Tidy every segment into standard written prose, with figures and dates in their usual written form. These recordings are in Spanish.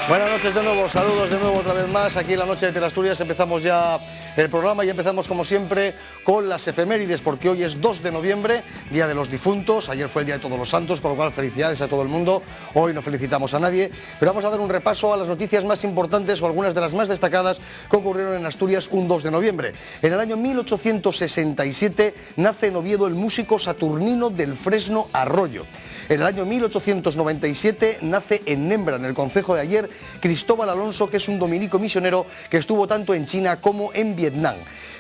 Buenas noches de nuevo, saludos de nuevo otra vez más. Aquí en la noche de Teleasturias empezamos ya el programa y empezamos como siempre con las efemérides, porque hoy es 2 de noviembre, Día de los Difuntos. Ayer fue el Día de Todos los Santos, con lo cual felicidades a todo el mundo. Hoy no felicitamos a nadie, pero vamos a dar un repaso a las noticias más importantes o algunas de las más destacadas que ocurrieron en Asturias un 2 de noviembre. En el año 1867 nace en Oviedo el músico saturnino del Fresno Arroyo. En el año 1897 nace en Nembra, en el concejo de Ayer, Cristóbal Alonso, que es un dominico misionero que estuvo tanto en China como en Vietnam.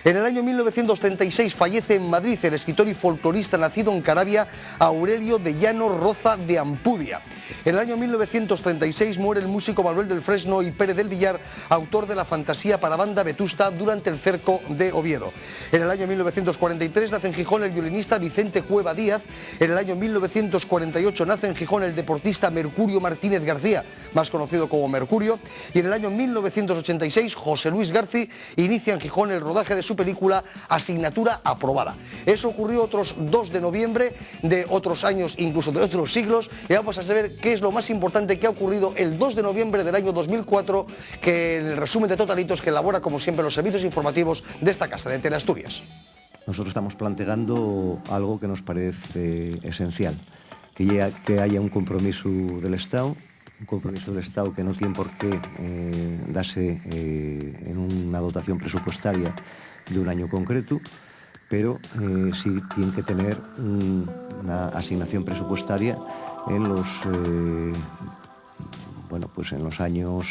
En el año 1936 fallece en Madrid el escritor y folclorista nacido en Caravia, Aurelio de Llano Roza de Ampudia. En el año 1936 muere el músico Manuel del Fresno y Pérez del Villar, autor de la fantasía para banda vetusta durante el cerco de Oviedo. En el año 1943 nace en Gijón el violinista Vicente Cueva Díaz. En el año 1948 nace en Gijón el deportista Mercurio Martínez García, más conocido como Mercurio. Y en el año 1986 José Luis Garci inicia en Gijón el rodaje de su película Asignatura Aprobada. Eso ocurrió otros 2 de noviembre de otros años, incluso de otros siglos, y vamos a saber qué es lo más importante que ha ocurrido el 2 de noviembre del año 2004, que en el resumen de Totalitos que elabora como siempre los servicios informativos de esta casa, de Teleasturias. Nosotros estamos planteando algo que nos parece esencial, que haya un compromiso del Estado, que no tiene por qué darse en una dotación presupuestaria de un año concreto, pero sí tiene que tener una asignación presupuestaria en los en los años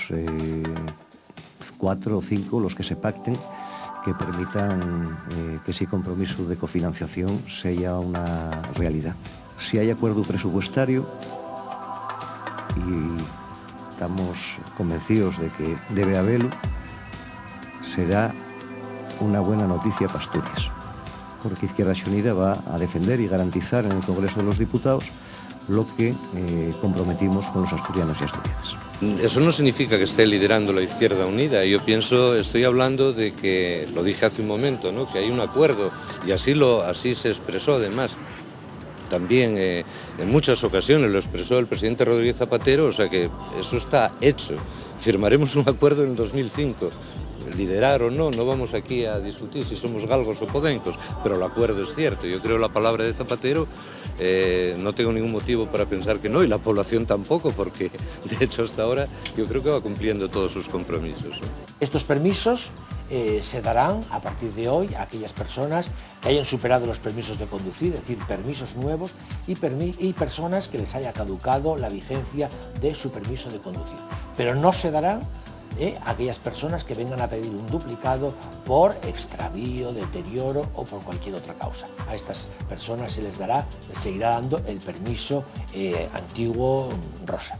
4 o 5, los que se pacten, que permitan que ese compromiso de cofinanciación sea una realidad. Si hay acuerdo presupuestario, y estamos convencidos de que debe haberlo, será una buena noticia para Asturias, porque Izquierda Unida va a defender y garantizar en el Congreso de los Diputados lo que comprometimos con los asturianos y asturianas. Eso no significa que esté liderando la Izquierda Unida. Yo estoy hablando de que, lo dije hace un momento, ¿no?, que hay un acuerdo, y así se expresó además. También en muchas ocasiones lo expresó el presidente Rodríguez Zapatero, o sea que eso está hecho. Firmaremos un acuerdo en el 2005. Liderar o no vamos aquí a discutir si somos galgos o podencos, pero el acuerdo es cierto. Yo creo la palabra de Zapatero, no tengo ningún motivo para pensar que no, y la población tampoco, porque de hecho hasta ahora yo creo que va cumpliendo todos sus compromisos, ¿no? Estos permisos se darán a partir de hoy a aquellas personas que hayan superado los permisos de conducir, es decir, permisos nuevos, y personas que les haya caducado la vigencia de su permiso de conducir. Pero no se darán a aquellas personas que vengan a pedir un duplicado por extravío, deterioro o por cualquier otra causa. A estas personas se les seguirá dando el permiso antiguo rosa.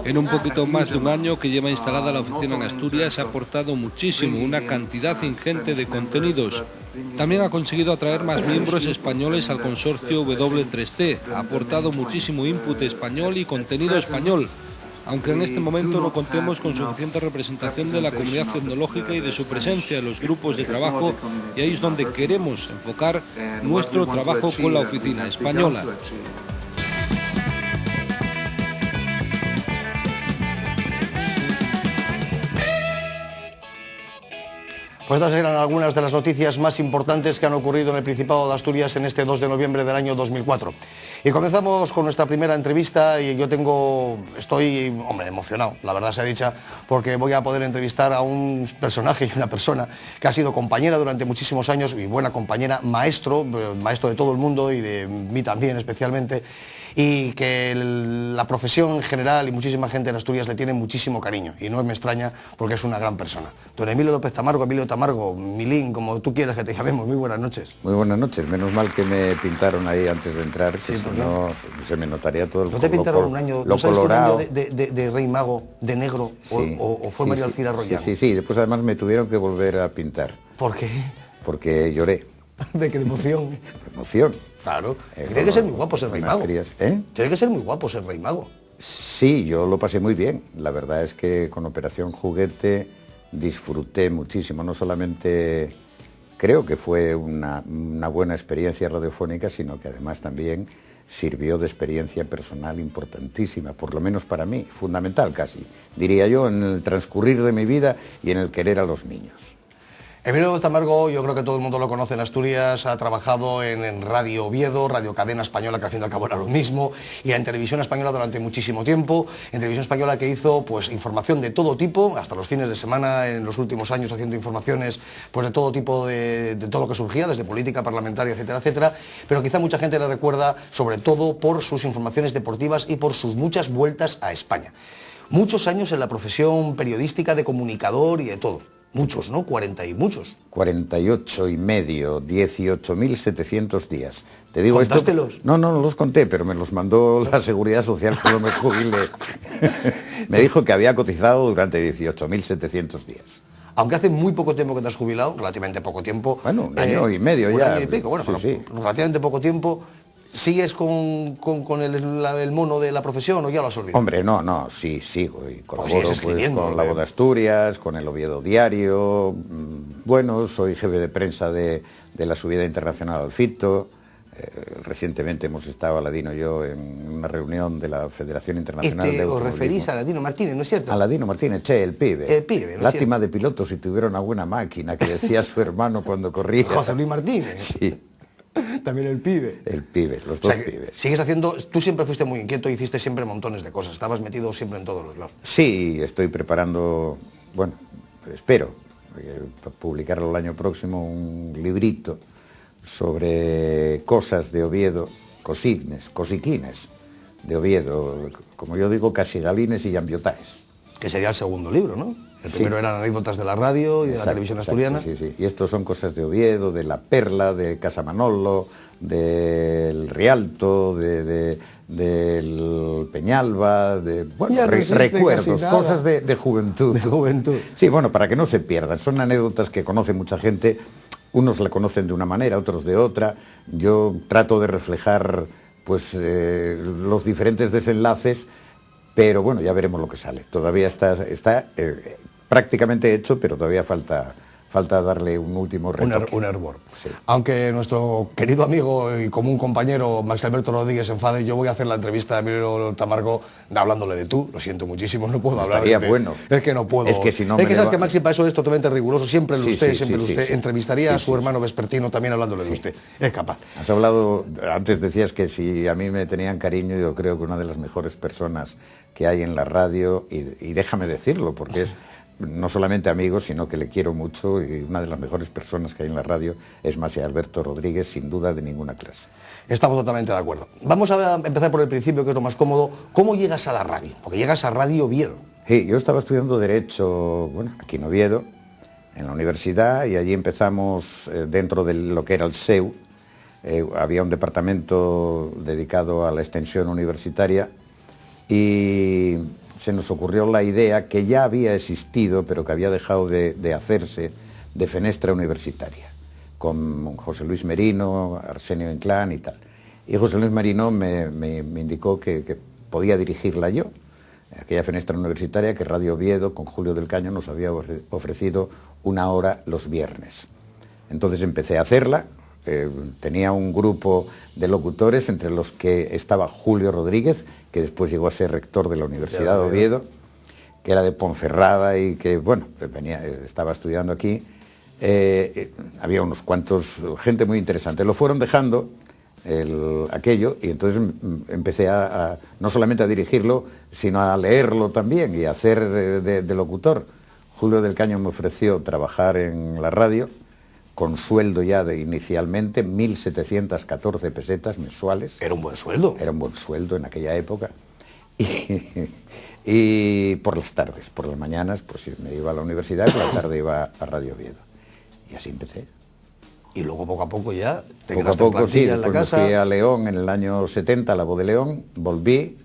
En un poquito más de un año que lleva instalada la oficina en Asturias, ha aportado muchísimo, una cantidad ingente de contenidos. También ha conseguido atraer más miembros españoles al consorcio W3T, ha aportado muchísimo input español y contenido español, aunque en este momento no contemos con suficiente representación de la comunidad tecnológica y de su presencia en los grupos de trabajo, y ahí es donde queremos enfocar nuestro trabajo con la oficina española. Pues estas eran algunas de las noticias más importantes que han ocurrido en el Principado de Asturias en este 2 de noviembre del año 2004. Y comenzamos con nuestra primera entrevista, y estoy emocionado, la verdad sea dicha, porque voy a poder entrevistar a un personaje y una persona que ha sido compañera durante muchísimos años, y buena compañera, maestro de todo el mundo y de mí también especialmente, y que la profesión en general y muchísima gente en Asturias le tiene muchísimo cariño, y no me extraña porque es una gran persona. Don Emilio López Tamargo, Emilio Tamargo, Milín, como tú quieras que te llamemos, muy buenas noches. Muy buenas noches, menos mal que me pintaron ahí antes de entrar, que sí, si no se me notaría todo el color. ¿No te pintaron un año de Rey Mago, de negro, sí, o fue María Alcira Rollán? Sí, después además me tuvieron que volver a pintar. ¿Por qué? Porque lloré. ¿De qué emoción? Emoción. Claro. Tiene que ser muy guapo ser Rey Mago. Tiene que ser muy guapo ser Rey Mago. Sí, yo lo pasé muy bien. La verdad es que con Operación Juguete disfruté muchísimo, no solamente creo que fue una buena experiencia radiofónica, sino que además también sirvió de experiencia personal importantísima, por lo menos para mí, fundamental casi, diría yo, en el transcurrir de mi vida y en el querer a los niños. Emilio Tamargo, yo creo que todo el mundo lo conoce en Asturias, ha trabajado en Radio Oviedo, Radio Cadena Española, que al fin y al cabo era lo mismo, y en Televisión Española durante muchísimo tiempo, en Televisión Española que hizo pues información de todo tipo, hasta los fines de semana, en los últimos años haciendo informaciones pues de todo tipo, de todo lo que surgía, desde política, parlamentaria, etcétera, etcétera, pero quizá mucha gente le recuerda sobre todo por sus informaciones deportivas y por sus muchas vueltas a España. Muchos años en la profesión periodística de comunicador y de todo. Muchos, ¿no? 40 y muchos. 48 y medio, 18.700 días. Te digo ¿Contástelos? Esto, no los conté, pero me los mandó la Seguridad Social cuando me jubilé. Me dijo que había cotizado durante 18.700 días. Aunque hace muy poco tiempo que te has jubilado, relativamente poco tiempo. Bueno, un año y medio un ya. Año y pico, bueno, sí. Relativamente poco tiempo. ¿Sigues con el mono de la profesión o ya lo has olvidado? Hombre, no, sí, sigo y colaboro pues, con La Voz de Asturias, con el Oviedo Diario. Bueno, soy jefe de prensa de la subida internacional al Fito. Recientemente hemos estado, Aladino y yo, en una reunión de la Federación Internacional de Automovilismo. ¿Os referís a Aladino Martínez, no es cierto? Aladino Martínez, el pibe. El pibe, ¿no? Lástima de piloto si tuviera una buena máquina, que decía su hermano cuando corría. José Luis Martínez. Sí. También el pibe. El pibe, los dos pibes. Sigues haciendo, tú siempre fuiste muy inquieto y hiciste siempre montones de cosas, estabas metido siempre en todos los lados. Sí, estoy preparando, bueno, espero publicar el año próximo un librito sobre cosas de Oviedo, cosiquines de Oviedo, como yo digo, casigalines y llambiotaes. Que sería el segundo libro, ¿no? El primero eran anécdotas de la radio y de la televisión asturiana. Sí. Y estos son cosas de Oviedo, de La Perla, de Casa Manolo, del Rialto, del Peñalba, recuerdos, cosas de juventud. De juventud. Sí, bueno, para que no se pierdan. Son anécdotas que conoce mucha gente. Unos la conocen de una manera, otros de otra. Yo trato de reflejar pues, los diferentes desenlaces, pero bueno, ya veremos lo que sale. Todavía está prácticamente hecho, pero todavía falta darle un último retoque. Un hervor. Sí. Aunque nuestro querido amigo y común compañero Max Alberto Rodríguez se enfade, yo voy a hacer la entrevista a Emilio Tamargo hablándole de tú. Lo siento muchísimo, no puedo hablar. Estaría bueno. Es que no puedo. Es que si no es que sabes que Maxi para eso es totalmente riguroso, siempre lo usted. Sí. Entrevistaría a su hermano vespertino también hablándole de usted. Es capaz. Has hablado, antes decías que si a mí me tenían cariño, yo creo que una de las mejores personas que hay en la radio, y déjame decirlo, porque es no solamente amigo, sino que le quiero mucho, y una de las mejores personas que hay en la radio es Maxi Alberto Rodríguez, sin duda de ninguna clase. Estamos totalmente de acuerdo. Vamos a empezar por el principio, que es lo más cómodo. ¿Cómo llegas a la radio? Porque llegas a Radio Oviedo. Sí, yo estaba estudiando Derecho, bueno, aquí en Oviedo, en la universidad, y allí empezamos dentro de lo que era el SEU. Había un departamento dedicado a la extensión universitaria y se nos ocurrió la idea, que ya había existido, pero que había dejado de hacerse, de Fenestra Universitaria, con José Luis Merino, Arsenio Inclán y tal. Y José Luis Merino me indicó que podía dirigirla yo, aquella Fenestra Universitaria que Radio Oviedo, con Julio del Caño, nos había ofrecido una hora los viernes. Entonces empecé a hacerla. Tenía un grupo de locutores, entre los que estaba Julio Rodríguez, que después llegó a ser rector de la Universidad de Oviedo, que era de Ponferrada y que, bueno, estaba estudiando aquí. Había unos cuantos, gente muy interesante. Lo fueron dejando aquello, y entonces empecé no solamente a dirigirlo, sino a leerlo también y a hacer de locutor. Julio del Caño me ofreció trabajar en la radio, con sueldo ya inicialmente, 1.714 pesetas mensuales. Era un buen sueldo. Era un buen sueldo en aquella época. Y por las tardes, por las mañanas, pues me iba a la universidad y por la tarde iba a Radio Oviedo. Y así empecé. Y luego poco a poco ya te poco quedaste a poco, en plantilla en la pues casa. Me fui a León en el año 70, a La Voz de León, volví,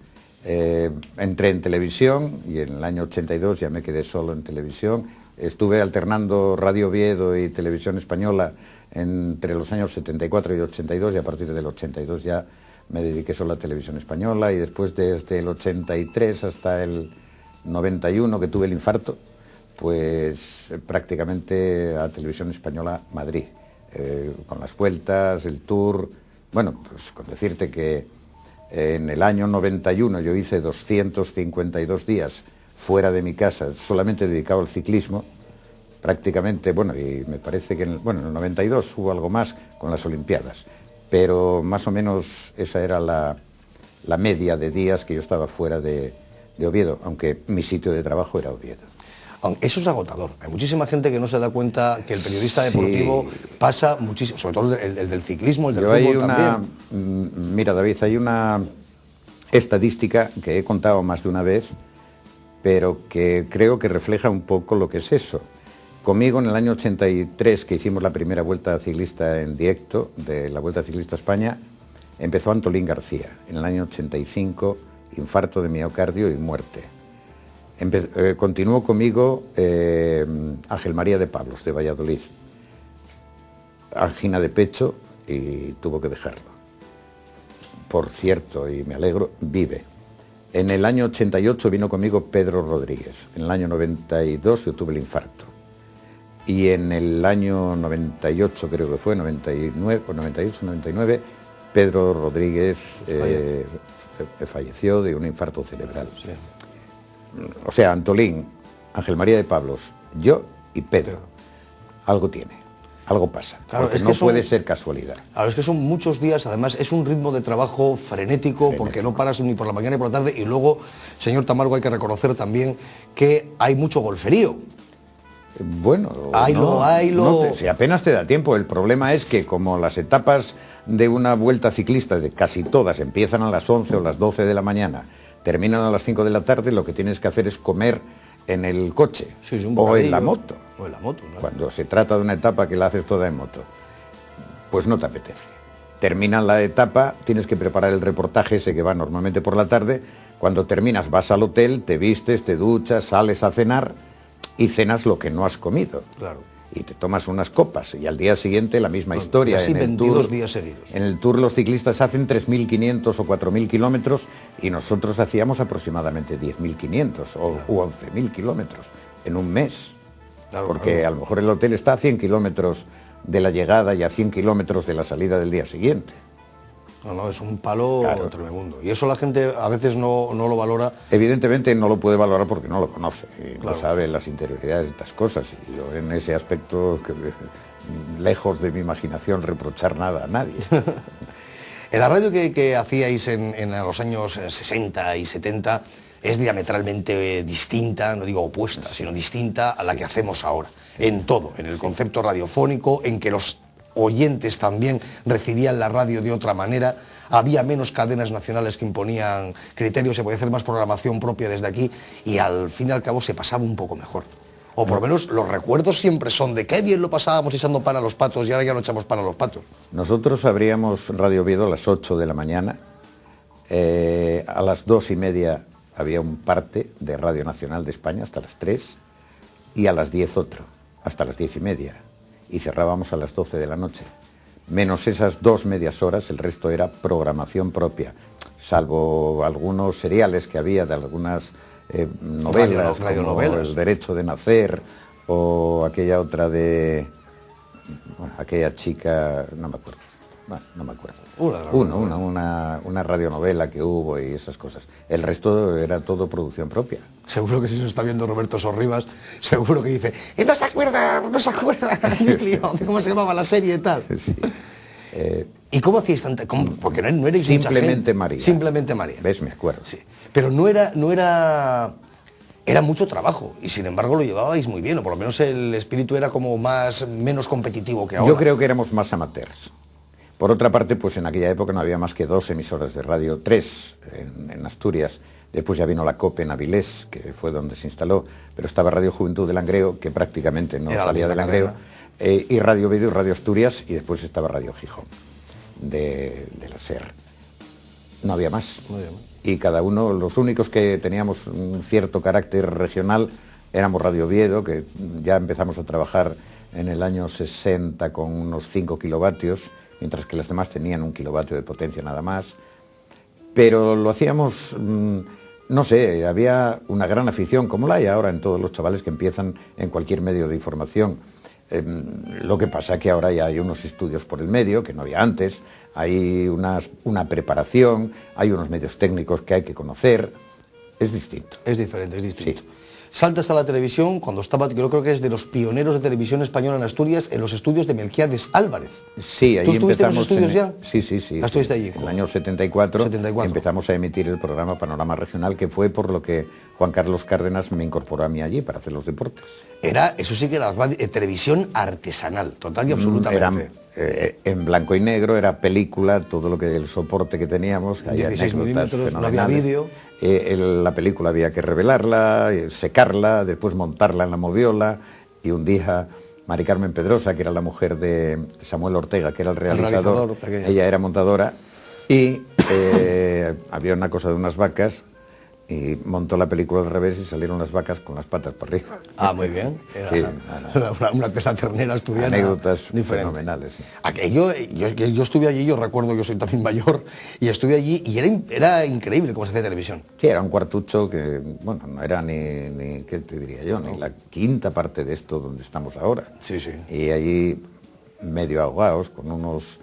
entré en televisión y en el año 82 ya me quedé solo en televisión. Estuve alternando Radio Oviedo y Televisión Española entre los años 74 y 82, y a partir del 82 ya me dediqué solo a Televisión Española, y después desde el 83 hasta el 91, que tuve el infarto, pues prácticamente a Televisión Española Madrid. con las vueltas, el tour. Bueno, pues con decirte que en el año 91 yo hice 252 días fuera de mi casa, solamente dedicado al ciclismo, prácticamente, bueno, y me parece que en el 92 hubo algo más con las Olimpiadas, pero más o menos esa era la media de días que yo estaba fuera de Oviedo, aunque mi sitio de trabajo era Oviedo. Eso es agotador. Hay muchísima gente que no se da cuenta que el periodista deportivo pasa muchísimo, sobre todo el del ciclismo, el del fútbol también. Mira, David, hay una estadística que he contado más de una vez, pero que creo que refleja un poco lo que es eso. Conmigo en el año 83, que hicimos la primera vuelta ciclista en directo, de la Vuelta Ciclista a España, empezó Antolín García. En el año 85, infarto de miocardio y muerte. Continuó conmigo Ángel María de Pablos, de Valladolid. Angina de pecho y tuvo que dejarlo. Por cierto, y me alegro, vive. En el año 88 vino conmigo Pedro Rodríguez. En el año 92 yo tuve el infarto. Y en el año 98, creo que fue, 99, o 98, 99, Pedro Rodríguez falleció de un infarto cerebral. Sí. O sea, Antolín, Ángel María de Pablos, yo y Pedro. Algo tiene, algo pasa. Claro, porque no puede ser casualidad. Claro, es que son muchos días, además es un ritmo de trabajo frenético, porque no paras ni por la mañana ni por la tarde. Y luego, señor Tamargo, hay que reconocer también que hay mucho golferío. Bueno, si apenas te da tiempo. El problema es que como las etapas de una vuelta ciclista, de casi todas, empiezan a las 11 o las 12 de la mañana, terminan a las 5 de la tarde, lo que tienes que hacer es comer en el coche o en la moto. O en la moto, ¿no? Cuando se trata de una etapa que la haces toda en moto, pues no te apetece. Termina la etapa, tienes que preparar el reportaje ese que va normalmente por la tarde. Cuando terminas vas al hotel, te vistes, te duchas, sales a cenar y cenas lo que no has comido. Claro. Y te tomas unas copas y al día siguiente la misma historia. Casi 22 días seguidos. En el Tour los ciclistas hacen 3.500 o 4.000 kilómetros y nosotros hacíamos aproximadamente 10.500 u 11.000 kilómetros en un mes. Claro, porque a lo mejor el hotel está a 100 kilómetros de la llegada y a 100 kilómetros de la salida del día siguiente. No, es un palo tremendo. Y eso la gente a veces no lo valora. Evidentemente no lo puede valorar porque no lo conoce, y no sabe las interioridades de estas cosas. Y yo en ese aspecto, lejos de mi imaginación, reprochar nada a nadie. En la radio que hacíais en los años 60 y 70 es diametralmente distinta, no digo opuesta, sino distinta a la que hacemos ahora. En todo, en el concepto radiofónico, en que los oyentes también recibían la radio de otra manera, había menos cadenas nacionales que imponían criterios, se podía hacer más programación propia desde aquí y al fin y al cabo se pasaba un poco mejor. O por lo menos los recuerdos siempre son de qué bien lo pasábamos echando pan a los patos y ahora ya no echamos pan a los patos. Nosotros abríamos Radio Oviedo a las 8 de la mañana, a las 2:30 había un parte de Radio Nacional de España hasta las 3 y a las 10 otro, hasta las 10:30. Y cerrábamos a las 12 de la noche. Menos esas 2 medias horas, el resto era programación propia, salvo algunos seriales que había de algunas novelas, como El Derecho de Nacer, o aquella otra de... Bueno, aquella chica, no me acuerdo. Bueno, no me acuerdo. Una radionovela que hubo y esas cosas. El resto era todo producción propia. Seguro que si nos está viendo Roberto Sorribas, seguro que dice, no se acuerda de cómo se llamaba la serie y tal. Sí. ¿Y cómo hacíais tanta...? Porque no erais Simplemente María. Simplemente María. ¿Ves? Me acuerdo. Sí. Pero no era... Era mucho trabajo y sin embargo lo llevabais muy bien, o por lo menos el espíritu era como menos competitivo que ahora. Yo creo que éramos más amateurs. Por otra parte, pues en aquella época no había más que 2 emisoras de radio, 3 en Asturias. Después ya vino la COPE en Avilés, que fue donde se instaló, pero estaba Radio Juventud de Langreo, que prácticamente no salía de Langreo, y Radio Oviedo y Radio Asturias, y después estaba Radio Gijón, de la SER. No había más. Y cada uno, los únicos que teníamos un cierto carácter regional, éramos Radio Oviedo, que ya empezamos a trabajar en el año 60 con unos 5 kilovatios, mientras que las demás tenían 1 kilovatio de potencia nada más. Pero lo hacíamos, no sé, había una gran afición, como la hay ahora en todos los chavales que empiezan en cualquier medio de información. Lo que pasa que ahora ya hay unos estudios por el medio, que no había antes, hay una preparación, hay unos medios técnicos que hay que conocer, es distinto. Es diferente, es distinto. Sí. Saltas a la televisión cuando estaba, yo creo que es de los pioneros de televisión española en Asturias, en los estudios de Melquiades Álvarez. Sí, ahí ¿Tú estuviste empezamos. en los estudios ya? Sí. ¿Estuviste allí? En el año 74, 74. empezamos a emitir el programa Panorama Regional, que fue por lo que Juan Carlos Cárdenas me incorporó a mí allí para hacer los deportes. Eso sí que era televisión artesanal, total y absolutamente. En blanco y negro, era película, todo lo que el soporte que teníamos, había 16 anécdotas milímetros, no había fenomenales. vídeo. La película había que revelarla, secarla, después montarla en la moviola, y un día Mari Carmen Pedrosa, que era la mujer de Samuel Ortega, que era el realizador, ella era montadora, y había una cosa de unas vacas, y montó la película al revés y salieron las vacas con las patas para arriba. Ah, muy bien. Era Sí, una ternera asturiana. Anécdotas diferente. fenomenales. Sí. Yo estuve allí, yo recuerdo, yo soy también mayor, y estuve allí y era increíble cómo se hacía televisión. Sí, era un cuartucho que, bueno, no era ni ¿qué te diría yo? Ni la quinta parte de esto donde estamos ahora. Sí. Y allí, medio ahogados, con unos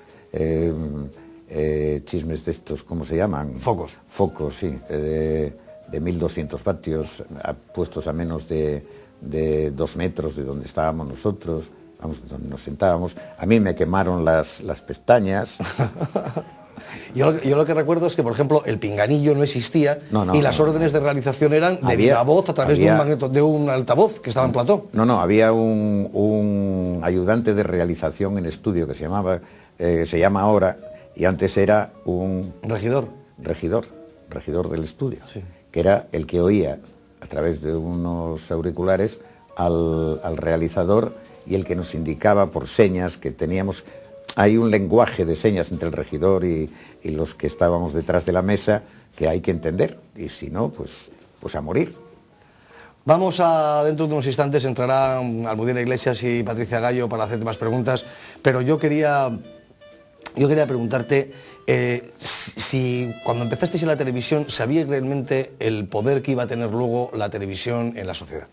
chismes de estos, ¿cómo se llaman? Focos. Focos, sí, de 1.200 vatios, puestos a menos de 2 metros de donde estábamos nosotros, vamos, donde nos sentábamos. A mí me quemaron las pestañas. Yo lo que recuerdo es que, por ejemplo, el pinganillo no existía y las órdenes de realización eran de viva voz a través de un altavoz que estaba en plató. No, había un ayudante de realización en estudio que se llama ahora, y antes era un regidor del estudio, sí, que era el que oía a través de unos auriculares al realizador y el que nos indicaba por señas que teníamos. Hay un lenguaje de señas entre el regidor y los que estábamos detrás de la mesa que hay que entender, y si no, pues a morir. Dentro de unos instantes entrarán Almudena Iglesias y Patricia Gallo para hacerte más preguntas, pero yo quería preguntarte si cuando empezasteis en la televisión sabíais realmente el poder que iba a tener luego la televisión en la sociedad.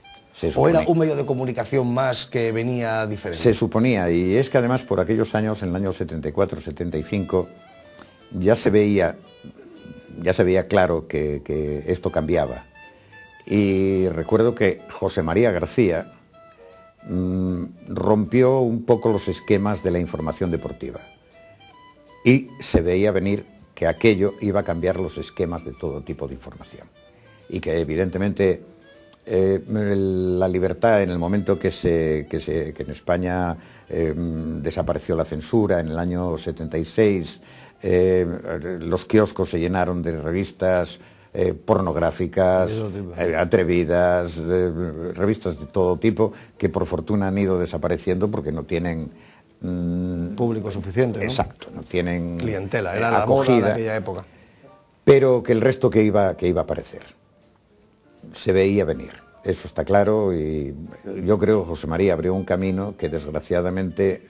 ¿O era un medio de comunicación más que venía diferente? Se suponía, y es que además por aquellos años, en el año 74, 75, ya se veía claro que esto cambiaba. Y recuerdo que José María García rompió un poco los esquemas de la información deportiva. Y se veía venir que aquello iba a cambiar los esquemas de todo tipo de información. Y que evidentemente la libertad, en el momento que en España desapareció la censura en el año 76, los kioscos se llenaron de revistas pornográficas, atrevidas, revistas de todo tipo, que por fortuna han ido desapareciendo porque no tienen público suficiente, ¿no? Exacto, no tienen clientela, era la acogida, moda de aquella época. Pero que el resto que iba a aparecer se veía venir, eso está claro, y yo creo que José María abrió un camino que desgraciadamente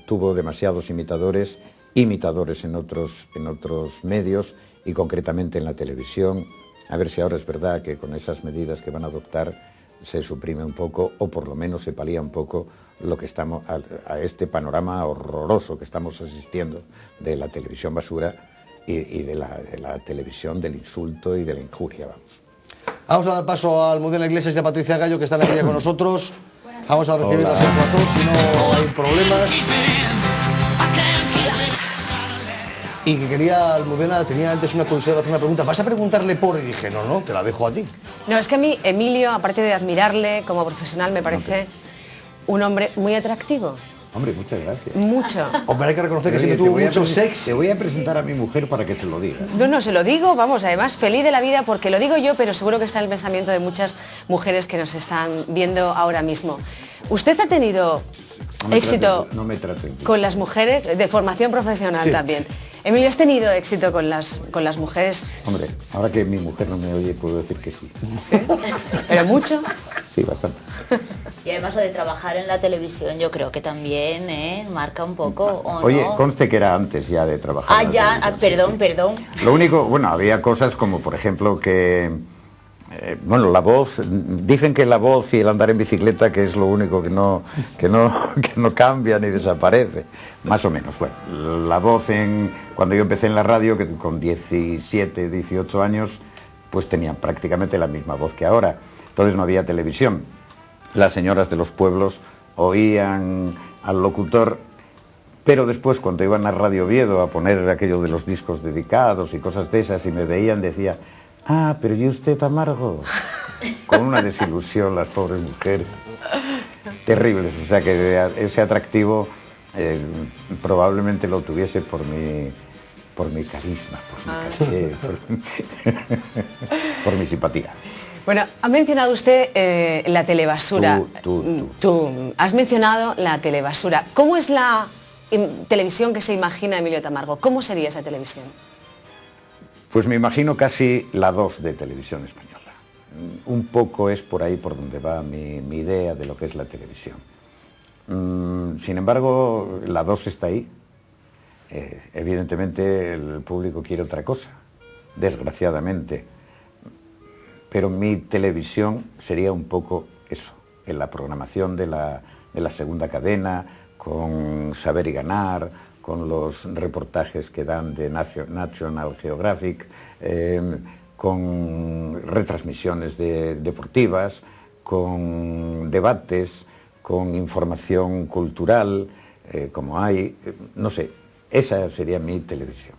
tuvo demasiados imitadores en otros medios, y concretamente en la televisión. A ver si ahora es verdad que con esas medidas que van a adoptar se suprime un poco, o por lo menos se palía un poco lo que estamos a este panorama horroroso que estamos asistiendo de la televisión basura y de la televisión del insulto y de la injuria, vamos. Vamos a dar paso a Almudena Iglesias y a Patricia Gallo, que están aquí ya con nosotros. Vamos a recibirlas en plató, si no hay problemas. Y que quería, Almudena, tenía antes una curiosidad de hacer una pregunta. ¿Vas a preguntarle por? Y dije, no, te la dejo a ti. No, es que a mí, Emilio, aparte de admirarle como profesional, me parece un hombre muy atractivo. Hombre, muchas gracias. Mucho. Hombre, hay que reconocer que siempre tuvo mucho sexo. Te voy a presentar a mi mujer para que se lo diga. No, se lo digo, vamos, además, feliz de la vida, porque lo digo yo, pero seguro que está en el pensamiento de muchas mujeres que nos están viendo ahora mismo. ¿Usted ha tenido éxito con las mujeres, de formación profesional también? Emilio, ¿has tenido éxito con las mujeres? Hombre, ahora que mi mujer no me oye, puedo decir que sí. ¿Sí? ¿Pero mucho? Sí, bastante. Y además lo de trabajar en la televisión, yo creo que también marca un poco, ¿o Oye, no? conste que era antes ya de trabajar. Perdón. Lo único, bueno, había cosas como, por ejemplo, que Bueno, la voz, dicen que la voz y el andar en bicicleta que es lo único que no cambia ni desaparece, más o menos. Bueno, la voz cuando yo empecé en la radio, que con 17, 18 años, pues tenía prácticamente la misma voz que ahora. Entonces no había televisión. Las señoras de los pueblos oían al locutor, pero después cuando iban a Radio Oviedo a poner aquello de los discos dedicados y cosas de esas y me veían, decía: ah, pero ¿y usted Amargo? Con una desilusión las pobres mujeres. Terribles, o sea que ese atractivo probablemente lo tuviese por mi carisma, por mi caché, por mi simpatía. Bueno, ha mencionado usted la telebasura. Tú has mencionado la telebasura. ¿Cómo es la televisión que se imagina Emilio Tamargo? ¿Cómo sería esa televisión? Pues me imagino casi la 2 de Televisión Española. Un poco es por ahí por donde va mi idea de lo que es la televisión. Sin embargo, la 2 está ahí. Evidentemente el público quiere otra cosa, desgraciadamente. Pero mi televisión sería un poco eso, en la programación de la segunda cadena, con Saber y Ganar, con los reportajes que dan de National Geographic, con retransmisiones deportivas, con debates, con información cultural, como hay, no sé, esa sería mi televisión.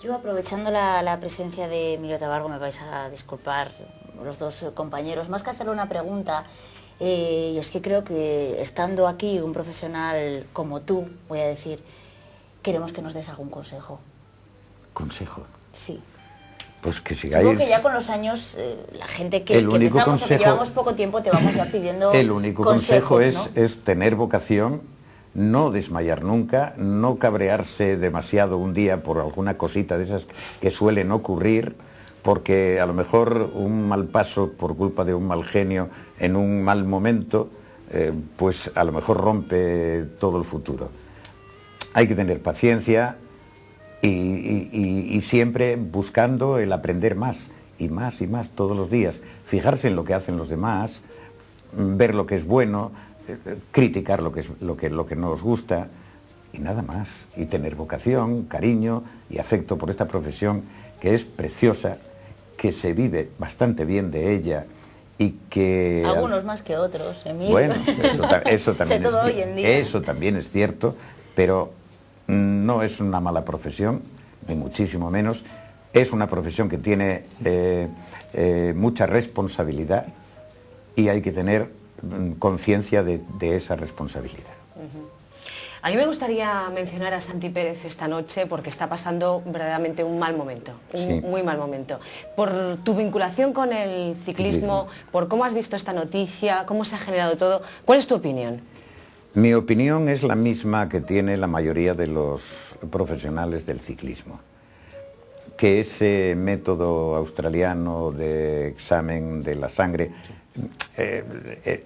Yo, aprovechando la presencia de Emilio Tamargo, me vais a disculpar los dos compañeros, más que hacerle una pregunta, yo es que creo que estando aquí un profesional como tú, voy a decir, queremos que nos des algún consejo. ¿Consejo? Sí. Pues que sigáis... Digo que ya con los años, la gente que empezamos o que llevamos poco tiempo, te vamos ya pidiendo el único consejos, consejo ¿no? es tener vocación, no desmayar nunca, no cabrearse demasiado un día por alguna cosita de esas que suelen ocurrir, porque a lo mejor un mal paso por culpa de un mal genio en un mal momento, pues a lo mejor rompe todo el futuro. Hay que tener paciencia y siempre buscando el aprender más y más y más todos los días. Fijarse en lo que hacen los demás, ver lo que es bueno, criticar lo que no os gusta y nada más. Y tener vocación, cariño y afecto por esta profesión que es preciosa, que se vive bastante bien de ella y que... Algunos más que otros, Emilio. Bueno, eso también, todo hoy en día. Eso también es cierto, pero no es una mala profesión, ni muchísimo menos. Es una profesión que tiene mucha responsabilidad y hay que tener conciencia de esa responsabilidad. A mí me gustaría mencionar a Santi Pérez esta noche porque está pasando verdaderamente un mal momento, muy mal momento. Por tu vinculación con el ciclismo, por cómo has visto esta noticia, cómo se ha generado todo, ¿cuál es tu opinión? Mi opinión es la misma que tiene la mayoría de los profesionales del ciclismo, que ese método australiano de examen de la sangre,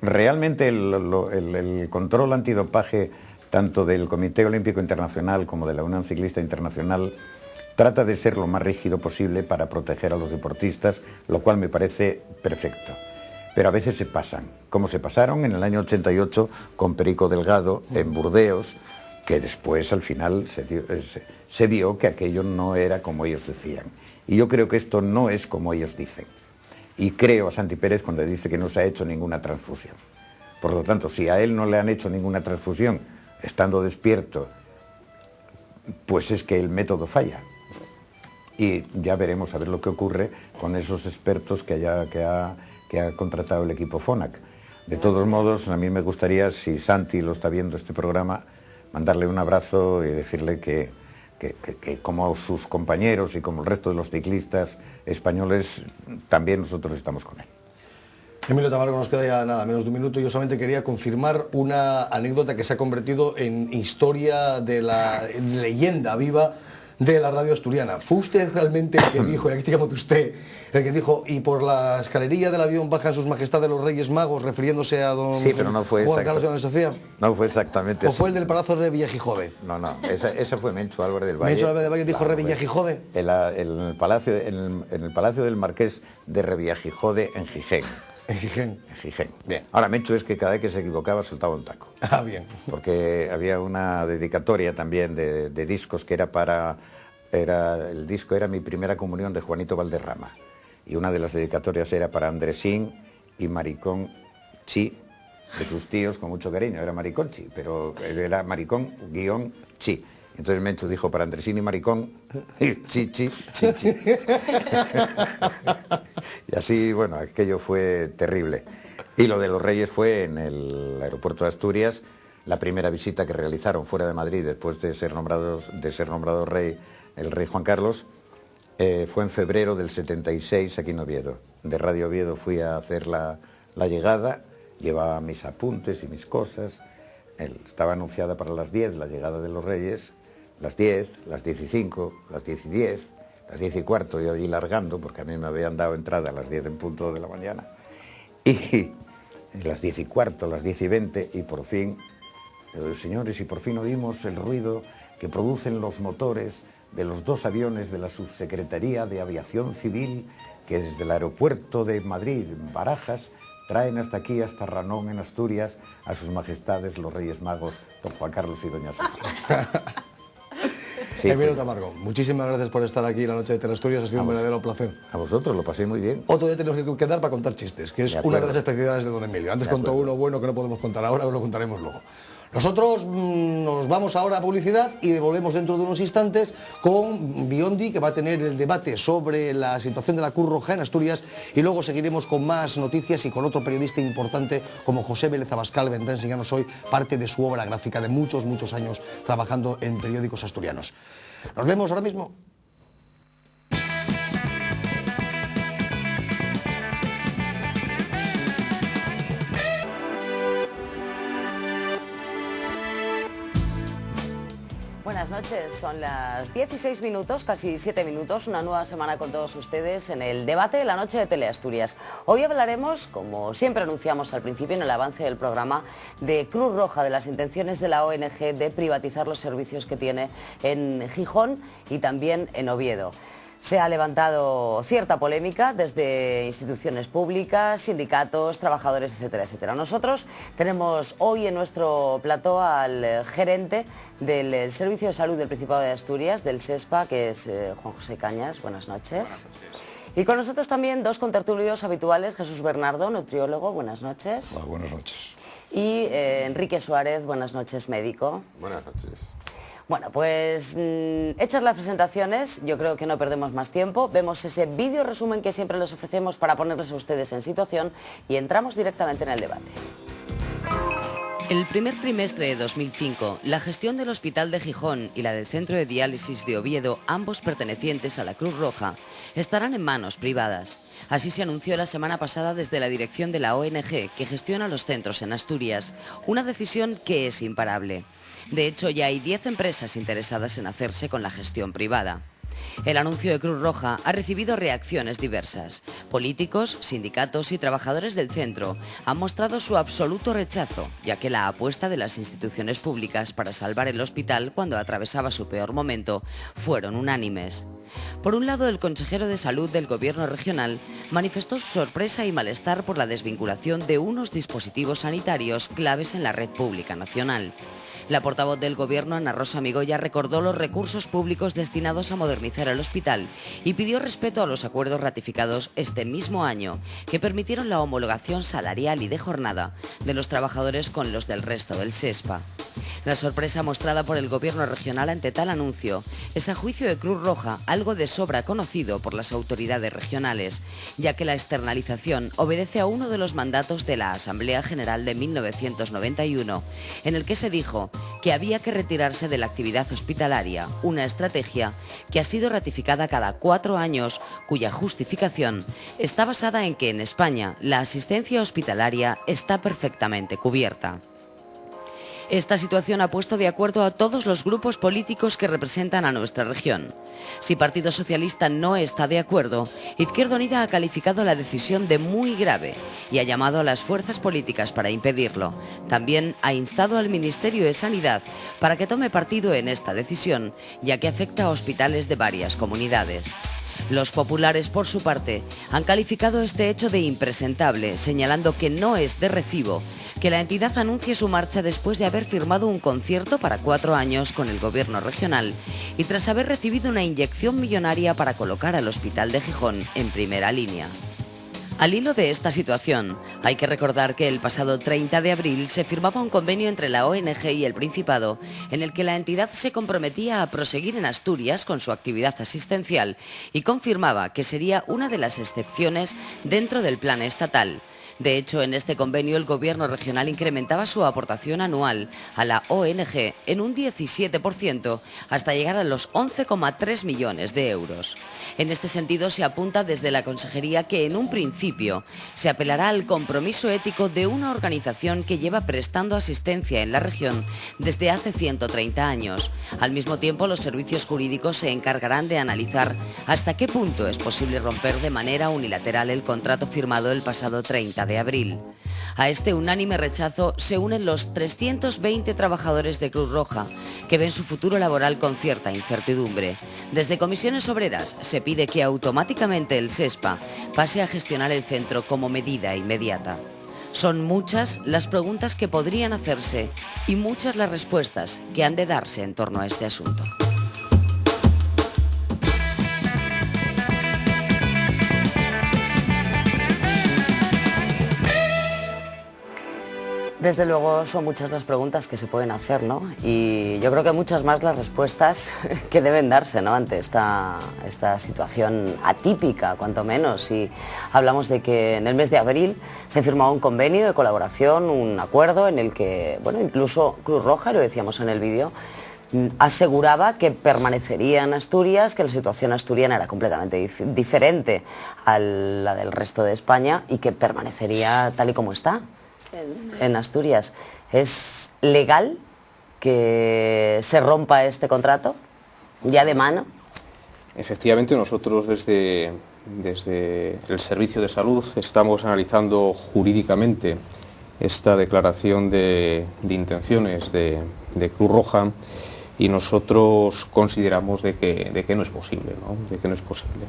realmente el control antidopaje tanto del Comité Olímpico Internacional como de la Unión Ciclista Internacional trata de ser lo más rígido posible para proteger a los deportistas, lo cual me parece perfecto. Pero a veces se pasan, como se pasaron en el año 88 con Perico Delgado en Burdeos, que después al final se vio que aquello no era como ellos decían. Y yo creo que esto no es como ellos dicen. Y creo a Santi Pérez cuando dice que no se ha hecho ninguna transfusión. Por lo tanto, si a él no le han hecho ninguna transfusión, estando despierto, pues es que el método falla. Y ya veremos a ver lo que ocurre con esos expertos que ha contratado el equipo FONAC. De todos modos, a mí me gustaría, si Santi lo está viendo este programa, mandarle un abrazo y decirle que como sus compañeros y como el resto de los ciclistas españoles, también nosotros estamos con él. Emilio Tamargo, nos queda ya nada, menos de un minuto. Yo solamente quería confirmar una anécdota que se ha convertido en historia de la leyenda viva de la radio asturiana. ¿Fue usted realmente el que dijo, y aquí digamos de usted, el que dijo, y por la escalerilla del avión bajan sus majestades los Reyes Magos, refiriéndose a don sí, pero no fue Juan Carlos y doña Sofía? No fue exactamente ¿O fue el del Palacio de Villajijode? No, esa fue Mencho Álvarez del Valle. ¿Mencho Álvarez del Valle dijo Revillajijode? En el Palacio del Marqués de Revillajijode en Gijén. En Gijén. En Gijén. Bien. Ahora, Mencho es que cada vez que se equivocaba soltaba un taco. Ah, bien. Porque había una dedicatoria también de discos que el disco era Mi primera comunión de Juanito Valderrama. Y una de las dedicatorias era para Andresín y Maricón Chi, de sus tíos con mucho cariño. Era Maricón Chi, pero era Maricón-Chi. Entonces Mencho dijo para Andresín y Maricón, chi. Y así, bueno, aquello fue terrible. Y lo de los Reyes fue en el aeropuerto de Asturias, la primera visita que realizaron fuera de Madrid después de ser nombrado rey, el rey Juan Carlos, fue en febrero del 76 aquí en Oviedo. De Radio Oviedo fui a hacer la llegada, llevaba mis apuntes y mis cosas. Estaba anunciada para las 10 la llegada de los Reyes, las 10, las 10:05, las 10:10, las 10:15, yo allí largando, porque a mí me habían dado entrada a las 10 en punto de la mañana. Y las 10:15, las 10:20, y por fin, señores, y por fin oímos el ruido que producen los motores de los 2 aviones de la Subsecretaría de Aviación Civil, que desde el aeropuerto de Madrid, Barajas, traen hasta aquí, hasta Ranón, en Asturias, a sus majestades los Reyes Magos, don Juan Carlos y doña Sofía. Sí, Emilio Tamargo, muchísimas gracias por estar aquí la noche de Teleasturias, ha sido un verdadero placer. A vosotros, lo pasé muy bien. Otro día tenemos que quedar para contar chistes, que es una de las especialidades de don Emilio. Antes contó uno bueno que no podemos contar ahora, lo contaremos luego. Nosotros nos vamos ahora a publicidad y volvemos dentro de unos instantes con Biondi, que va a tener el debate sobre la situación de la Cruz Roja en Asturias, y luego seguiremos con más noticias y con otro periodista importante como José Vélez Abascal. Vendrá a enseñarnos hoy parte de su obra gráfica de muchos años trabajando en periódicos asturianos. Nos vemos ahora mismo. Buenas noches, son las 16 minutos, casi 7 minutos, una nueva semana con todos ustedes en el debate de la noche de Teleasturias. Hoy hablaremos, como siempre anunciamos al principio en el avance del programa, de Cruz Roja, de las intenciones de la ONG de privatizar los servicios que tiene en Gijón y también en Oviedo. Se ha levantado cierta polémica desde instituciones públicas, sindicatos, trabajadores, etcétera, etcétera. Nosotros tenemos hoy en nuestro plató al gerente del Servicio de Salud del Principado de Asturias, del SESPA, que es Juan José Cañas. Buenas noches. Buenas noches. Y con nosotros también 2 contertulios habituales, Jesús Bernardo, nutriólogo. Buenas noches. Hola, buenas noches. Y Enrique Suárez, buenas noches, médico. Buenas noches. Bueno, pues hechas las presentaciones, yo creo que no perdemos más tiempo. Vemos ese vídeo resumen que siempre les ofrecemos para ponerles a ustedes en situación y entramos directamente en el debate. El primer trimestre de 2005, la gestión del Hospital de Gijón y la del Centro de Diálisis de Oviedo, ambos pertenecientes a la Cruz Roja, estarán en manos privadas. Así se anunció la semana pasada desde la dirección de la ONG que gestiona los centros en Asturias, una decisión que es imparable. De hecho, ya hay 10 empresas interesadas en hacerse con la gestión privada. El anuncio de Cruz Roja ha recibido reacciones diversas. Políticos, sindicatos y trabajadores del centro han mostrado su absoluto rechazo, ya que la apuesta de las instituciones públicas para salvar el hospital cuando atravesaba su peor momento fueron unánimes. Por un lado, el consejero de Salud del Gobierno regional manifestó su sorpresa y malestar por la desvinculación de unos dispositivos sanitarios claves en la red pública nacional. La portavoz del Gobierno, Ana Rosa Migoya, recordó los recursos públicos destinados a modernizar el hospital y pidió respeto a los acuerdos ratificados este mismo año, que permitieron la homologación salarial y de jornada de los trabajadores con los del resto del SESPA. La sorpresa mostrada por el Gobierno regional ante tal anuncio es, a juicio de Cruz Roja, algo de sobra conocido por las autoridades regionales, ya que la externalización obedece a uno de los mandatos de la Asamblea General de 1991, en el que se dijo que había que retirarse de la actividad hospitalaria, una estrategia que ha sido ratificada cada 4 años, cuya justificación está basada en que en España la asistencia hospitalaria está perfectamente cubierta. Esta situación ha puesto de acuerdo a todos los grupos políticos que representan a nuestra región. Si Partido Socialista no está de acuerdo, Izquierda Unida ha calificado la decisión de muy grave y ha llamado a las fuerzas políticas para impedirlo. También ha instado al Ministerio de Sanidad para que tome partido en esta decisión, ya que afecta a hospitales de varias comunidades. Los populares, por su parte, han calificado este hecho de impresentable, señalando que no es de recibo que la entidad anuncie su marcha después de haber firmado un concierto para 4 años con el gobierno regional y tras haber recibido una inyección millonaria para colocar al Hospital de Gijón en primera línea. Al hilo de esta situación, hay que recordar que el pasado 30 de abril se firmaba un convenio entre la ONG y el Principado en el que la entidad se comprometía a proseguir en Asturias con su actividad asistencial y confirmaba que sería una de las excepciones dentro del plan estatal. De hecho, en este convenio el gobierno regional incrementaba su aportación anual a la ONG en un 17% hasta llegar a los 11,3 millones de euros. En este sentido, se apunta desde la Consejería que en un principio se apelará al compromiso ético de una organización que lleva prestando asistencia en la región desde hace 130 años. Al mismo tiempo, los servicios jurídicos se encargarán de analizar hasta qué punto es posible romper de manera unilateral el contrato firmado el pasado 30 de abril. A este unánime rechazo se unen los 320 trabajadores de Cruz Roja, que ven su futuro laboral con cierta incertidumbre. Desde Comisiones Obreras se pide que automáticamente el SESPA pase a gestionar el centro como medida inmediata. Son muchas las preguntas que podrían hacerse y muchas las respuestas que han de darse en torno a este asunto. Desde luego son muchas las preguntas que se pueden hacer, ¿no? Y yo creo que muchas más las respuestas que deben darse, ¿no? Ante esta situación atípica, cuanto menos. Y hablamos de que en el mes de abril se firmó un convenio de colaboración, un acuerdo en el que, bueno, incluso Cruz Roja, lo decíamos en el vídeo, aseguraba que permanecería en Asturias, que la situación asturiana era completamente diferente a la del resto de España y que permanecería tal y como está en Asturias. ¿Es legal que se rompa este contrato ya de mano? Efectivamente, nosotros desde el Servicio de Salud estamos analizando jurídicamente esta declaración de intenciones de Cruz Roja y nosotros consideramos de que no es posible, ¿no? De que no es posible,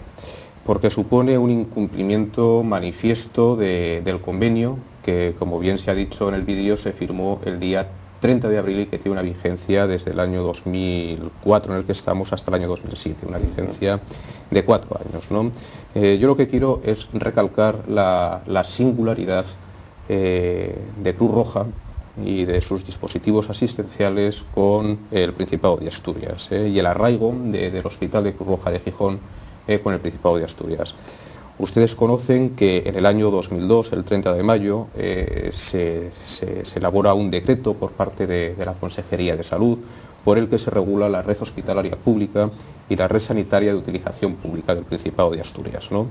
porque supone un incumplimiento manifiesto del convenio que, como bien se ha dicho en el vídeo, se firmó el día 30 de abril y que tiene una vigencia desde el año 2004 en el que estamos hasta el año 2007, una vigencia de 4 años, ¿no? Yo lo que quiero es recalcar la singularidad de Cruz Roja y de sus dispositivos asistenciales con el Principado de Asturias y el arraigo del Hospital de Cruz Roja de Gijón con el Principado de Asturias. Ustedes conocen que en el año 2002, el 30 de mayo, se elabora un decreto por parte de la Consejería de Salud por el que se regula la red hospitalaria pública y la red sanitaria de utilización pública del Principado de Asturias, ¿no?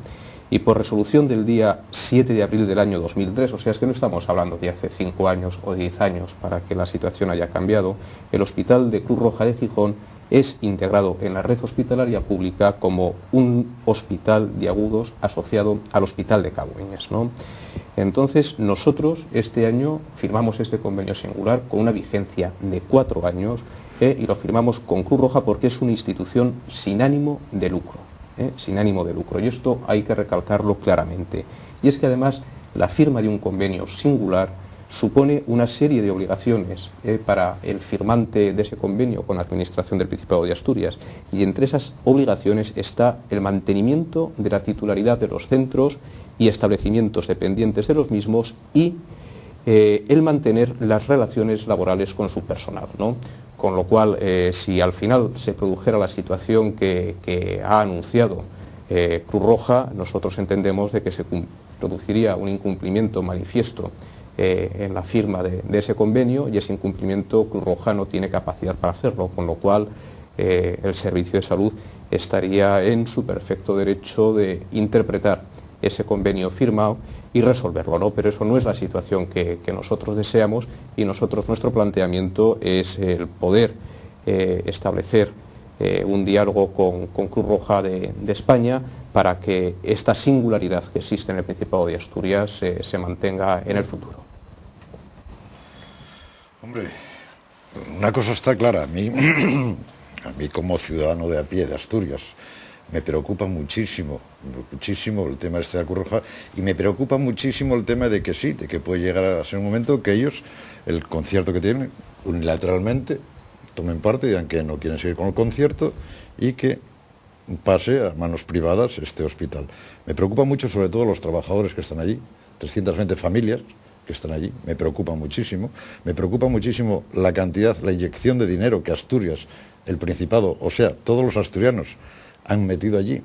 Y por resolución del día 7 de abril del año 2003, o sea, es que no estamos hablando de hace 5 años o 10 años para que la situación haya cambiado, el Hospital de Cruz Roja de Gijón es integrado en la red hospitalaria pública como un hospital de agudos asociado al Hospital de Cabueñes, ¿no? Entonces, nosotros este año firmamos este convenio singular con una vigencia de 4 años y lo firmamos con Cruz Roja porque es una institución sin ánimo de lucro, sin ánimo de lucro. Y esto hay que recalcarlo claramente. Y es que además la firma de un convenio singular supone una serie de obligaciones para el firmante de ese convenio con la Administración del Principado de Asturias, y entre esas obligaciones está el mantenimiento de la titularidad de los centros y establecimientos dependientes de los mismos y el mantener las relaciones laborales con su personal, ¿no? Con lo cual, si al final se produjera la situación que ha anunciado Cruz Roja, nosotros entendemos de que se produciría un incumplimiento manifiesto en la firma de ese convenio, y ese incumplimiento Cruz Roja no tiene capacidad para hacerlo, con lo cual el Servicio de Salud estaría en su perfecto derecho de interpretar ese convenio firmado y resolverlo, ¿no? Pero eso no es la situación que nosotros deseamos, y nuestro planteamiento es el poder establecer un diálogo con Cruz Roja de España para que esta singularidad que existe en el Principado de Asturias se mantenga en el futuro. Hombre, una cosa está clara, a mí como ciudadano de a pie de Asturias me preocupa muchísimo el tema de Cruz Roja, y me preocupa muchísimo el tema de que sí, de que puede llegar a ser un momento que ellos, el concierto que tienen, unilateralmente tomen parte y digan que no quieren seguir con el concierto y que pase a manos privadas este hospital. Me preocupa mucho, sobre todo los trabajadores que están allí, 320 familias que están allí, me preocupa muchísimo la cantidad, la inyección de dinero que Asturias, el Principado, o sea, todos los asturianos han metido allí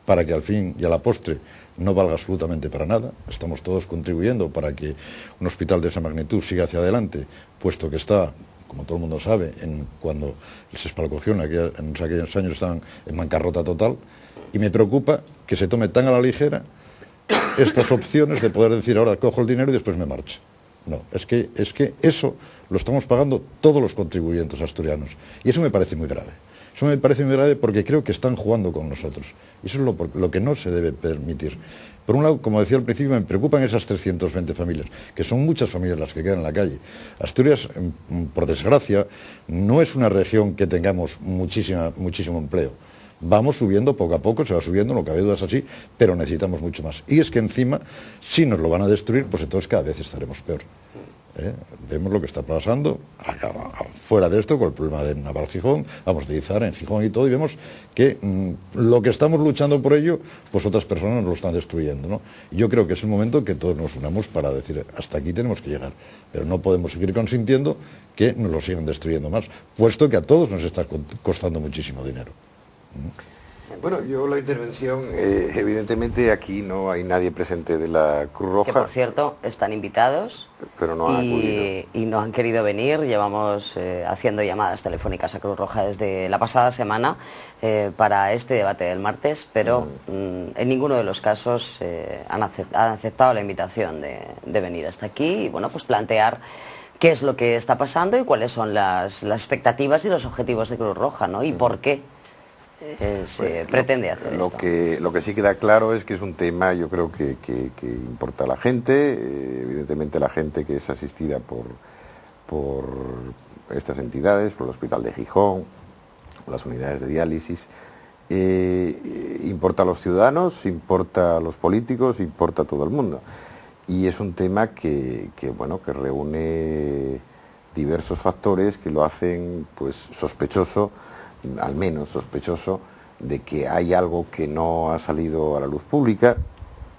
para que al fin y a la postre no valga absolutamente para nada. Estamos todos contribuyendo para que un hospital de esa magnitud siga hacia adelante, puesto que está, como todo el mundo sabe, cuando el SESPA lo cogió, en aquellos años estaban en bancarrota total, y me preocupa que se tome tan a la ligera estas opciones de poder decir ahora cojo el dinero y después me marcho. No, es que eso lo estamos pagando todos los contribuyentes asturianos, y eso me parece muy grave. Eso me parece muy grave porque creo que están jugando con nosotros, y eso es lo que no se debe permitir. Por un lado, como decía al principio, me preocupan esas 320 familias, que son muchas familias las que quedan en la calle. Asturias, por desgracia, no es una región que tengamos muchísimo empleo. Vamos subiendo poco a poco, se va subiendo, no cabe dudas así, pero necesitamos mucho más. Y es que encima, si nos lo van a destruir, pues entonces cada vez estaremos peor. Vemos lo que está pasando fuera de esto con el problema de Naval Gijón, vamos, de Izar en Gijón y todo, y vemos que lo que estamos luchando por ello, pues otras personas nos lo están destruyendo, ¿no? Yo creo que es el momento que todos nos unamos para decir hasta aquí tenemos que llegar, pero no podemos seguir consintiendo que nos lo sigan destruyendo más, puesto que a todos nos está costando muchísimo dinero. Bueno, yo la intervención, evidentemente aquí no hay nadie presente de la Cruz Roja. Que por cierto, están invitados, pero no han acudido. Y no han querido venir. Llevamos haciendo llamadas telefónicas a Cruz Roja desde la pasada semana para este debate del martes, pero en ninguno de los casos han aceptado la invitación de venir hasta aquí y bueno, pues plantear qué es lo que está pasando y cuáles son las expectativas y los objetivos de Cruz Roja, ¿no? Y por qué se pretende hacer esto. Lo que sí queda claro es que es un tema, yo creo que importa a la gente, evidentemente la gente que es asistida por estas entidades, por el Hospital de Gijón, las unidades de diálisis, importa a los ciudadanos, importa a los políticos, importa a todo el mundo. Y es un tema que reúne diversos factores que lo hacen pues sospechoso, al menos sospechoso, de que hay algo que no ha salido a la luz pública,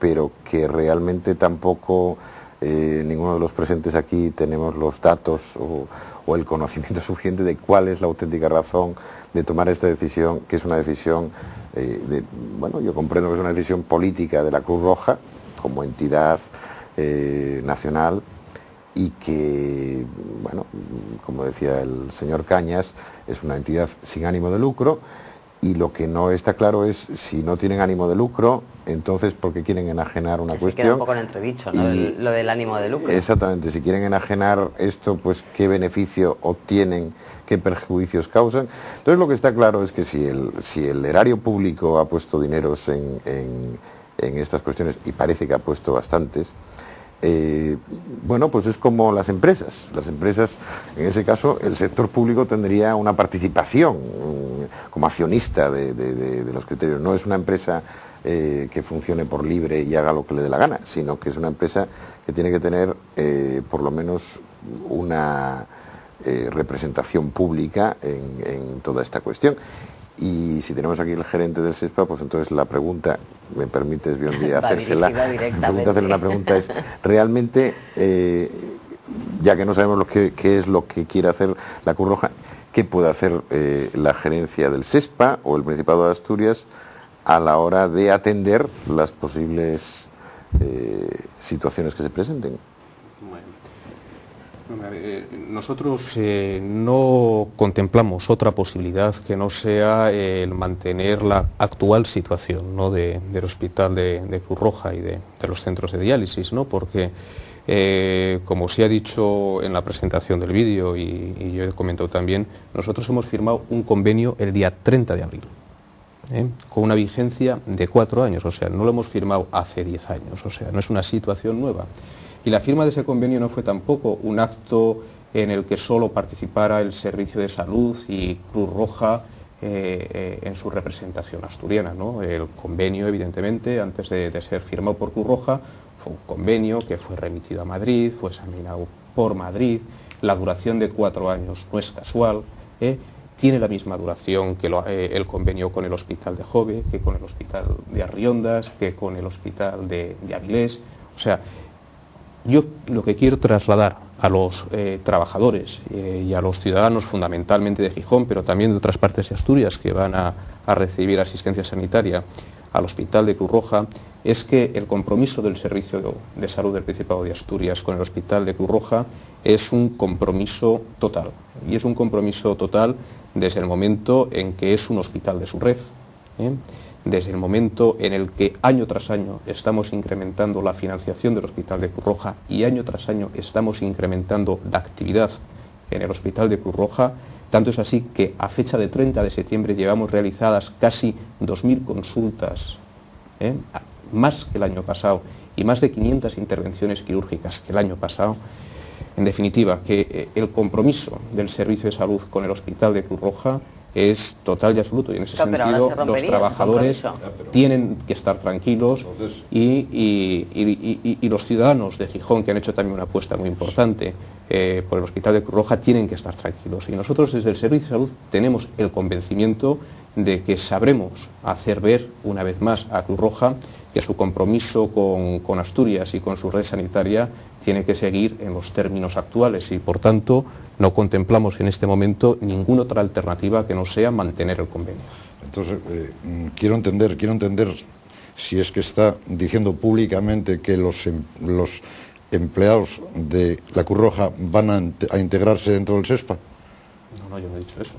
pero que realmente tampoco ninguno de los presentes aquí tenemos los datos o el conocimiento suficiente de cuál es la auténtica razón de tomar esta decisión, que es una decisión, yo comprendo que es una decisión política de la Cruz Roja como entidad nacional, y que, como decía el señor Cañas, es una entidad sin ánimo de lucro, y lo que no está claro es si no tienen ánimo de lucro, entonces ¿por qué quieren enajenar una cuestión? Queda un poco en entredicho, ¿no? Lo del ánimo de lucro. Exactamente, si quieren enajenar esto, pues qué beneficio obtienen, qué perjuicios causan. Entonces lo que está claro es que si el erario público ha puesto dineros en estas cuestiones, y parece que ha puesto bastantes, pues es como las empresas. Las empresas, en ese caso, el sector público tendría una participación como accionista de los criterios. No es una empresa que funcione por libre y haga lo que le dé la gana, sino que es una empresa que tiene que tener por lo menos una representación pública en toda esta cuestión. Y si tenemos aquí el gerente del SESPA, pues entonces la pregunta, me permites, Biondi, hacérsela. La pregunta es, realmente, ya que no sabemos qué es lo que quiere hacer la Cruz Roja, ¿qué puede hacer la gerencia del SESPA o el Principado de Asturias a la hora de atender las posibles situaciones que se presenten? Bueno, Nosotros no contemplamos otra posibilidad que no sea el mantener la actual situación, ¿no?, del hospital de Cruz Roja y de los centros de diálisis, ¿no?, porque como se ha dicho en la presentación del vídeo y yo he comentado también, nosotros hemos firmado un convenio el día 30 de abril. Con una vigencia de 4 años, o sea, no lo hemos firmado hace 10 años, o sea, no es una situación nueva. Y la firma de ese convenio no fue tampoco un acto en el que solo participara el Servicio de Salud y Cruz Roja en su representación asturiana, ¿no? El convenio, evidentemente, antes de ser firmado por Cruz Roja, fue un convenio que fue remitido a Madrid, fue examinado por Madrid. La duración de 4 años no es casual, tiene la misma duración que el convenio con el Hospital de Jove, que con el Hospital de Arriondas, que con el Hospital de Avilés. O sea, yo lo que quiero trasladar a los trabajadores y a los ciudadanos fundamentalmente de Gijón, pero también de otras partes de Asturias que van a recibir asistencia sanitaria al Hospital de Cruz Roja, es que el compromiso del Servicio de Salud del Principado de Asturias con el Hospital de Cruz Roja es un compromiso total. Y es un compromiso total desde el momento en que es un hospital de su red, desde el momento en el que año tras año estamos incrementando la financiación del Hospital de Cruz Roja y año tras año estamos incrementando la actividad en el Hospital de Cruz Roja. Tanto es así que a fecha de 30 de septiembre llevamos realizadas casi 2.000 consultas, más que el año pasado, y más de 500 intervenciones quirúrgicas que el año pasado. En definitiva, que el compromiso del Servicio de Salud con el Hospital de Cruz Roja es total y absoluto, y en ese sentido los trabajadores tienen que estar tranquilos y los ciudadanos de Gijón, que han hecho también una apuesta muy importante por el Hospital de Cruz Roja, tienen que estar tranquilos. Y nosotros desde el Servicio de Salud tenemos el convencimiento de que sabremos hacer ver una vez más a Cruz Roja que su compromiso con Asturias y con su red sanitaria tiene que seguir en los términos actuales y, por tanto, no contemplamos en este momento ninguna otra alternativa que no sea mantener el convenio. Entonces, quiero entender si es que está diciendo públicamente que los empleados de la Cruz Roja van a integrarse dentro del SESPA. No, yo no he dicho eso.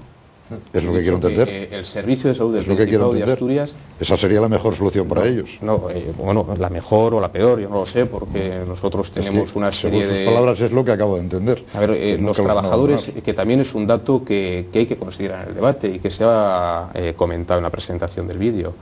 Es lo que quiero entender. El Servicio de Salud del Principado de Asturias... Esa sería la mejor solución para ellos. No, bueno, la mejor o la peor, yo no lo sé, porque nosotros tenemos una serie de... Según sus palabras es lo que acabo de entender. A ver, los trabajadores, que también es un dato que hay que considerar en el debate y que se ha comentado en la presentación del vídeo.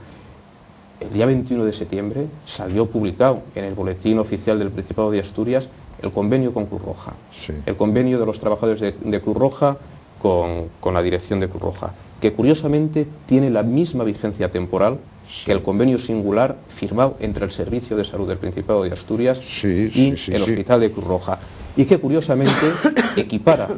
El día 21 de septiembre salió publicado en el Boletín Oficial del Principado de Asturias el convenio con Cruz Roja. Sí. El convenio de los trabajadores de Cruz Roja con la dirección de Cruz Roja, que curiosamente tiene la misma vigencia temporal que el convenio singular firmado entre el Servicio de Salud del Principado de Asturias y el Hospital de Cruz Roja, y que curiosamente equipara,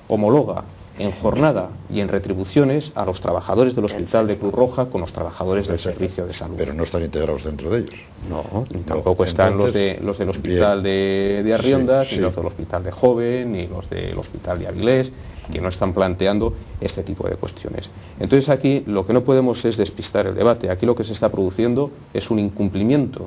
homologa en jornada y en retribuciones a los trabajadores del Hospital de Cruz Roja con los trabajadores del Servicio de Salud. Pero no están integrados dentro de ellos. No, ni tampoco están los del Hospital de Arriondas, ni los del Hospital de Jove, ni los del Hospital de Avilés, que no están planteando este tipo de cuestiones. Entonces aquí lo que no podemos es despistar el debate. Aquí lo que se está produciendo es un incumplimiento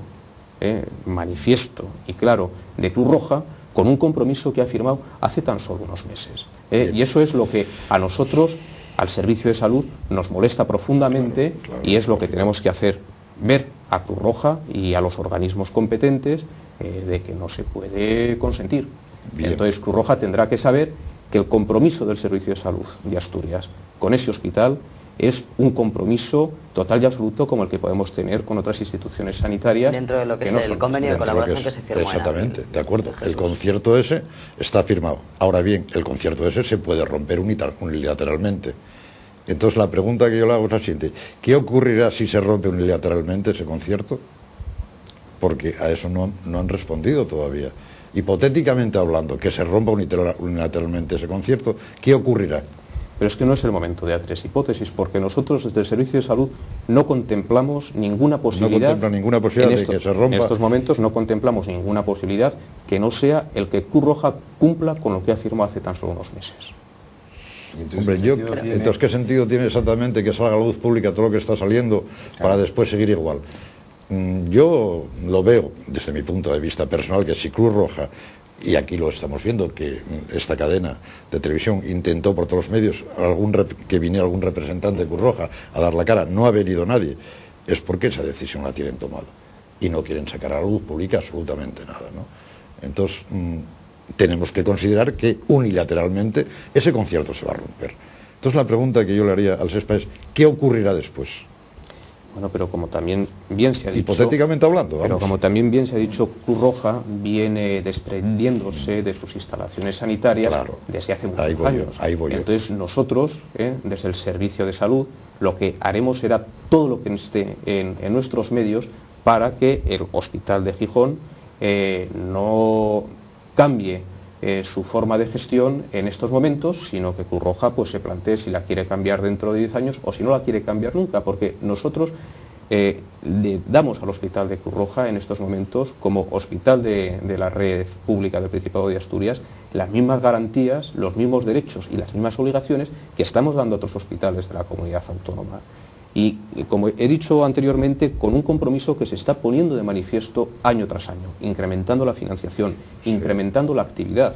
manifiesto y claro de Cruz Roja con un compromiso que ha firmado hace tan solo unos meses. Y eso es lo que a nosotros, al Servicio de Salud, nos molesta profundamente, y es lo que tenemos que hacer ver a Cruz Roja y a los organismos competentes de que no se puede consentir. Entonces Cruz Roja tendrá que saber que el compromiso del Servicio de Salud de Asturias con ese hospital es un compromiso total y absoluto como el que podemos tener con otras instituciones sanitarias. Dentro de lo que es el convenio de colaboración que se firmó. Exactamente, de acuerdo. El concierto ese está firmado. Ahora bien, el concierto ese se puede romper unilateralmente. Entonces la pregunta que yo le hago es la siguiente: ¿qué ocurrirá si se rompe unilateralmente ese concierto? Porque a eso no han respondido todavía. Hipotéticamente hablando, que se rompa unilateralmente ese concierto, ¿qué ocurrirá? Pero es que no es el momento de tres hipótesis, porque nosotros desde el Servicio de Salud no contemplamos ninguna posibilidad. No contempla ninguna posibilidad de que se rompa. En estos momentos no contemplamos ninguna posibilidad que no sea el que Cruz Roja cumpla con lo que afirmó hace tan solo unos meses. Hombre, entonces, ¿qué sentido tiene exactamente que salga a la luz pública todo lo que está saliendo para después seguir igual? Yo lo veo desde mi punto de vista personal, que si Cruz Roja y aquí lo estamos viendo, que esta cadena de televisión intentó por todos los medios que viniera algún representante de Cruz Roja a dar la cara, no ha venido nadie, es porque esa decisión la tienen tomada y no quieren sacar a la luz pública absolutamente nada, ¿no? Entonces tenemos que considerar que unilateralmente ese concierto se va a romper. Entonces la pregunta que yo le haría al SESPA es, ¿qué ocurrirá después? Bueno, pero como también bien se ha dicho... Hipotéticamente hablando, vamos. Pero como también bien se ha dicho, Cruz Roja viene desprendiéndose de sus instalaciones sanitarias desde hace muchos años. Entonces nosotros, desde el Servicio de Salud, lo que haremos será todo lo que esté en nuestros medios para que el Hospital de Gijón no cambie su forma de gestión en estos momentos, sino que Cruz Roja pues se plantee si la quiere cambiar dentro de 10 años o si no la quiere cambiar nunca, porque nosotros le damos al Hospital de Cruz Roja en estos momentos, como hospital de la red pública del Principado de Asturias, las mismas garantías, los mismos derechos y las mismas obligaciones que estamos dando a otros hospitales de la comunidad autónoma. Y como he dicho anteriormente, con un compromiso que se está poniendo de manifiesto año tras año, incrementando la financiación, incrementando la actividad.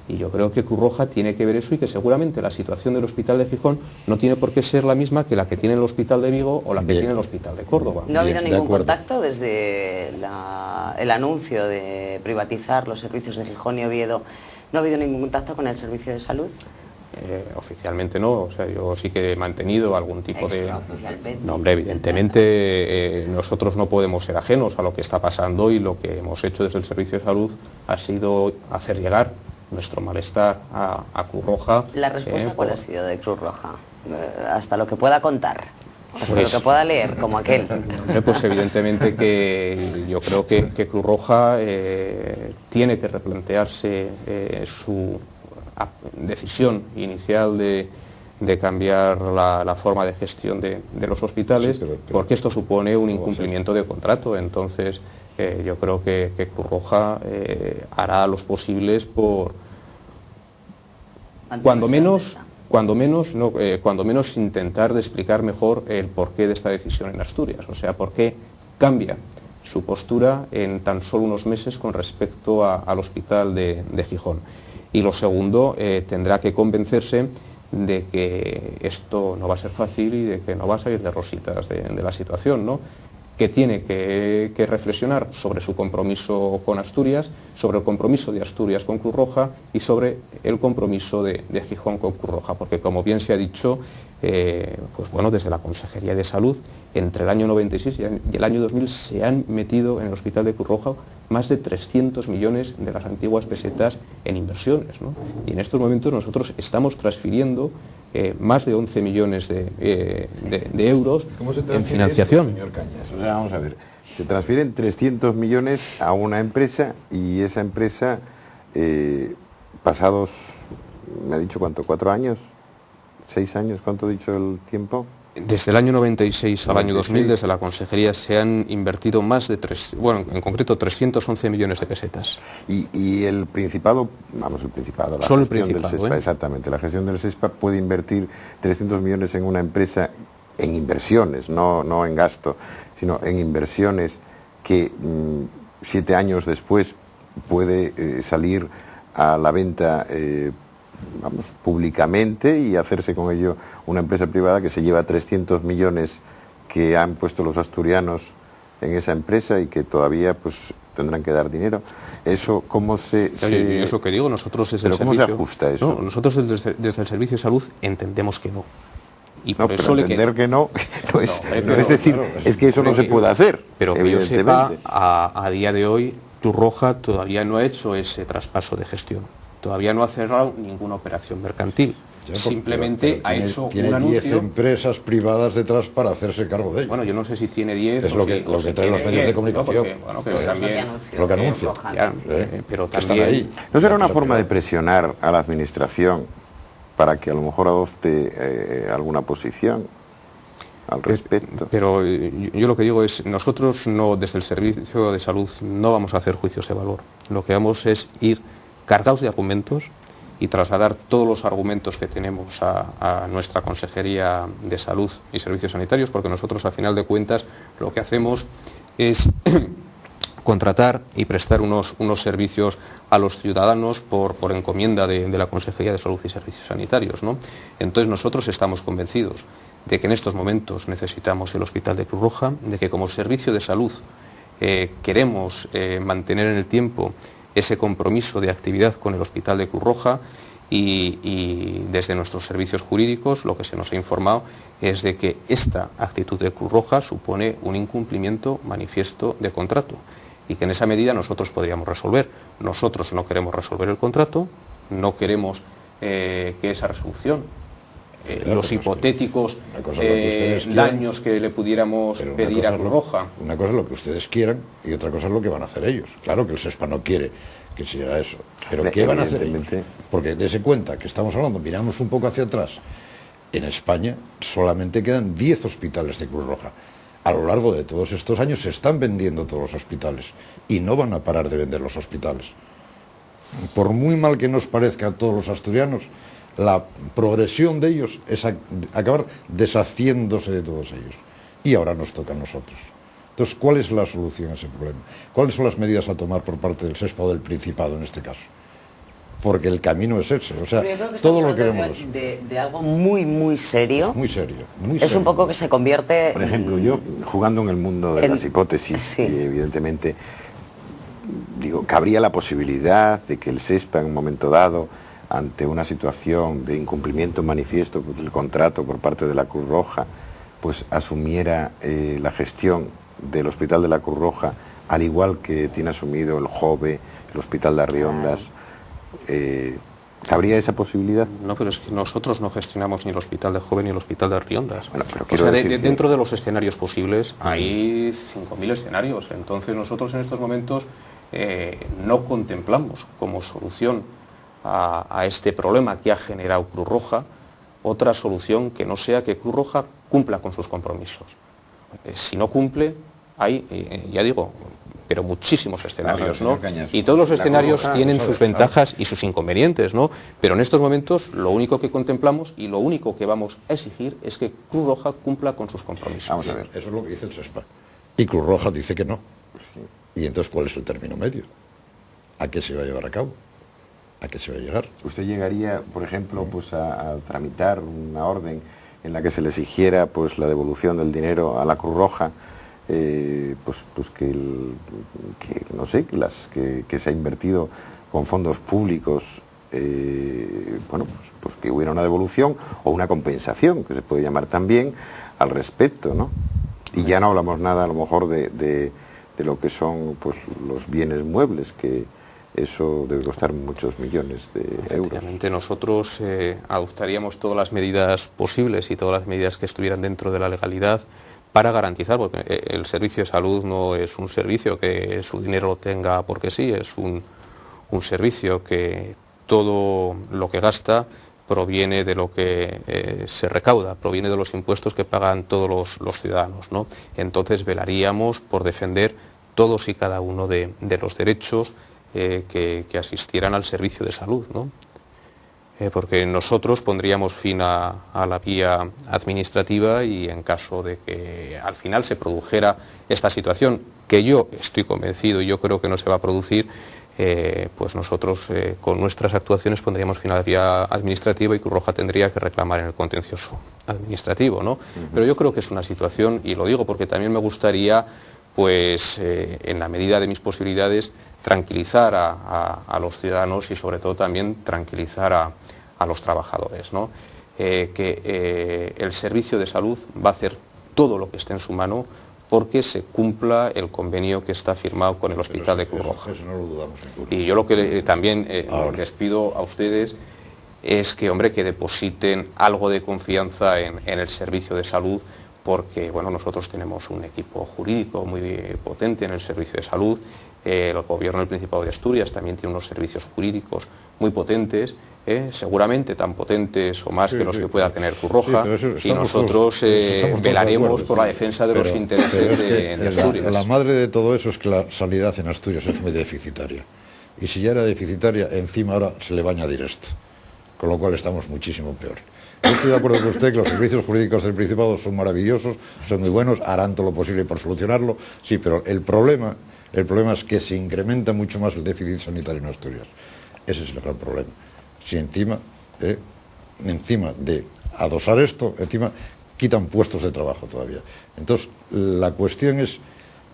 Y yo creo que Cruz Roja tiene que ver eso y que seguramente la situación del Hospital de Gijón no tiene por qué ser la misma que la que tiene el Hospital de Vigo o la que tiene el Hospital de Córdoba. ¿No ha habido ningún contacto desde el anuncio de privatizar los servicios de Gijón y Oviedo? ¿No ha habido ningún contacto con el Servicio de Salud? Oficialmente no, o sea, yo sí que he mantenido algún tipo de... No, hombre, evidentemente nosotros no podemos ser ajenos a lo que está pasando y lo que hemos hecho desde el Servicio de Salud ha sido hacer llegar nuestro malestar a Cruz Roja. ¿La respuesta cuál ha sido de Cruz Roja? Hasta lo que pueda contar, hasta lo que pueda leer, como aquel. Pues evidentemente que yo creo que Cruz Roja tiene que replantearse su decisión inicial de cambiar la forma de gestión de los hospitales, porque esto supone un incumplimiento de contrato. Entonces yo creo que Cruz Roja hará los posibles por cuando menos intentar de explicar mejor el porqué de esta decisión en Asturias, o sea, por qué cambia su postura en tan solo unos meses con respecto al Hospital de Gijón. Y lo segundo, tendrá que convencerse de que esto no va a ser fácil y de que no va a salir de rositas de la situación, ¿no? Que tiene que reflexionar sobre su compromiso con Asturias, sobre el compromiso de Asturias con Cruz Roja y sobre el compromiso de Gijón con Cruz Roja, porque como bien se ha dicho, pues bueno, desde la Consejería de Salud, entre el año 96 y el año 2000 se han metido en el Hospital de Cruz Roja más de 300 millones de las antiguas pesetas en inversiones, ¿no? Y en estos momentos nosotros estamos transfiriendo más de 11 millones de euros en financiación. Señor Cañas? O sea, vamos a ver, se transfieren 300 millones a una empresa y esa empresa, pasados, me ha dicho cuánto, 4 años, 6 años, ¿cuánto ha dicho el tiempo? Desde el año 96 al año 2000, desde la Consejería, se han invertido más de en concreto 311 millones de pesetas. Y el Principado, vamos, el Principado, la solo gestión el Principado, del SESPA, exactamente, la gestión del SESPA puede invertir 300 millones en una empresa, en inversiones, no en gasto, sino en inversiones que 7 años después puede salir a la venta públicamente y hacerse con ello una empresa privada que se lleva 300 millones que han puesto los asturianos en esa empresa y que todavía pues tendrán que dar dinero. Eso cómo eso que digo, nosotros desde el ¿cómo servicio, se ajusta eso? No, nosotros desde el Servicio de Salud entendemos que no. Y por pero eso entender que no, es decir, claro, es que eso no se puede hacer. Pero que yo sepa, a día de hoy, Cruz Roja todavía no ha hecho ese traspaso de gestión. Todavía no ha cerrado ninguna operación mercantil. Simplemente ha hecho un anuncio. Tiene 10 empresas privadas detrás para hacerse cargo de ello. Bueno, yo no sé si tiene 10. Es lo que traen los medios de comunicación. No, pero también lo que anuncia. Pero también están ahí. ¿No será una forma de presionar a la administración para que a lo mejor adopte alguna posición al respecto? Pero yo lo que digo es, nosotros no, desde el Servicio de Salud no vamos a hacer juicios de valor. Lo que vamos es ir cargados de argumentos y trasladar todos los argumentos que tenemos a nuestra Consejería de Salud y Servicios Sanitarios, porque nosotros, a final de cuentas, lo que hacemos es contratar y prestar unos servicios a los ciudadanos por encomienda de la Consejería de Salud y Servicios Sanitarios, ¿no? Entonces nosotros estamos convencidos de que en estos momentos necesitamos el Hospital de Cruz Roja, de que como servicio de salud queremos mantener en el tiempo ese compromiso de actividad con el Hospital de Cruz Roja y desde nuestros servicios jurídicos lo que se nos ha informado es de que esta actitud de Cruz Roja supone un incumplimiento manifiesto de contrato y que en esa medida nosotros podríamos resolver. Nosotros no queremos resolver el contrato, no queremos que esa resolución, los hipotéticos daños que le pudiéramos pedir a Cruz Roja. Una cosa es lo que ustedes quieran y otra cosa es lo que van a hacer ellos. Claro que el SESPA no quiere que sea eso, pero ¿qué van a hacer ellos? Porque dése cuenta que estamos hablando, miramos un poco hacia atrás, en España solamente quedan 10 hospitales de Cruz Roja. A lo largo de todos estos años se están vendiendo todos los hospitales y no van a parar de vender los hospitales. Por muy mal que nos parezca a todos los asturianos, la progresión de ellos es acabar deshaciéndose de todos ellos. Y ahora nos toca a nosotros. Entonces, ¿cuál es la solución a ese problema? ¿Cuáles son las medidas a tomar por parte del SESPA o del Principado en este caso? Porque el camino es ese, o sea, todo lo queremos. De algo muy, muy serio. Es muy serio. Es un poco que se convierte... Por ejemplo, yo, jugando en el mundo de las hipótesis, sí. Y evidentemente, digo, cabría la posibilidad de que el SESPA en un momento dado, ante una situación de incumplimiento manifiesto del contrato por parte de la Cruz Roja, pues asumiera la gestión del Hospital de la Cruz Roja, al igual que tiene asumido el JOVE, el Hospital de Arriondas. ¿Cabría esa posibilidad? No, pero es que nosotros no gestionamos ni el Hospital de JOVE ni el Hospital de Arriondas. Bueno, pero o sea, dentro de los escenarios posibles hay 5.000 escenarios. Entonces nosotros en estos momentos no contemplamos como solución a este problema que ha generado Cruz Roja otra solución que no sea que Cruz Roja cumpla con sus compromisos. Si no cumple, hay, ya digo, pero muchísimos escenarios, ¿no? Y todos los escenarios tienen sus ventajas y sus inconvenientes, ¿no? Pero en estos momentos lo único que contemplamos y lo único que vamos a exigir es que Cruz Roja cumpla con sus compromisos. Vamos a ver. Eso es lo que dice el SESPA. Y Cruz Roja dice que no. Y entonces, ¿cuál es el término medio? ¿A qué se va a llevar a cabo? ¿A qué se va a llegar? ¿Usted llegaría, por ejemplo, pues a tramitar una orden en la que se le exigiera pues la devolución del dinero a la Cruz Roja, pues que no sé, que se ha invertido con fondos públicos, bueno, pues que hubiera una devolución o una compensación, que se puede llamar también, al respecto, ¿no? Y ya no hablamos nada a lo mejor de lo que son pues los bienes muebles, que eso debe costar muchos millones de euros. Efectivamente, nosotros adoptaríamos todas las medidas posibles y todas las medidas que estuvieran dentro de la legalidad para garantizar, porque el servicio de salud no es un servicio que su dinero lo tenga porque sí, es un servicio que todo lo que gasta proviene de lo que se recauda, proviene de los impuestos que pagan todos los ciudadanos, ¿no? Entonces velaríamos por defender todos y cada uno de los derechos que asistieran al servicio de salud, ¿no? Porque nosotros pondríamos fin a la vía administrativa y en caso de que al final se produjera esta situación, que yo estoy convencido y yo creo que no se va a producir, pues nosotros con nuestras actuaciones pondríamos fin a la vía administrativa y Cruz Roja tendría que reclamar en el contencioso administrativo, ¿no? Pero yo creo que es una situación, y lo digo porque también me gustaría, pues en la medida de mis posibilidades, tranquilizar a los ciudadanos y sobre todo también tranquilizar a los trabajadores, ¿no? Que el servicio de salud va a hacer todo lo que esté en su mano porque se cumpla el convenio que está firmado con el Hospital de Cruz Roja. Eso no lo dudamos ninguno. Y yo lo que también les pido a ustedes es que, hombre, que depositen algo de confianza en el servicio de salud, porque bueno, nosotros tenemos un equipo jurídico muy potente en el servicio de salud. El Gobierno del Principado de Asturias también tiene unos servicios jurídicos muy potentes, seguramente tan potentes o más que los que pueda tener Cruz Roja, y nosotros velaremos por la defensa de los intereses de Asturias. La madre de todo eso es que la sanidad en Asturias es muy deficitaria, y si ya era deficitaria, encima ahora se le va a añadir esto, con lo cual estamos muchísimo peor. Yo estoy de acuerdo con usted que los servicios jurídicos del Principado son maravillosos, son muy buenos, harán todo lo posible por solucionarlo, sí, pero el problema El problema es que se incrementa mucho más el déficit sanitario en Asturias. Ese es el gran problema. Si encima de adosar esto, encima quitan puestos de trabajo todavía. Entonces, la cuestión es,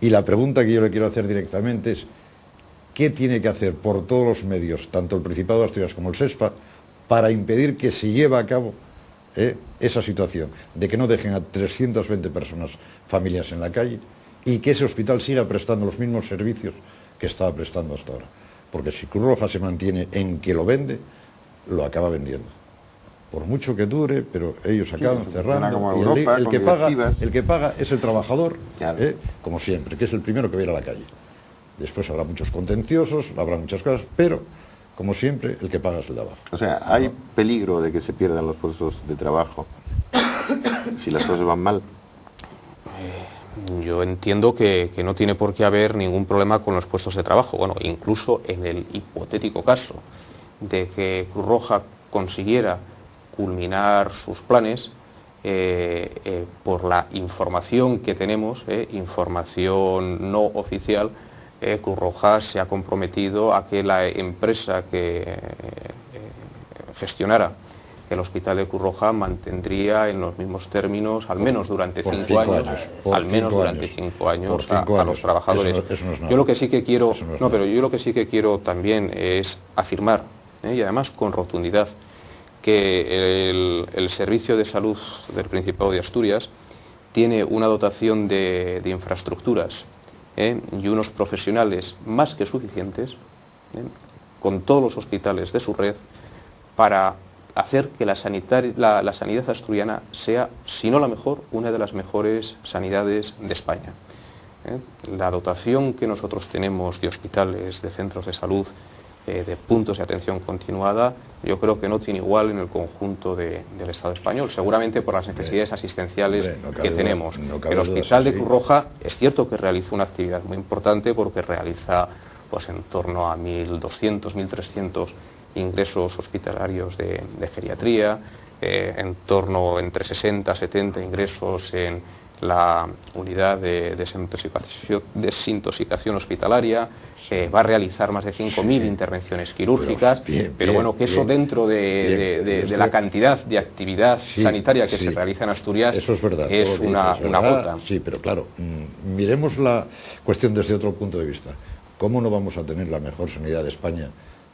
y la pregunta que yo le quiero hacer directamente es, ¿qué tiene que hacer por todos los medios, tanto el Principado de Asturias como el SESPA, para impedir que se lleve a cabo esa situación, de que no dejen a 320 personas, familias en la calle, y que ese hospital siga prestando los mismos servicios que estaba prestando hasta ahora? Porque si Cruz Roja se mantiene en que lo vende, lo acaba vendiendo. Por mucho que dure, pero ellos acaban cerrando, y Europa, el que paga es el trabajador, claro. Como siempre, que es el primero que va a ir a la calle. Después habrá muchos contenciosos, habrá muchas cosas, pero, como siempre, el que paga es el de abajo. O sea, ¿hay peligro de que se pierdan los puestos de trabajo si las cosas van mal? Yo entiendo que no tiene por qué haber ningún problema con los puestos de trabajo. Bueno, incluso en el hipotético caso de que Cruz Roja consiguiera culminar sus planes, por la información que tenemos, información no oficial, Cruz Roja se ha comprometido a que la empresa que gestionara el hospital de Cruz Roja mantendría en los mismos términos, al menos durante 5 años, al menos durante 5 años a los trabajadores. Eso no es nada. Yo lo que sí que quiero, pero yo lo que sí que quiero también es afirmar, y además con rotundidad, que el Servicio de Salud del Principado de Asturias tiene una dotación de infraestructuras y unos profesionales más que suficientes, con todos los hospitales de su red, para hacer que la sanidad asturiana sea, si no la mejor, una de las mejores sanidades de España. La dotación que nosotros tenemos de hospitales, de centros de salud, de puntos de atención continuada, yo creo que no tiene igual en el conjunto del Estado español, seguramente por las necesidades asistenciales que tenemos. El Hospital de Cruz Roja es cierto que realiza una actividad muy importante, porque realiza pues en torno a 1.200, 1.300 ingresos hospitalarios de geriatría, en torno entre 60 y 70 ingresos en la unidad de desintoxicación hospitalaria, va a realizar más de 5.000 intervenciones quirúrgicas, pero bueno, que eso dentro de la cantidad de actividad sanitaria que se realiza en Asturias, eso es verdad, es una gota. Sí, pero claro, miremos la cuestión desde otro punto de vista. ¿Cómo no vamos a tener la mejor sanidad de España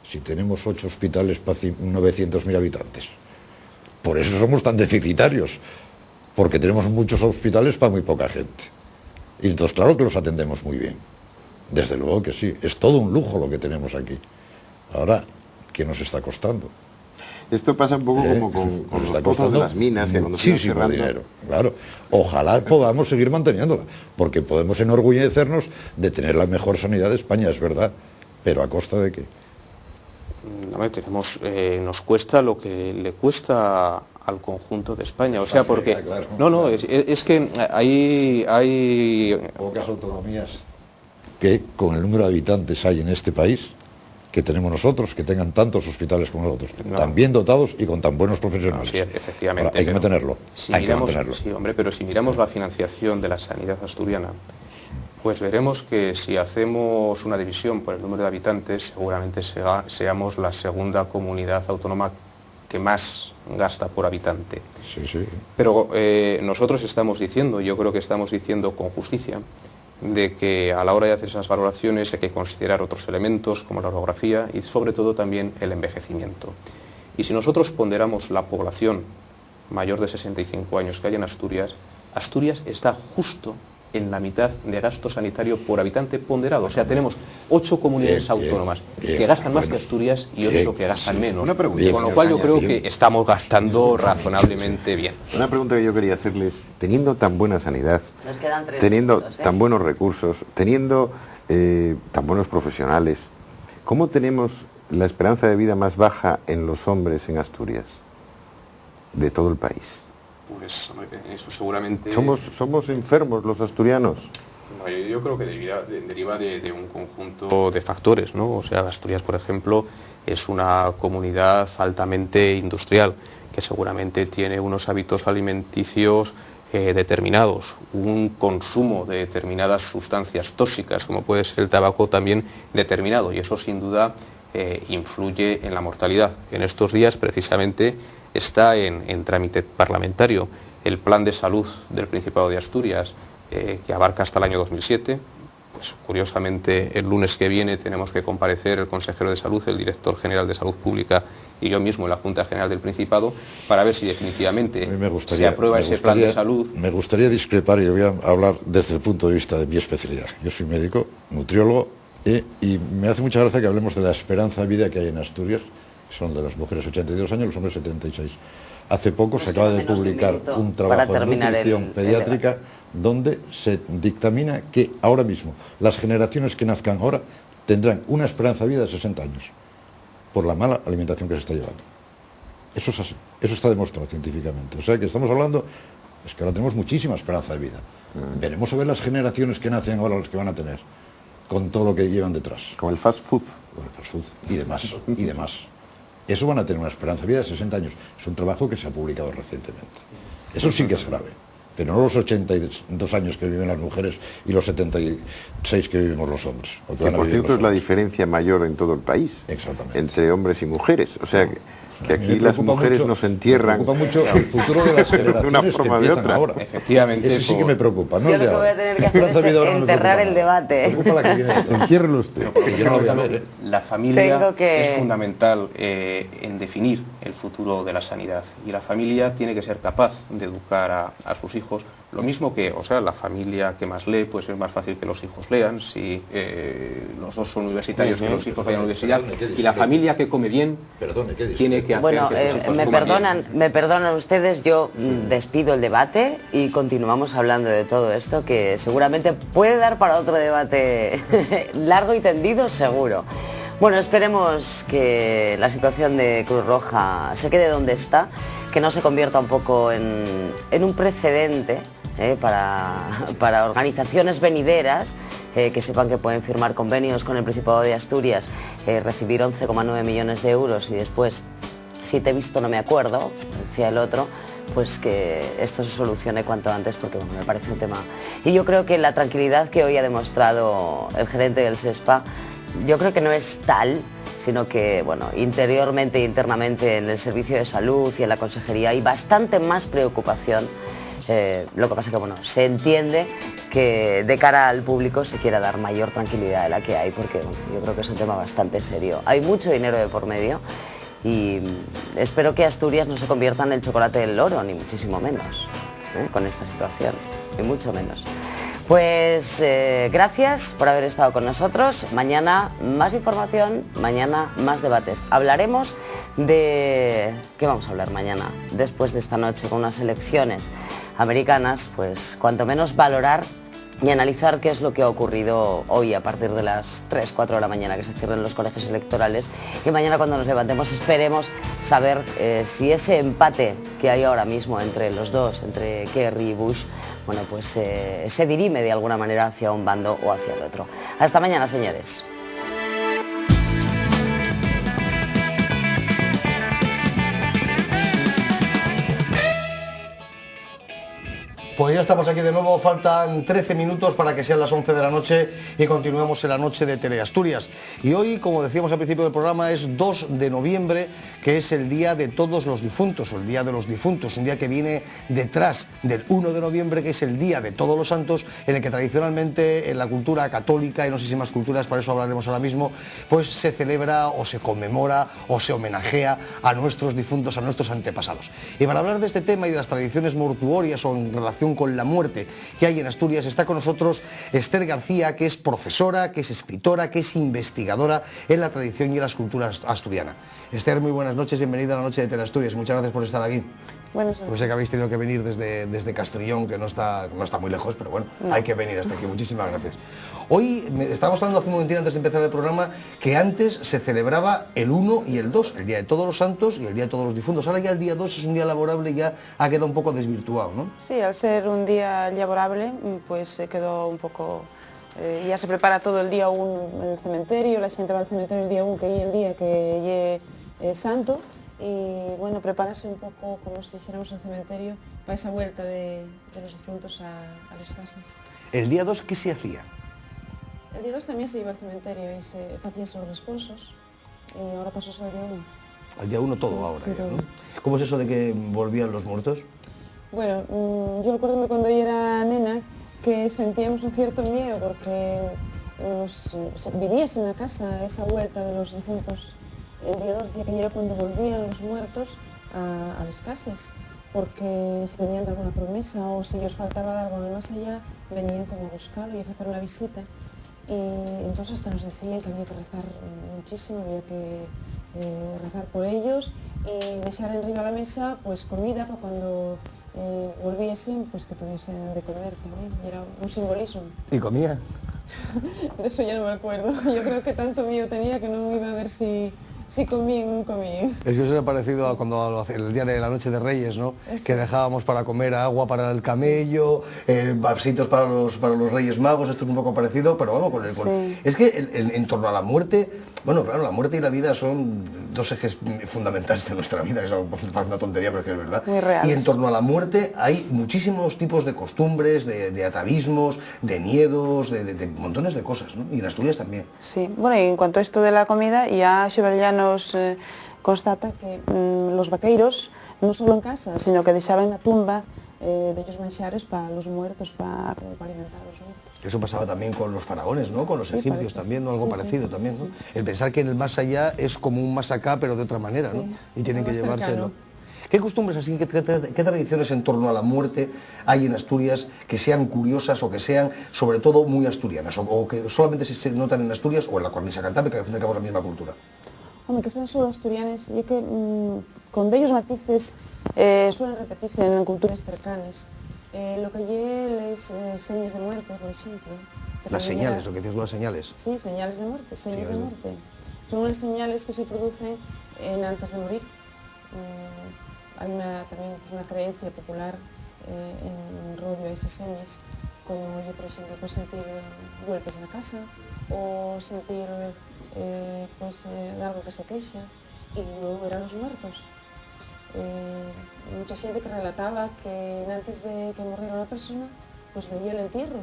si tenemos 8 hospitales para 900.000 habitantes? Por eso somos tan deficitarios, porque tenemos muchos hospitales para muy poca gente. Y entonces claro que los atendemos muy bien. Desde luego que sí, es todo un lujo lo que tenemos aquí. Ahora, ¿qué nos está costando? Esto pasa un poco como con los pozos de las minas, que cuando se van cerrando... dinero, claro. Ojalá podamos seguir manteniéndola, porque podemos enorgullecernos de tener la mejor sanidad de España, es verdad, pero ¿a costa de qué? Nos cuesta lo que le cuesta al conjunto de España, o sea, porque... Claro. Es que hay... Pocas autonomías que con el número de habitantes hay en este país, que tenemos nosotros, que tengan tantos hospitales como nosotros, tan bien dotados y con tan buenos profesionales. Sí, efectivamente. Ahora, hay que mantenerlo. Sí, hombre, pero si miramos la financiación de la sanidad asturiana, pues veremos que si hacemos una división por el número de habitantes, seguramente seamos la segunda comunidad autónoma que más gasta por habitante. Sí. Pero nosotros estamos diciendo, yo creo que estamos diciendo con justicia, de que a la hora de hacer esas valoraciones hay que considerar otros elementos como la orografía y sobre todo también el envejecimiento. Y si nosotros ponderamos la población mayor de 65 años que hay en Asturias, Asturias está justo en la mitad de gasto sanitario por habitante ponderado. O sea, tenemos 8 comunidades autónomas que gastan más que Asturias y 8 que gastan menos. Una pregunta, con lo cual yo creo que estamos gastando razonablemente bien. Una pregunta que yo quería hacerles, teniendo tan buena sanidad, teniendo tan buenos recursos, teniendo tan buenos profesionales, ¿cómo tenemos la esperanza de vida más baja en los hombres en Asturias de todo el país? Pues eso seguramente... ¿Somos enfermos los asturianos? No, yo creo que deriva de un conjunto de factores, ¿no? O sea, Asturias, por ejemplo, es una comunidad altamente industrial, que seguramente tiene unos hábitos alimenticios determinados, un consumo de determinadas sustancias tóxicas, como puede ser el tabaco, también determinado, y eso sin duda influye en la mortalidad. En estos días, precisamente, está en trámite parlamentario el Plan de Salud del Principado de Asturias, que abarca hasta el año 2007. Pues, curiosamente, el lunes que viene tenemos que comparecer el consejero de Salud, el director general de Salud Pública y yo mismo en la Junta General del Principado, para ver si definitivamente se aprueba ese plan de salud. Me gustaría discrepar, y voy a hablar desde el punto de vista de mi especialidad. Yo soy médico, nutriólogo, y me hace mucha gracia que hablemos de la esperanza de vida que hay en Asturias. Son de las mujeres 82 años, los hombres 76. Hace poco se acaba de publicar un trabajo de nutrición pediátrica donde se dictamina que ahora mismo las generaciones que nazcan ahora tendrán una esperanza de vida de 60 años por la mala alimentación que se está llevando. Eso es así, eso está demostrado científicamente. O sea que estamos hablando, es que ahora tenemos muchísima esperanza de vida. Veremos a ver las generaciones que nacen ahora, las que van a tener, con todo lo que llevan detrás. Como el fast food. Con el fast food y demás, y demás. Eso van a tener una esperanza de vida de 60 años. Es un trabajo que se ha publicado recientemente. Eso sí que es grave. Pero no los 82 años que viven las mujeres y los 76 que vivimos los hombres. Que por cierto es la diferencia mayor en todo el país. Exactamente. Entre hombres y mujeres. O sea, que aquí las mujeres mucho, nos entierran. Me preocupa mucho el futuro de las generaciones de una forma que de empiezan otra. ahora. Efectivamente. Eso sí que me preocupa. No Yo el lo de que voy a ahora. tener que hacer es enterrar el debate. Me preocupa la que viene detrás. Entiérrelo usted. Porque yo no lo voy a ver. La familia Tengo que- es fundamental en definir el futuro de la sanidad, y la familia tiene que ser capaz de educar a sus hijos. Lo mismo que, o sea, la familia que más lee, pues es más fácil que los hijos lean, si los dos son universitarios, que los hijos vayan a la universidad, y la familia que come bien tiene que hacer Bueno, que sus hijos me coman bien. perdonan ustedes, yo despido el debate y continuamos hablando de todo esto, que seguramente puede dar para otro debate largo y tendido, seguro. Bueno, esperemos que la situación de Cruz Roja se quede donde está, que no se convierta un poco en un precedente para organizaciones venideras que sepan que pueden firmar convenios con el Principado de Asturias, recibir 11,9 millones de euros y después, si te he visto no me acuerdo, decía el otro, pues que esto se solucione cuanto antes, porque bueno, me parece un tema. Y yo creo que la tranquilidad que hoy ha demostrado el gerente del SESPA, yo creo que no es tal, sino que bueno, interiormente e internamente en el servicio de salud y en la consejería hay bastante más preocupación. Lo que pasa es que bueno, se entiende que de cara al público se quiera dar mayor tranquilidad de la que hay, porque bueno, yo creo que es un tema bastante serio. Hay mucho dinero de por medio y espero que Asturias no se convierta en el chocolate del loro, ni muchísimo menos, con esta situación, ni mucho menos. Pues gracias por haber estado con nosotros. Mañana más información, mañana más debates. Hablaremos de... ¿Qué vamos a hablar mañana? Después de esta noche con unas elecciones americanas, pues cuanto menos valorar y analizar qué es lo que ha ocurrido hoy a partir de las 3, 4 de la mañana que se cierren los colegios electorales, y mañana cuando nos levantemos esperemos saber si ese empate que hay ahora mismo entre los dos, entre Kerry y Bush, bueno, pues se dirime de alguna manera hacia un bando o hacia el otro. Hasta mañana, señores. Pues ya estamos aquí de nuevo, faltan 13 minutos para que sean las 11 de la noche y continuamos en la noche de Teleasturias. Y hoy, como decíamos al principio del programa, es 2 de noviembre, que es el Día de Todos los Difuntos, o el Día de los Difuntos, un día que viene detrás del 1 de noviembre, que es el Día de Todos los Santos, en el que tradicionalmente en la cultura católica, y no sé si más culturas, para eso hablaremos ahora mismo, pues se celebra o se conmemora o se homenajea a nuestros difuntos, a nuestros antepasados. Y para hablar de este tema y de las tradiciones mortuorias o en relación con la muerte que hay en Asturias, está con nosotros Esther García, que es profesora, que es escritora, que es investigadora en la tradición y en las culturas asturiana. Esther, muy buenas noches, bienvenida a la noche de Teleasturias, muchas gracias por estar aquí. Buenas noches. Pues sé que habéis tenido que venir desde Castrillón, que no está muy lejos, pero bueno, no. Hay que venir hasta aquí, muchísimas gracias. Hoy estábamos hablando hace un momentito antes de empezar el programa que antes se celebraba el 1 y el 2, el Día de Todos los Santos y el Día de Todos los Difuntos. Ahora ya el día 2 es un día laborable y ya ha quedado un poco desvirtuado, ¿no? Sí, al ser un día laborable, pues se quedó un poco... ya se prepara todo el día 1 en el cementerio, la gente va al cementerio el día 1, que es el día que es santo, y bueno, prepárase un poco como si hiciéramos un cementerio para esa vuelta de los difuntos a las casas. El día 2, ¿qué se hacía? El día 2 también se iba al cementerio y se hacían los responsos, y ahora pasó al día 1. Al día 1 todo ahora, sí, ya, todo. ¿no? ¿Cómo es eso de que volvían los muertos? Bueno, yo recuerdo cuando yo era nena que sentíamos un cierto miedo porque vivías en la casa esa vuelta de los difuntos. El día 2 decía que era cuando volvían los muertos a las casas, porque si tenían alguna promesa o si os faltaba algo de más allá, venían como a buscarlo y a hacer una visita. Y entonces hasta nos decían que había que rezar muchísimo, había que rezar por ellos y dejar arriba de la mesa pues comida para cuando volviesen, pues que tuviesen de comer también, y era un simbolismo. ¿Y comía? De eso ya no me acuerdo, yo creo que tanto miedo tenía que no iba a ver si comía o no comía. Es que eso es parecido a cuando el día de la noche de Reyes, ¿no? Sí. Que dejábamos para comer agua para el camello, vasitos para los Reyes Magos. Esto es un poco parecido, pero vamos, sí. Es que en torno a la muerte, bueno, claro, la muerte y la vida son dos ejes fundamentales de nuestra vida, que es una tontería, pero que es verdad. Muy reales. Y en torno a la muerte hay muchísimos tipos de costumbres, de atavismos, de miedos, de montones de cosas, ¿no? Y en Asturias también. Sí, bueno, y en cuanto a esto de la comida, ya Xebellano nos constata que los vaqueiros no solo en casa, sino que dejaban la tumba de ellos manchares para los muertos, para alimentar a los muertos. Eso pasaba también con los faraones, ¿no? Con los egipcios también, ¿no? Algo parecido también, ¿no? Sí. El pensar que en el más allá es como un más acá, pero de otra manera, ¿no? Y tienen que llevárselo. ¿Qué costumbres así, qué tradiciones en torno a la muerte hay en Asturias que sean curiosas o que sean, sobre todo, muy asturianas? O que solamente se notan en Asturias o en la cornisa cantábrica, que al fin y al cabo es la misma cultura. Hombre, que sean solo asturianes, y que con bellos matices suelen repetirse en culturas cercanas. Lo que hay es señas de muerte, por ejemplo. Las señales, lo que decías, las señales. Sí, señales de muerte, señas de muerte. Son unas señales que se producen antes de morir. Hay también una creencia popular en rollo a esas señas, como yo, por ejemplo, pues sentir golpes en la casa o sentir algo que se queixa y luego ver a los muertos. Mucha gente que relataba que antes de que muriera una persona, pues veía el entierro,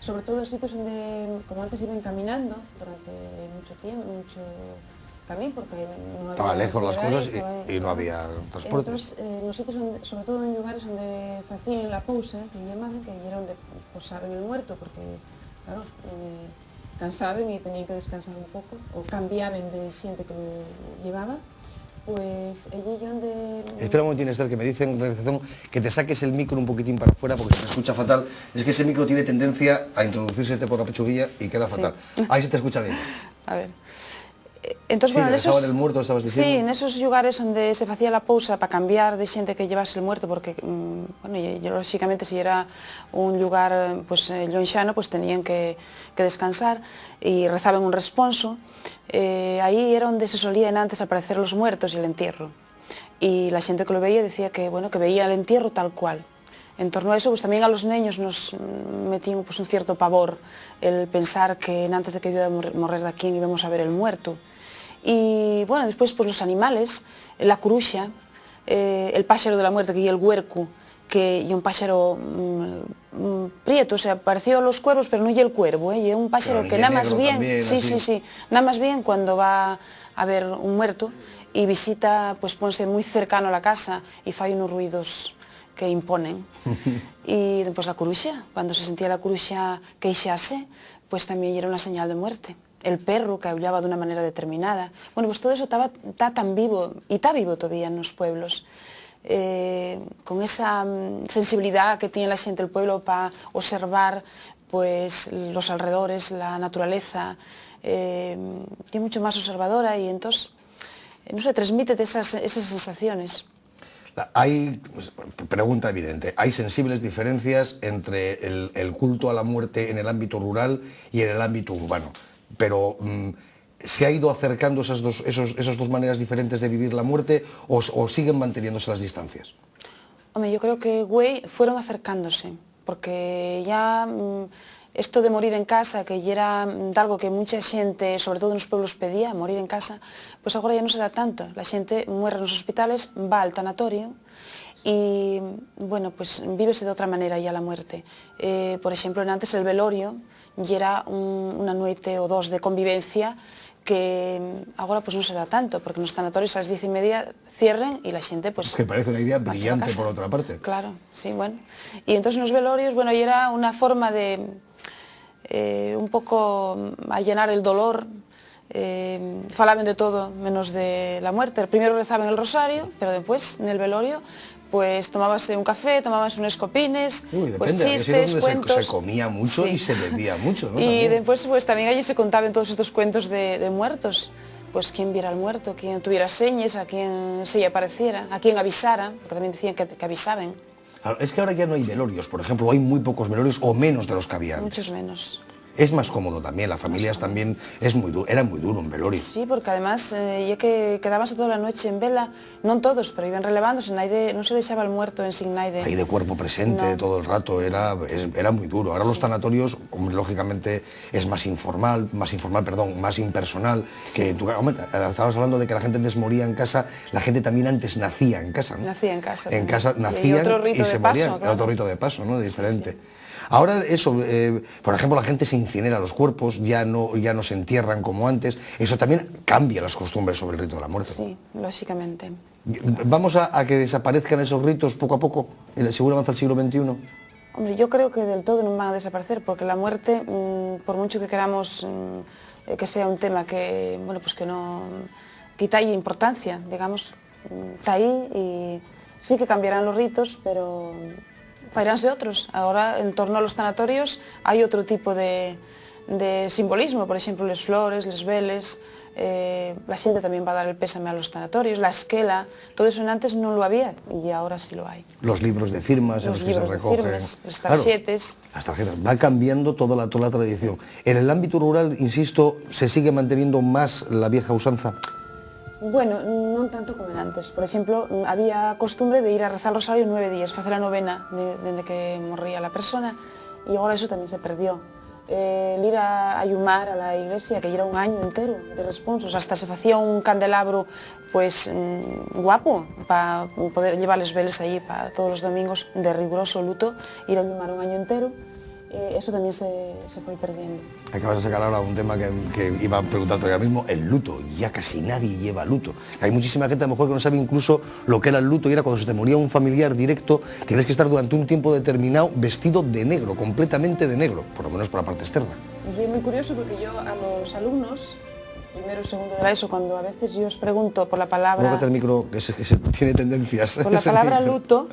sobre todo en sitios donde, como antes, iban caminando durante mucho tiempo, mucho camino, porque no había... Estaban lejos las cosas y no había transporte. Entonces, los sitios, sobre todo en lugares donde hacían la pausa, que llamaban, que era donde posaban el muerto, porque, claro, cansaban y tenían que descansar un poco, o cambiaban de siente que lo llevaba, pues allí donde... Espera un momentito, Esther, que me dicen en realización que te saques el micro un poquitín para afuera porque se te escucha fatal. Es que ese micro tiene tendencia a introducirse por la pechuguilla y queda fatal. Ahí se te escucha bien. A ver. Entonces, sí, bueno, del muerto, estabas diciendo. Sí, en esos lugares donde se hacía la pausa para cambiar de xente que llevase el muerto, porque, bueno, y lógicamente si era un lugar pues lonxano, pues tenían que descansar y rezaban un responso. Ahí era donde se solían antes aparecer los muertos y el entierro. Y la gente que lo veía decía que, bueno, que veía el entierro tal cual. En torno a eso, pues también a los niños nos metían pues, un cierto pavor el pensar que antes de que iba a morir de aquí íbamos a ver el muerto. Y bueno, después pues los animales, la curuxa, el pájaro de la muerte, que y el huercu, que y un pájaro prieto, o sea, pareció a los cuervos, pero no y el cuervo, y un pájaro que nada más bien, también, sí, nada más bien cuando va a ver un muerto y visita, pues ponse muy cercano a la casa y fai unos ruidos que imponen. Y después la curuxa, cuando se sentía la curuxa queixase, pues también era una señal de muerte. El perro que aullaba de una manera determinada. Bueno, pues todo eso está tan vivo, y está vivo todavía en los pueblos, con esa sensibilidad que tiene la gente del pueblo para observar pues, los alrededores, la naturaleza, y mucho más observadora, y entonces, no sé, transmite esas sensaciones. Hay, pregunta evidente, hay sensibles diferencias entre el culto a la muerte en el ámbito rural y en el ámbito urbano. Pero ¿se ha ido acercando esas dos maneras diferentes de vivir la muerte o siguen manteniéndose las distancias? Hombre, yo creo que fueron acercándose, porque ya esto de morir en casa, que ya era algo que mucha gente, sobre todo en los pueblos, pedía, morir en casa, pues ahora ya no se da tanto. La gente muere en los hospitales, va al tanatorio y bueno, pues vívese de otra manera ya la muerte. Por ejemplo, antes el velorio ya era una noite o dos de convivencia que agora pues non se dá tanto, porque nos tanatorios ás 10:30 cierren e la xente pues... Que parece unha idea brillante por outra parte. Claro, sí, bueno. E entón nos velorios, bueno, era unha forma de un pouco allanar el dolor, falaban de todo menos de la muerte. Primero rezaban el rosario, pero después en el velorio pues tomábase un café, tomábase unos copines, pues chistes, cuentos. Se comía mucho y se bebía mucho, ¿no? Y después pues también allí se contaban todos estos cuentos de muertos. Pues quién viera al muerto, quién tuviera señas, a quién se le apareciera, a quién avisara, porque también decían que avisaban. Claro, es que ahora ya no hay velorios, por ejemplo, hay muy pocos velorios o menos de los que había antes. Muchos menos. Es más cómodo también, las familias también, era muy duro un velorio. Sí, porque además, ya que quedábase toda la noche en vela, non todos, pero iban relevándose, non se deixaba el muerto en sin naide. Ahí de cuerpo presente todo el rato, era muy duro. Ahora los tanatorios, lógicamente, es más informal, más impersonal. Que estabas hablando de que la gente antes moría en casa, la gente también antes nacía en casa, ¿no? Nacía en casa. En casa nacían y se morían. Era otro rito de paso, ¿no? Diferente. Sí. Ahora eso, por ejemplo, la gente se incinera los cuerpos, ya no se entierran como antes. Eso también cambia las costumbres sobre el rito de la muerte. Sí, lógicamente. ¿Vamos a que desaparezcan esos ritos poco a poco, según avanza el siglo XXI? Hombre, yo creo que del todo no van a desaparecer, porque la muerte, por mucho que queramos que sea un tema que, bueno, pues que no quitalle importancia, digamos, está ahí y sí que cambiarán los ritos, pero... fairánse otros. Ahora, en torno a los tanatorios, hay otro tipo de simbolismo, por ejemplo, les flores, les veles, la xente tamén va a dar el pésame a los tanatorios, la esquela, todo eso antes non lo había y ahora sí lo hay. Los libros de firmas en los que se recogen. Las tarjetas. Claro, las tarjetas. Va cambiando toda la tradición. En el ámbito rural, insisto, ¿se sigue manteniendo más la vieja usanza? Bueno, non tanto como antes. Por exemplo, había costumbre de ir a rezar o rosario 9 días, facer a novena desde que morría la persona, e agora eso tamén se perdió. El ir a ayumar a la iglesia, que era un año entero de responsos, hasta se facía un candelabro pues guapo para poder llevar les veles allí para todos los domingos de riguroso luto, ir a ayumar un año entero. Eso también se fue perdiendo. Acabas de sacar ahora un tema que iba a preguntarte ahora mismo, el luto. Ya casi nadie lleva luto. Hay muchísima gente a lo mejor que no sabe incluso lo que era el luto, y era cuando se te moría un familiar directo, tienes que estar durante un tiempo determinado vestido de negro, completamente de negro, por lo menos por la parte externa. Y es muy curioso porque yo a los alumnos, primero y segundo de la ESO, cuando a veces yo os pregunto por la palabra... Colócate el micro, que se tiene tendencias. Por la palabra luto,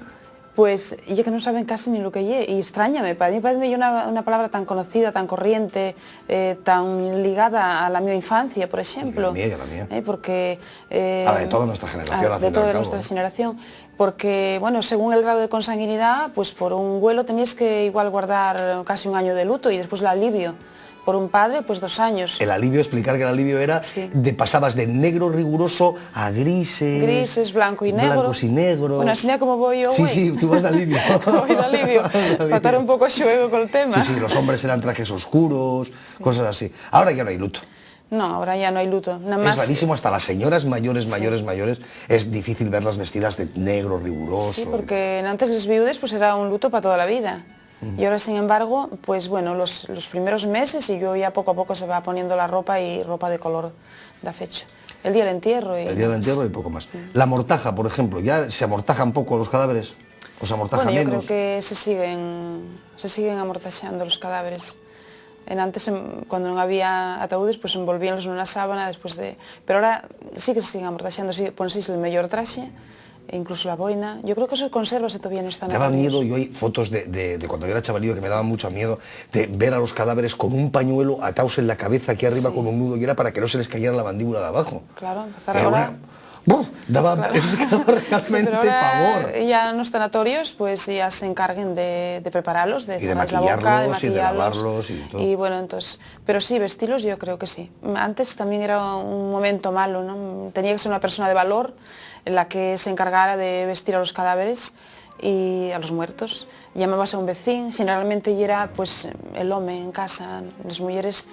pues ya que no saben casi ni lo que es, y extrañame, para mí parece una palabra tan conocida, tan corriente, tan ligada a la mi infancia, por ejemplo. Y a la mía. Porque... a la de toda nuestra generación. De toda nuestra generación. Porque, bueno, según el grado de consanguinidad, pues por un vuelo tenías que igual guardar casi un año de luto y después el alivio. Por un padre, pues 2 años. El alivio, explicar que el alivio era, pasabas de negro riguroso a grises. Grises, blanco y negro. Blancos y negros. Bueno, así como voy yo, Sí, sí, tú vas de alivio. Voy de alivio, para estar un poco xuego con el tema. Sí, sí, los hombres eran trajes oscuros, cosas así. Ahora ya no hay luto. No, ahora ya no hay luto. Nada más... Es rarísimo, hasta las señoras mayores, es difícil verlas vestidas de negro riguroso. Sí, porque antes las viudes pues era un luto para toda la vida. Y ahora, sin embargo, pues bueno, los primeros meses y yo ya poco a poco se va poniendo la ropa y ropa de color de fecha. El día del entierro y... El día del entierro y poco más. La mortaja, por ejemplo, ¿ya se amortaja un poco los cadáveres? ¿O se amortaja menos? Yo creo que se siguen amortajando los cadáveres. Antes, cuando no había ataúdes, pues envolvíanlos en una sábana después de... Pero ahora sí que se siguen amortajando, ponerse el mejor traje, e incluso la boina. Yo creo que eso conservase todavía en esta. Daba miedo, yo hay fotos de cuando yo era chavalillo que me daba mucho miedo de ver a los cadáveres con un pañuelo atados en la cabeza aquí arriba con un nudo, y era para que no se les cayera la mandíbula de abajo. Claro, empezar ahora... Eso daba realmente pavor. Ya en los sanatorios pues ya se encarguen de prepararlos, de cerrar la boca, de maquillarlos y de lavarlos y todo. Y bueno, entonces, pero sí, vestirlos yo creo que sí. Antes también era un momento malo, ¿no? Tenía que ser una persona de valor la que se encargara de vestir a los cadáveres y a los muertos. Llamábase a un vecín, generalmente era pues el home en casa, las mujeres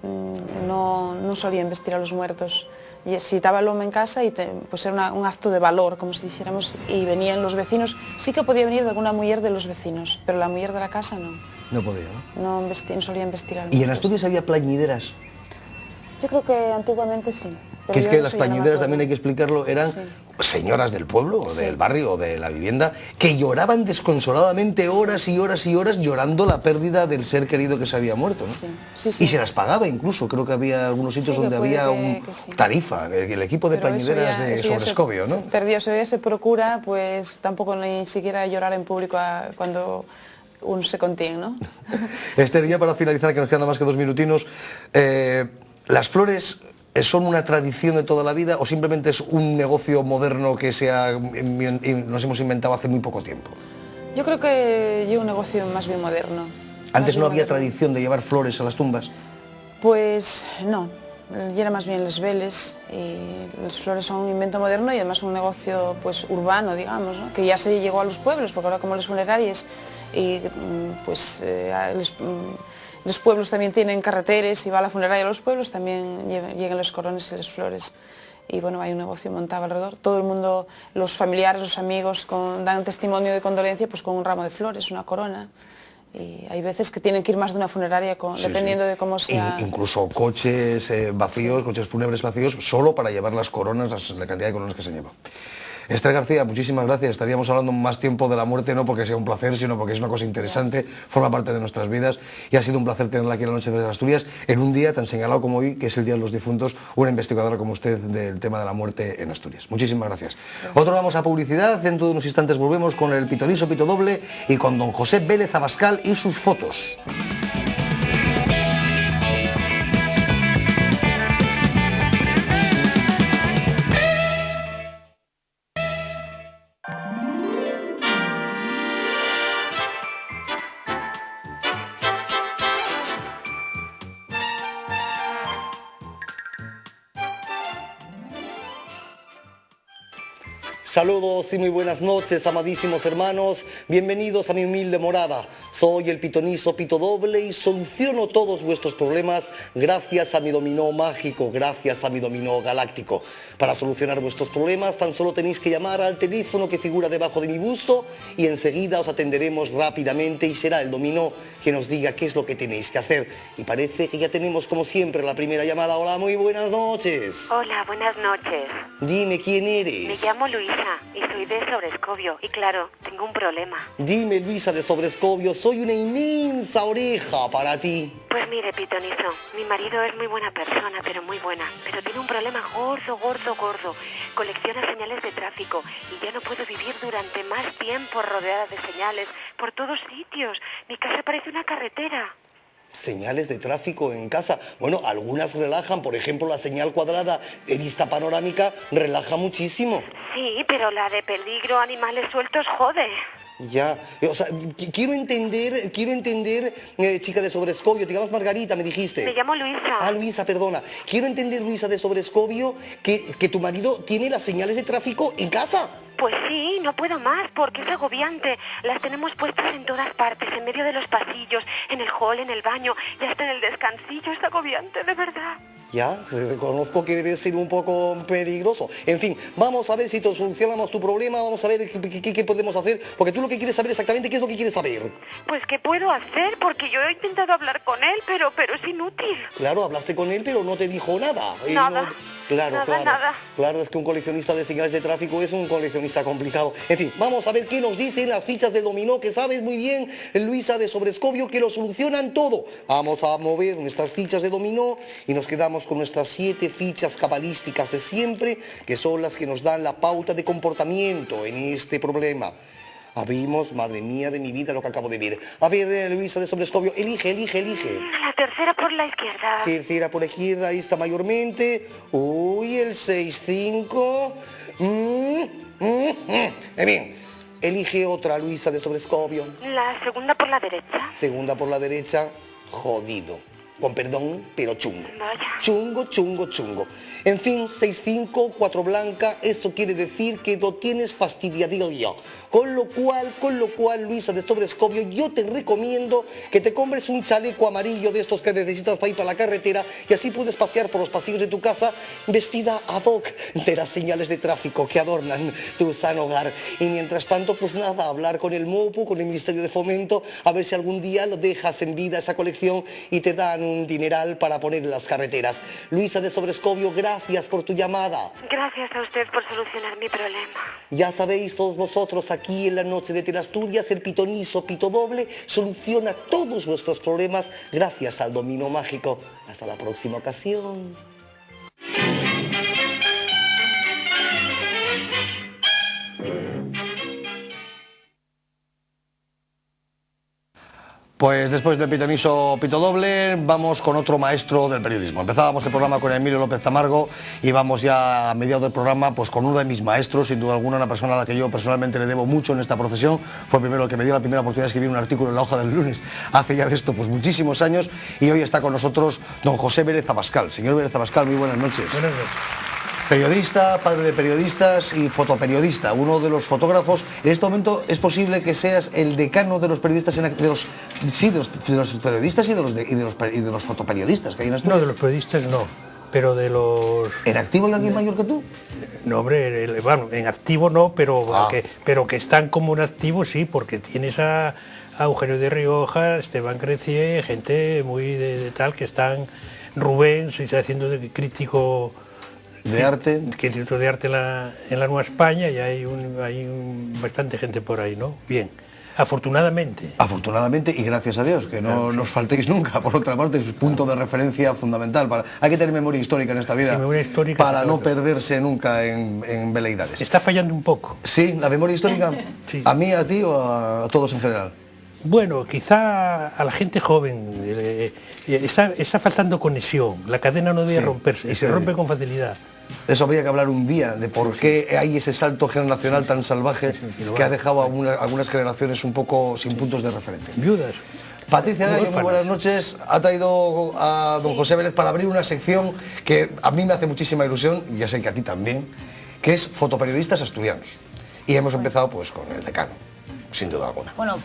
no solían vestir a los muertos. estaba el home en casa y pues era un acto de valor, como si dijéramos, y venían los vecinos. Sí que podía venir alguna mujer de los vecinos, pero la mujer de la casa no. No podía, ¿no? No solían vestir al ¿Y en Asturias había plañideras? Yo creo que antiguamente sí. Que es que las plañideras, también hay que explicarlo, eran señoras del pueblo, o del barrio, o de la vivienda, que lloraban desconsoladamente horas y horas y horas llorando la pérdida del ser querido que se había muerto, ¿no? Y se las pagaba incluso, creo que había algunos sitios donde había una tarifa, el equipo de plañideras de Sobrescobio, ¿no? Perdió, si se procura, pues tampoco ni siquiera llorar en público cuando uno se contiene, ¿no? Esther, ya para finalizar, que nos quedan más que 2 minutinos, las flores... ¿son una tradición de toda la vida o simplemente es un negocio moderno que nos hemos inventado hace muy poco tiempo? Yo creo que es un negocio más bien moderno. ¿Antes no había tradición de llevar flores a las tumbas? Pues no, y era más bien les veles, y las flores son un invento moderno y además un negocio pues urbano, digamos, ¿no? Que ya se llegó a los pueblos, porque ahora como las funerarias y pues los pueblos también tienen carreteres y va a la funeraria a los pueblos, también llegan los corones y las flores. Y bueno, hay un negocio montado alrededor. Todo el mundo, los familiares, los amigos, dan testimonio de condolencia pues con un ramo de flores, una corona. Y hay veces que tienen que ir más de una funeraria dependiendo de cómo sea. Incluso coches vacíos, coches fúnebres vacíos, solo para llevar las coronas, la cantidad de coronas que se lleva. Esther García, muchísimas gracias. Estaríamos hablando más tiempo de la muerte, no porque sea un placer, sino porque es una cosa interesante, forma parte de nuestras vidas, y ha sido un placer tenerla aquí en la Noche de Asturias, en un día tan señalado como hoy, que es el Día de los Difuntos, una investigadora como usted del tema de la muerte en Asturias. Muchísimas gracias. Otro vamos a publicidad, dentro de unos instantes volvemos con el pitoniso Pito Doble y con don José Vélez Abascal y sus fotos. Saludos y muy buenas noches, amadísimos hermanos. Bienvenidos a mi humilde morada. Soy el pitonizo Pito Doble y soluciono todos vuestros problemas gracias a mi dominó mágico, gracias a mi dominó galáctico. Para solucionar vuestros problemas tan solo tenéis que llamar al teléfono que figura debajo de mi busto y enseguida os atenderemos rápidamente y será el dominó que nos diga qué es lo que tenéis que hacer. Y parece que ya tenemos como siempre la primera llamada. Hola, muy buenas noches. Hola, buenas noches. Dime, ¿quién eres? Me llamo Luisa y soy de Sobrescobio y claro, tengo un problema. Dime, Luisa de Sobrescobio, soy una inmensa oreja para ti. Pues mire, pitonizo, mi marido es muy buena persona, pero muy buena, pero tiene un problema gordo. Colecciona señales de tráfico y ya no puedo vivir durante más tiempo rodeada de señales por todos sitios. Mi casa parece una carretera. Señales de tráfico en casa. Bueno, algunas relajan, por ejemplo, la señal cuadrada de vista panorámica relaja muchísimo. Sí, pero la de peligro, animales sueltos, jode. Ya, o sea, quiero entender, chica de Sobrescobio, te llamas Margarita, me dijiste. Me llamo Luisa. Ah, Luisa, perdona. Quiero entender, Luisa de Sobrescobio, que tu marido tiene las señales de tráfico en casa. Pues sí, no puedo más, porque es agobiante. Las tenemos puestas en todas partes, en medio de los pasillos, en el hall, en el baño y hasta en el descansillo. Es agobiante, de verdad. Ya, reconozco que debe ser un poco peligroso. En fin, vamos a ver si te solucionamos tu problema, vamos a ver qué podemos hacer, porque tú lo que quieres saber exactamente, ¿qué es lo que quieres saber? Pues qué puedo hacer, porque yo he intentado hablar con él, pero es inútil. Claro, hablaste con él, pero no te dijo nada. Nada. Claro. Claro, es que un coleccionista de señales de tráfico es un coleccionista complicado. En fin, vamos a ver qué nos dicen las fichas del dominó, que sabes muy bien, Luisa de Sobrescobio, que lo solucionan todo. Vamos a mover nuestras fichas de dominó y nos quedamos con nuestras 7 fichas cabalísticas de siempre, que son las que nos dan la pauta de comportamiento en este problema. Abrimos, madre mía de mi vida, lo que acabo de ver. A ver, Luisa de Sobrescobio, elige. La tercera por la izquierda. Tercera por la izquierda, ahí está mayormente. Uy, el 6-5. Bien, elige otra, Luisa de Sobrescobio. La segunda por la derecha. Segunda por la derecha, jodido. con perdón, pero chungo. Chungo, chungo, chungo. En fin, 6-5, 4 blanca, eso quiere decir que lo tienes fastidiadillo. Con lo cual, Luisa de Sobrescobio, yo te recomiendo que te compres un chaleco amarillo de estos que necesitas para ir para la carretera y así puedes pasear por los pasillos de tu casa vestida ad hoc de las señales de tráfico que adornan tu sano hogar. Y mientras tanto, pues nada, hablar con el MOPU, con el Ministerio de Fomento, a ver si algún día lo dejas en vida esa colección y te dan un dineral para poner en las carreteras. Luisa de Sobrescobio, gracias por tu llamada. Gracias a usted por solucionar mi problema. Ya sabéis todos vosotros, aquí en la noche de Teleasturias, el pitonizo Pito Doble soluciona todos vuestros problemas gracias al dominó mágico. Hasta la próxima ocasión. Pues después del pitoniso Pito Doble, vamos con otro maestro del periodismo. Empezábamos el programa con Emilio López Tamargo y vamos ya a mediados del programa pues con uno de mis maestros, sin duda alguna, una persona a la que yo personalmente le debo mucho en esta profesión. Fue primero el que me dio la primera oportunidad de escribir un artículo en La Hoja del Lunes, hace ya de esto pues muchísimos años, y hoy está con nosotros don José Vélez Abascal. Señor Vélez Abascal, muy buenas noches. Buenas noches. Periodista, padre de periodistas y fotoperiodista, uno de los fotógrafos. En este momento es posible que seas el decano de los periodistas, de los periodistas y de los fotoperiodistas que hay en Asturias. No, de los periodistas no, pero de los... ¿En activo hay alguien mayor que tú? No, hombre, bueno, en activo no, pero que están como en activo sí, porque tienes a Eugenio de Rioja, Esteban Crecié, gente muy de tal, que están... Rubén se está haciendo de crítico... de arte, que es crítico de arte en la Nueva España, y hay bastante gente por ahí, ¿no? Bien, afortunadamente. Afortunadamente y gracias a Dios, que no nos faltéis nunca. Por otra parte, es un punto de referencia fundamental. Hay que tener memoria histórica en esta vida, sí, memoria histórica, para no perderse nunca en veleidades. Está fallando un poco. Sí, la memoria histórica, sí. ¿A mí, a ti o a todos en general? Bueno, quizá a la gente joven está faltando conexión, la cadena no debe romperse, y se rompe con facilidad. Eso habría que hablar un día, de por qué hay ese salto generacional tan salvaje que ha dejado a algunas generaciones un poco sin puntos de referencia. Viudas. Patricia Gallo, muy buenas noches. Ha traído a don José Vélez para abrir una sección que a mí me hace muchísima ilusión, y ya sé que a ti también, que es fotoperiodistas asturianos. Y hemos empezado pues con el decano, sin duda alguna. Bueno,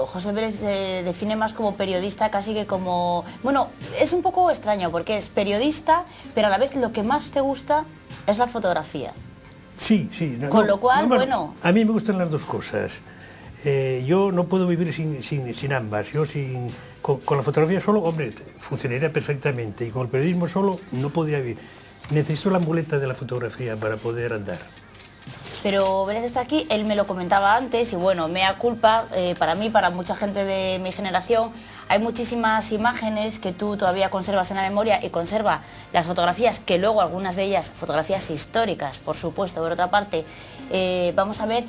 José Vélez se define más como periodista, casi que como... Bueno, es un poco extraño porque es periodista, pero a la vez lo que más te gusta es la fotografía. Sí, sí. Con lo cual, bueno... A mí me gustan las dos cosas. Yo no puedo vivir sin ambas. Yo con la fotografía solo, hombre, funcionaría perfectamente. Y con el periodismo solo no podría vivir. Necesito la muleta de la fotografía para poder andar. Pero Vélez está aquí, él me lo comentaba antes y bueno, mea culpa, para mí, para mucha gente de mi generación, hay muchísimas imágenes que tú todavía conservas en la memoria y conserva las fotografías, que luego algunas de ellas, fotografías históricas, por supuesto, por otra parte, vamos a ver...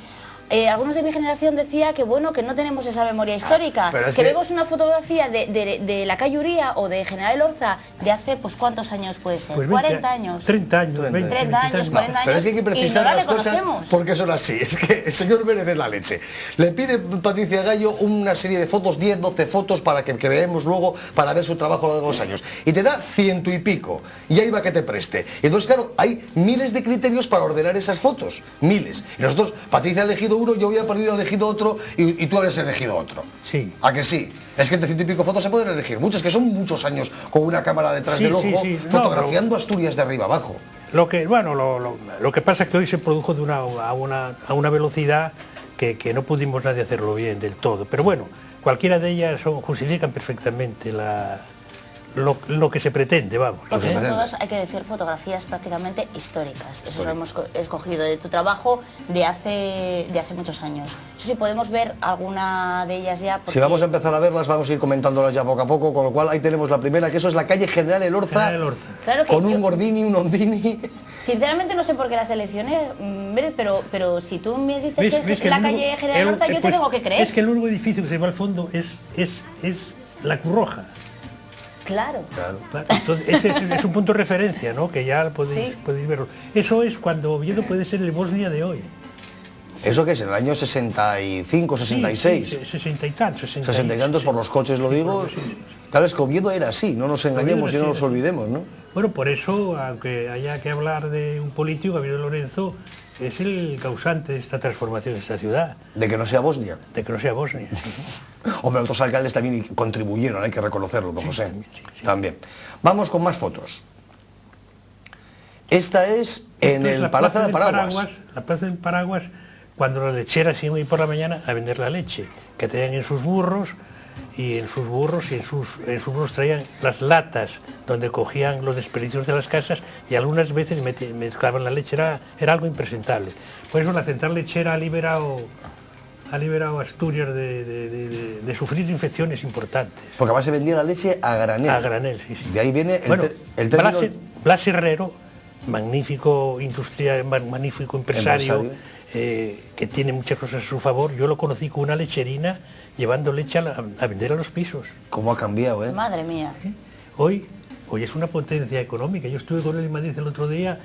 algunos de mi generación decía que bueno, que no tenemos esa memoria histórica, que vemos una fotografía de la calle Uría o de General Elorza de hace, pues ¿cuántos años puede ser? Pues 40 años. 30 años, 30 años, 40 años. Pero es que hay que precisar las cosas porque son así. Es que el señor Vélez es la leche. Le pide Patricia Gallo una serie de fotos, 10, 12 fotos para que veamos luego, para ver su trabajo a lo largo de los años. Y te da 100 y pico. Y ahí va que te preste. Y entonces, claro, hay miles de criterios para ordenar esas fotos. Miles. Y nosotros, Patricia ha elegido uno, yo había elegido otro y tú habrías elegido otro. Sí. ¿A que sí? Es que entre 100 y pico fotos se pueden elegir muchas, que son muchos años con una cámara detrás del ojo, fotografiando Asturias de arriba abajo. Lo que pasa es que hoy se produjo a una velocidad que no pudimos nadie hacerlo bien del todo. Pero bueno, cualquiera de ellas justifican perfectamente lo que se pretende, vamos. Porque son todos, hay que decir, fotografías prácticamente históricas. Eso lo hemos escogido de tu trabajo de hace muchos años. Eso sí, podemos ver alguna de ellas ya. Si vamos a empezar a verlas, vamos a ir comentándolas ya poco a poco, con lo cual ahí tenemos la primera, que eso es la calle General Elorza, claro, con un Gordini, un Ondini. Sinceramente no sé por qué la seleccioné, pero si tú me dices que es la calle General Elorza, yo te tengo que creer. Es que el único edificio que se va al fondo es la Cruz Roja. Claro. Entonces, ese es un punto de referencia, ¿no? Que ya podéis verlo. Eso es cuando Oviedo puede ser el Bosnia de hoy. ¿Eso qué es? ¿En el año 65, 66? Sí, 60 y tantos. 60 y tantos por los coches, lo digo. Claro, es que Oviedo era así, no nos engañemos y no nos olvidemos, ¿no? Bueno, por eso, aunque haya que hablar de un político, Gabriel Lorenzo es el causante de esta transformación de esta ciudad. De que no sea Bosnia. De que no sea Bosnia, sí. Hombre, otros alcaldes también contribuyeron, hay que reconocerlo, don José. También. Vamos con más fotos. Esta es en el Palacio de Paraguas. La Plaza del Paraguas, cuando las lecheras iban a ir por la mañana a vender la leche, que tenían en sus burros, y en sus burros traían las latas donde cogían los desperdicios de las casas y algunas veces mezclaban la leche, era algo impresentable. Por eso la central lechera ha liberado a Asturias de sufrir infecciones importantes. Porque además se vendía la leche a granel. A granel, sí, sí. De ahí viene el término... Blas Herrero, magnífico industrial, magnífico empresario. Que tiene muchas cosas a su favor. Yo lo conocí con una lecherina llevando leche a vender a los pisos. ¿Cómo ha cambiado, eh? Madre mía. Hoy es una potencia económica. Yo estuve con él en Madrid el otro día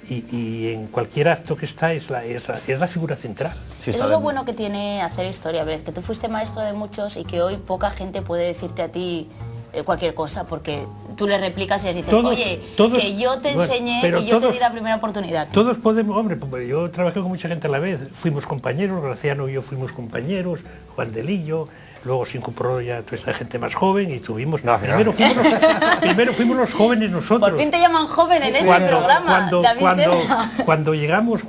y en cualquier acto que está es la figura central. Sí, eso es lo bueno que tiene hacer historia, ¿ves? Que tú fuiste maestro de muchos y que hoy poca gente puede decirte a ti cualquier cosa, porque tú le replicas y les dices, oye, que yo te enseñé y yo te di la primera oportunidad. Todos podemos, hombre, yo trabajé con mucha gente a la vez, fuimos compañeros, Graciano y yo fuimos compañeros, Juan Delillo, luego se incorporó ya toda esta gente más joven y tuvimos... Primero fuimos los jóvenes nosotros. Por fin te llaman joven en este programa, cuando llegamos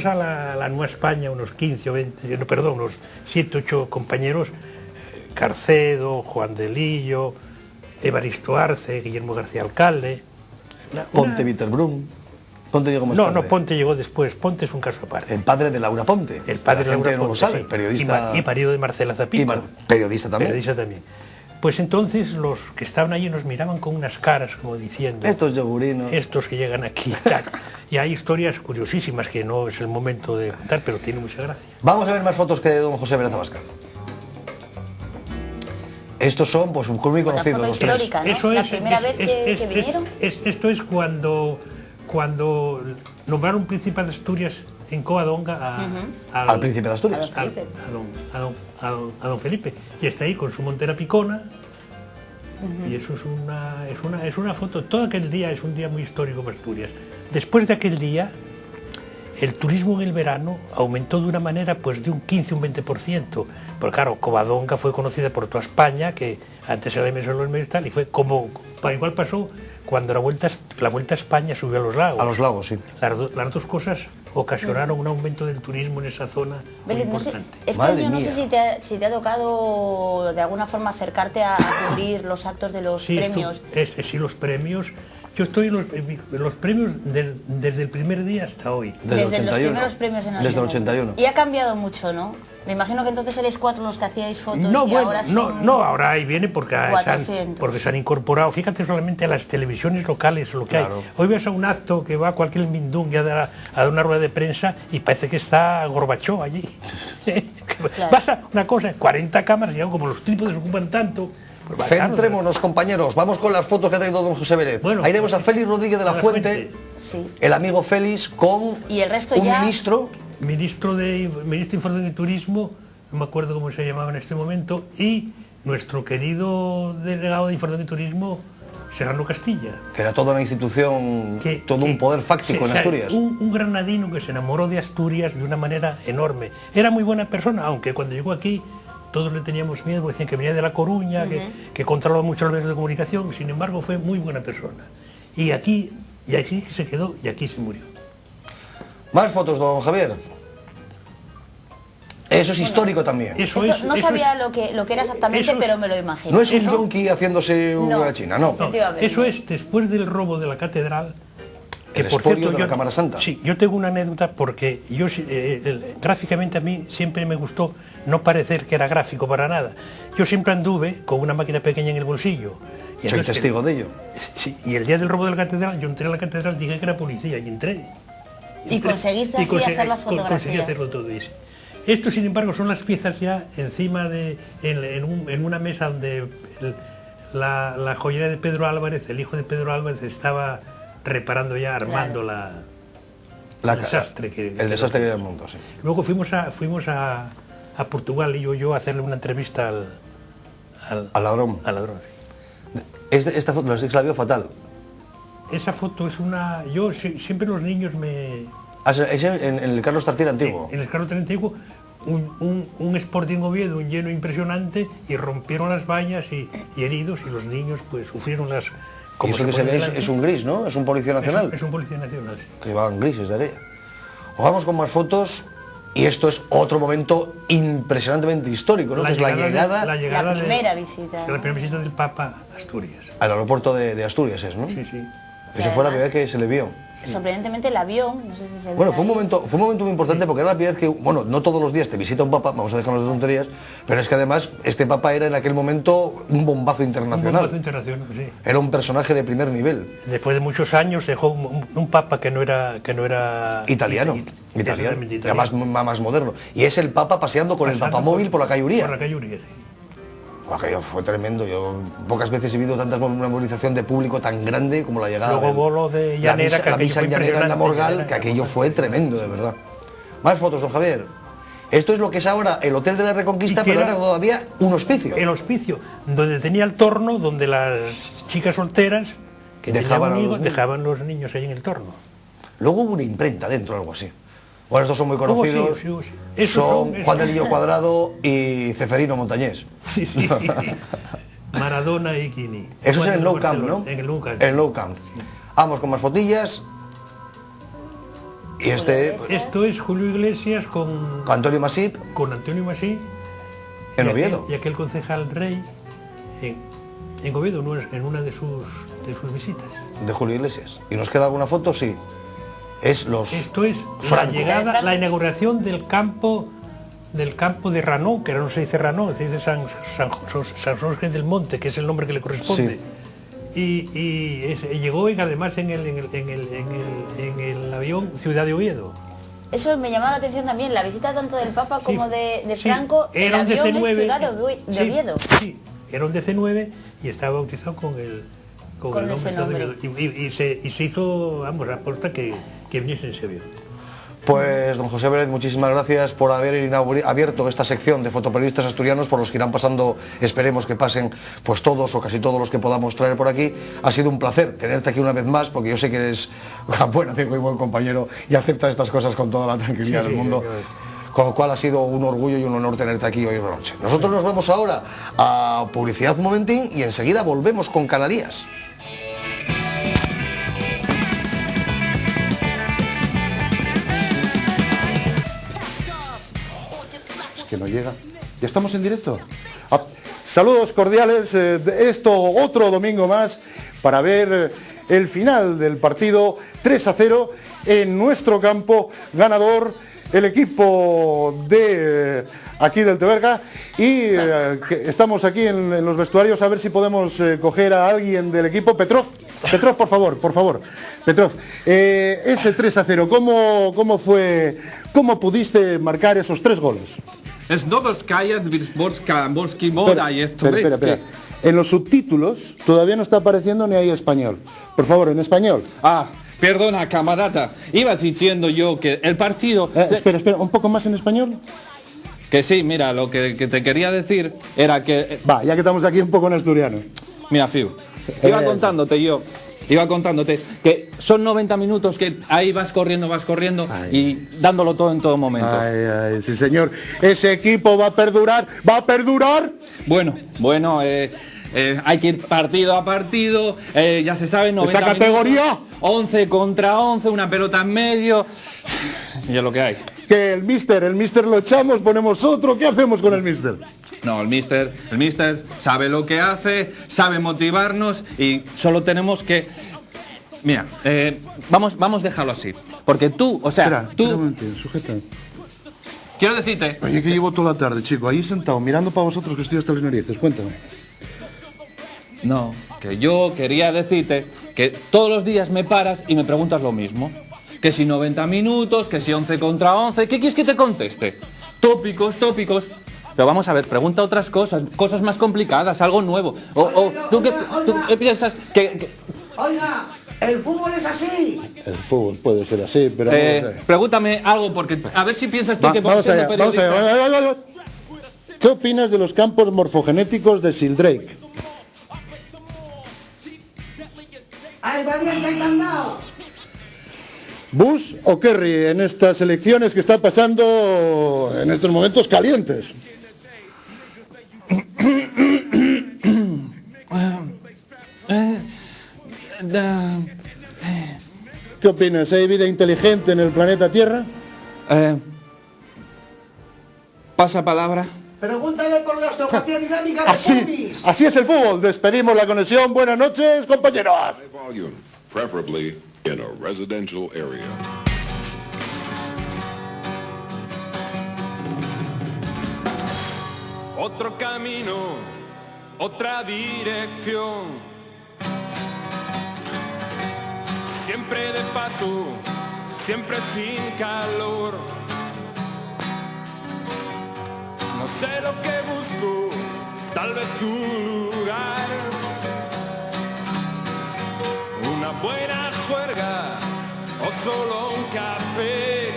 a la Nueva España, unos 15 o 20, unos 7 o 8 compañeros, Carcedo, Juan Delillo, Evaristo Arce, Guillermo García Alcalde... Ponte Viterbrun. Ponte llegó más tarde. No, Ponte llegó después. Ponte es un caso aparte. El padre de Laura Ponte. El padre de Laura Ponte, no lo sabe, sí. Periodista... Y marido de Marcela Zapico. Periodista también. Periodista también. Pues entonces los que estaban allí nos miraban con unas caras como diciendo... Estos yogurinos. Estos que llegan aquí. Y hay historias curiosísimas que no es el momento de contar, pero tiene mucha gracia. Vamos a ver más fotos que de don José Vélez Abascal. Estos son, pues, un muy conocido. Una foto histórica, ¿no? Eso ¿La primera vez que vinieron? Esto es cuando nombraron príncipe de Asturias en Covadonga al príncipe de Asturias. A don Felipe. Y está ahí con su montera picona. Y eso es una foto. Todo aquel día es un día muy histórico para Asturias. Después de aquel día, el turismo en el verano aumentó de una manera pues de un 15 o un 20%, porque claro, Covadonga fue conocida por toda España, que antes era la emisora de los medios y tal, y fue como, igual pasó cuando la vuelta a España subió a los lagos. A los lagos, sí. Las dos cosas ocasionaron un aumento del turismo en esa zona muy importante. Este año no sé si te ha tocado de alguna forma acercarte a cubrir los actos de los premios. Sí, los premios. Yo estoy en los premios desde el primer día hasta hoy. Desde los primeros premios en Desde el 81. Y ha cambiado mucho, ¿no? Me imagino que entonces erais 4 los que hacíais fotos ahora ahí viene porque se han incorporado, fíjate solamente a las televisiones locales lo que hay. Hoy ves a un acto que va a cualquier mindungue a dar una rueda de prensa y parece que está Gorbachov allí. Pasa una cosa, 40 cámaras y algo, como los trípodes ocupan tanto. Pues centrémonos, compañeros, vamos con las fotos que ha traído don José Vélez. Ahí tenemos a Félix Rodríguez de la Fuente, el amigo Félix, con ¿y el resto un ministro de Información y Turismo, no me acuerdo cómo se llamaba en este momento, y nuestro querido delegado de Información y Turismo, Serrano Castilla. Que era toda una institución, todo un poder fáctico en Asturias. Un granadino que se enamoró de Asturias de una manera enorme. Era muy buena persona, aunque cuando llegó aquí todos le teníamos miedo, decían que venía de La Coruña, que controlaba mucho los medios de comunicación, sin embargo fue muy buena persona. Y aquí se quedó y aquí se murió. Más fotos, don Javier. Eso es histórico también. No sabía lo que era exactamente, pero me lo imagino. No es un yonki haciéndose una china, no. Eso es después del robo de la catedral. Que por cierto, de la Cámara Santa. Sí, yo tengo una anécdota porque yo gráficamente a mí siempre me gustó no parecer que era gráfico para nada. Yo siempre anduve con una máquina pequeña en el bolsillo. Y soy testigo de ello. Sí, y el día del robo de la catedral, yo entré a la catedral, dije que era policía y entré. Y conseguiste así hacer las fotografías. Conseguí hacerlo todo eso. Esto, sin embargo, son las piezas ya encima en una mesa donde la joyería de Pedro Álvarez, el hijo de Pedro Álvarez, estaba reparando ya, armando el desastre que había montado, sí. Luego fuimos a Portugal y yo a hacerle una entrevista al ladrón. Al ladrón, sí. Esta foto la vio fatal. Esa foto es una... Yo siempre los niños me... Es en el Carlos Tartiere antiguo. En el Carlos Tartiere antiguo, un Sporting Oviedo, un lleno impresionante, y rompieron las vallas y heridos, y los niños pues sufrieron las... Y eso que se ve es un gris, ¿no? Es un policía nacional. Es un policía nacional, sí. Que van grises de aquella. Vamos con más fotos, y esto es otro momento impresionantemente histórico, ¿no? Que es la llegada... La primera visita. La primera visita del Papa a Asturias. Al aeropuerto de Asturias es, ¿no? Sí, sí. Eso fue la primera vez que se le vio. Sorprendentemente el avión, no sé si se ve. Bueno, fue un momento muy importante porque era la primera vez que, bueno, no todos los días te visita un papa, vamos a dejarnos de tonterías, pero es que además este papa era en aquel momento un bombazo internacional. Un bombazo internacional, sí. Era un personaje de primer nivel. Después de muchos años dejó un papa que no era italiano. Y además más moderno. Y es el papa paseando con el papamóvil por la calle Uría. Por la calle Uría, sí. Aquello fue tremendo. Yo pocas veces he visto una movilización de público tan grande como la llegada. Luego bolo de Llanera, la misa en Llanera en la Morgal, que aquello fue tremendo, de verdad. Más fotos, don Javier. Esto es lo que es ahora el Hotel de la Reconquista, pero era todavía un hospicio. El hospicio, donde tenía el torno, donde las chicas solteras que dejaban los niños ahí en el torno. Luego hubo una imprenta dentro, algo así. Bueno, estos son muy conocidos. Sí. Son Juan del Lillo Cuadrado y Ceferino Montañés. Sí. Maradona y Quini. Eso es en el Nou Camp, ¿no? En el Nou Camp. En el Nou Camp. Sí. Vamos con más fotillas. Y esto es Julio Iglesias con Antonio Masip. Con Antonio Masip. En Oviedo. Y aquel concejal Rey en Oviedo, en una de sus visitas. De Julio Iglesias. ¿Y nos queda alguna foto? Sí. Esto es la inauguración del campo de Ranó, que ahora no se dice Ranó, se dice San Jorge del Monte, que es el nombre que le corresponde. Sí. Y llegó además en el avión Ciudad de Oviedo. Eso me llamó la atención también, la visita tanto del Papa como de Franco, el avión es Ciudad de Oviedo. Sí, era un DC-9 y estaba bautizado con el nombre. Y se hizo, vamos, la apuesta que viniese ese avión. Pues, don José Vélez, muchísimas gracias por haber abierto esta sección de fotoperiodistas asturianos, por los que irán pasando, esperemos que pasen pues todos o casi todos los que podamos traer por aquí. Ha sido un placer tenerte aquí una vez más, porque yo sé que eres un buen amigo y buen compañero y aceptas estas cosas con toda la tranquilidad del mundo. Con lo cual ha sido un orgullo y un honor tenerte aquí hoy en la noche. Nosotros nos vemos ahora a publicidad un momentín y enseguida volvemos con Canalías. Que no llega. ¿Ya estamos en directo? Saludos cordiales, otro domingo más para ver el final del partido 3-0 en nuestro campo, ganador el equipo de aquí del Teberga, y estamos aquí en los vestuarios a ver si podemos coger a alguien del equipo. Petrov, por favor, Petrov, ese 3-0, ¿cómo fue? ¿Cómo pudiste marcar esos 3 goles? Espera. En los subtítulos todavía no está apareciendo ni hay español. Por favor, en español. Perdona, camarada. Iba diciendo yo que el partido... Espera, ¿un poco más en español? Que sí, mira, lo que te quería decir era que... Ya que estamos aquí un poco en asturiano. Mira, Fiu, iba contándote que son 90 minutos que ahí vas corriendo y dándolo todo en todo momento. Sí, señor. Ese equipo va a perdurar. Bueno, hay que ir partido a partido, ya se sabe, 90 ¡esa categoría! Minutos, 11 contra 11, una pelota en medio, y es lo que hay. Que el mister lo echamos, ponemos otro, ¿qué hacemos con el mister? No, el mister sabe lo que hace, sabe motivarnos y solo tenemos que... Mira, vamos a dejarlo así, porque tú, Espera un momento, sujeta. Quiero decirte... Oye, que llevo toda la tarde, chico, ahí sentado, mirando para vosotros que estoy hasta las narices, cuéntame. No, que yo quería decirte que todos los días me paras y me preguntas lo mismo. Que si 90 minutos, que si 11 contra 11, ¿qué quieres que te conteste? Tópicos. Pero vamos a ver, pregunta otras cosas más complicadas, algo nuevo. ¿Tú qué piensas que... Oiga, el fútbol es así. El fútbol puede ser así, pero... Pregúntame algo, porque a ver si piensas tú que... Vamos allá. ¿Qué opinas de los campos morfogenéticos de Sheldrake? ¡Ay, valiente y candao! ¿Bush o Kerry en estas elecciones que están pasando en estos momentos calientes? ¿Qué opinas? ¿Hay vida inteligente en el planeta Tierra? Pasa palabra. Pregúntale por la osteopatía dinámica de pubis. Así es el fútbol. Despedimos la conexión. Buenas noches, compañeros. Preferably in a residential area. Otro camino, otra dirección. Siempre de paso, siempre sin calor. No sé lo que busco, tal vez un lugar. Una buena juerga o solo un café.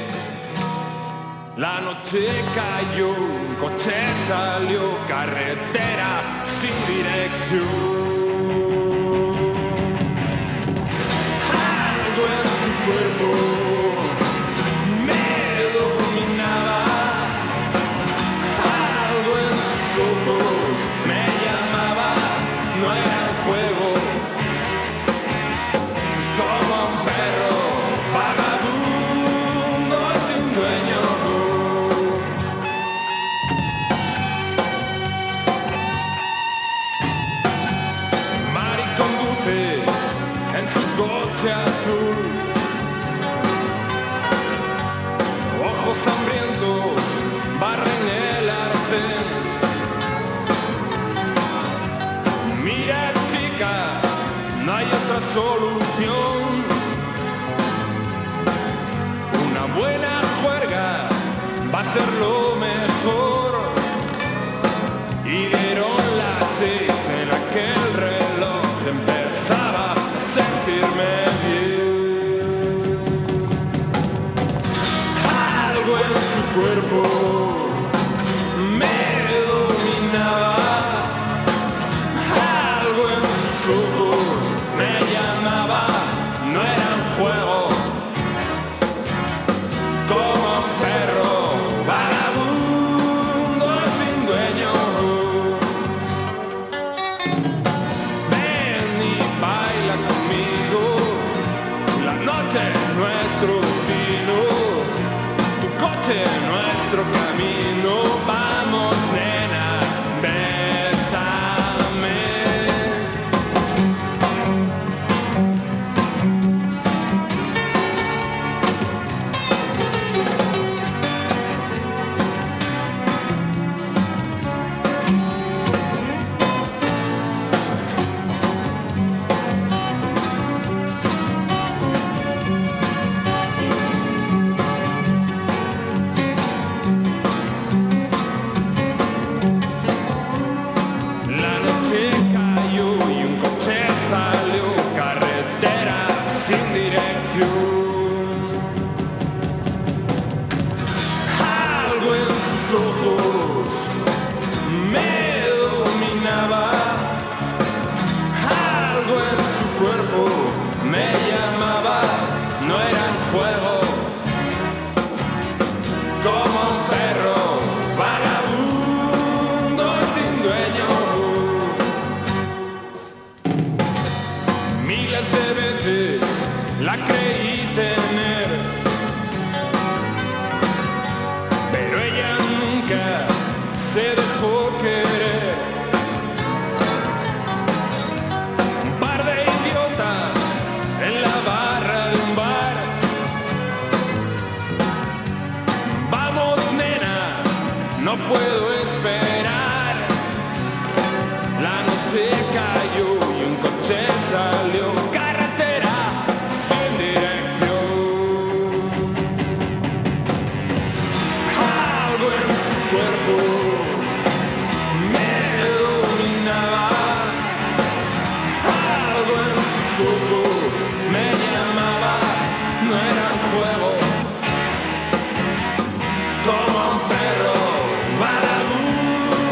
La noche cayó, un coche salió, carretera sin dirección. Algo en su cuerpo me dominaba, algo en sus ojos me llamaba, no era el juego. Como un perro vagabundo sin dueño. Mari conduce en su coche azul, ojos hambrientos barren el arcén. Mira, chica, no hay otra solución. Una buena juerga va a ser lo mejor. Y dieron las 6 en aquel reloj. Empezaba a sentirme bien. Algo en su cuerpo me dominaba, algo en sus ojos me llamaba, no era un juego. Como un perro vagabundo sin dueño. Ven y baila conmigo, la noche es nuestro destino, tu coche nuestro camino. Vamos, nena, bésame. La noche cayó y un coche salió, carretera sin dirección. Algo en sus ojos me dominaba, algo en su cuerpo me llamaba, no era un juego. Como un perro vagabundo sin dueño. Miles de veces la creí tener, pero ella nunca se dejó querer. Un par de idiotas en la barra de un bar. Vamos, nena, no puedo esperar. La noche cayó y un coche salió, carretera sin dirección. Algo en su cuerpo me dominaba, algo en sus ojos me llamaba, no era un juego. Como un perro vagabundo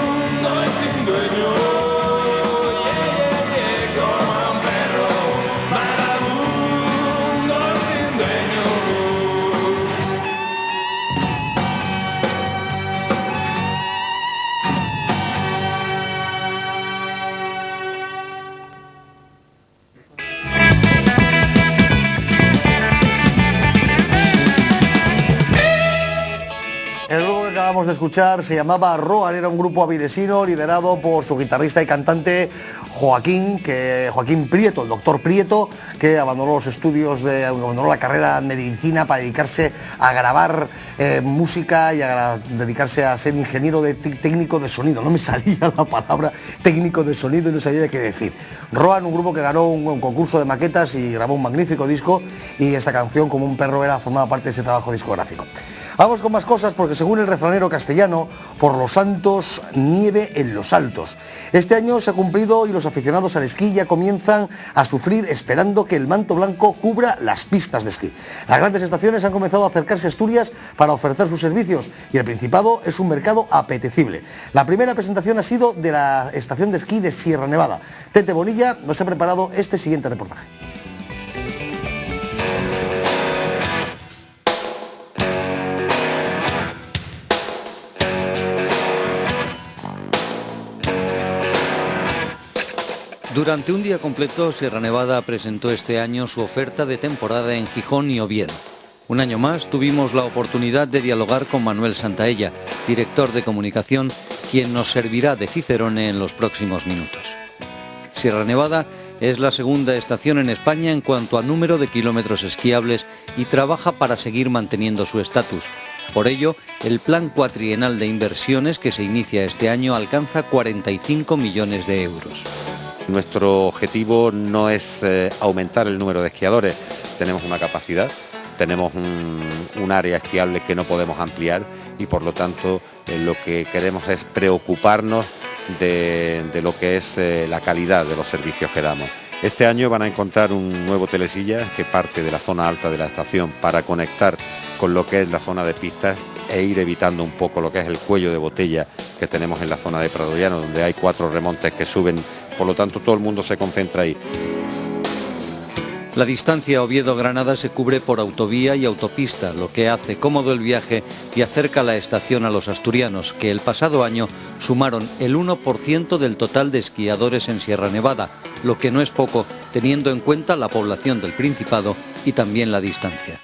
acabamos de escuchar se llamaba Roan, era un grupo avilesino liderado por su guitarrista y cantante Joaquín Prieto, el doctor Prieto, que abandonó la carrera de medicina para dedicarse a grabar música y a dedicarse a ser ingeniero técnico de sonido. No me salía la palabra técnico de sonido y no sabía qué decir. Roan, un grupo que ganó un concurso de maquetas y grabó un magnífico disco, y esta canción, Como un perro, formaba parte de ese trabajo discográfico. Vamos con más cosas, porque según el refranero castellano, por los santos, nieve en los altos. Este año se ha cumplido y los aficionados al esquí ya comienzan a sufrir esperando que el manto blanco cubra las pistas de esquí. Las grandes estaciones han comenzado a acercarse a Asturias para ofrecer sus servicios, y el Principado es un mercado apetecible. La primera presentación ha sido de la estación de esquí de Sierra Nevada. Tete Bonilla nos ha preparado este siguiente reportaje. Durante un día completo, Sierra Nevada presentó este año su oferta de temporada en Gijón y Oviedo. Un año más tuvimos la oportunidad de dialogar con Manuel Santaella, director de comunicación, quien nos servirá de cicerone en los próximos minutos. Sierra Nevada es la segunda estación en España en cuanto a número de kilómetros esquiables y trabaja para seguir manteniendo su estatus. Por ello, el plan cuatrienal de inversiones que se inicia este año alcanza 45 millones de euros. Nuestro objetivo no es aumentar el número de esquiadores. Tenemos una capacidad, tenemos un área esquiable que no podemos ampliar, y por lo tanto lo que queremos es preocuparnos de lo que es la calidad de los servicios que damos. Este año van a encontrar un nuevo telesilla que parte de la zona alta de la estación para conectar con lo que es la zona de pistas e ir evitando un poco lo que es el cuello de botella que tenemos en la zona de Prado Llano, donde hay 4 remontes que suben, por lo tanto todo el mundo se concentra ahí. La distancia Oviedo-Granada se cubre por autovía y autopista, lo que hace cómodo el viaje y acerca la estación a los asturianos, que el pasado año sumaron el 1% del total de esquiadores en Sierra Nevada, lo que no es poco, teniendo en cuenta la población del Principado y también la distancia.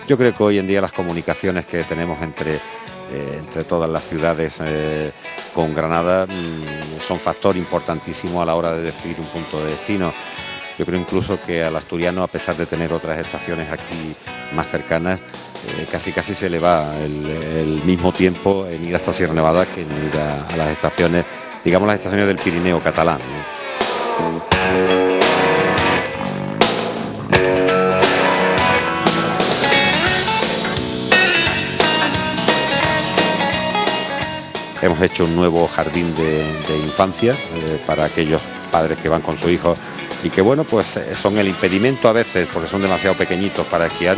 Yo creo que hoy en día las comunicaciones que tenemos entre todas las ciudades con Granada son factor importantísimo a la hora de decidir un punto de destino. Yo creo incluso que al asturiano, a pesar de tener otras estaciones aquí más cercanas, casi se le va el mismo tiempo en ir hasta Sierra Nevada que en ir a las estaciones, digamos las estaciones del Pirineo catalán, ¿no? Hemos hecho un nuevo jardín de infancia para aquellos padres que van con su hijo y que, bueno, pues son el impedimento a veces porque son demasiado pequeñitos para esquiar.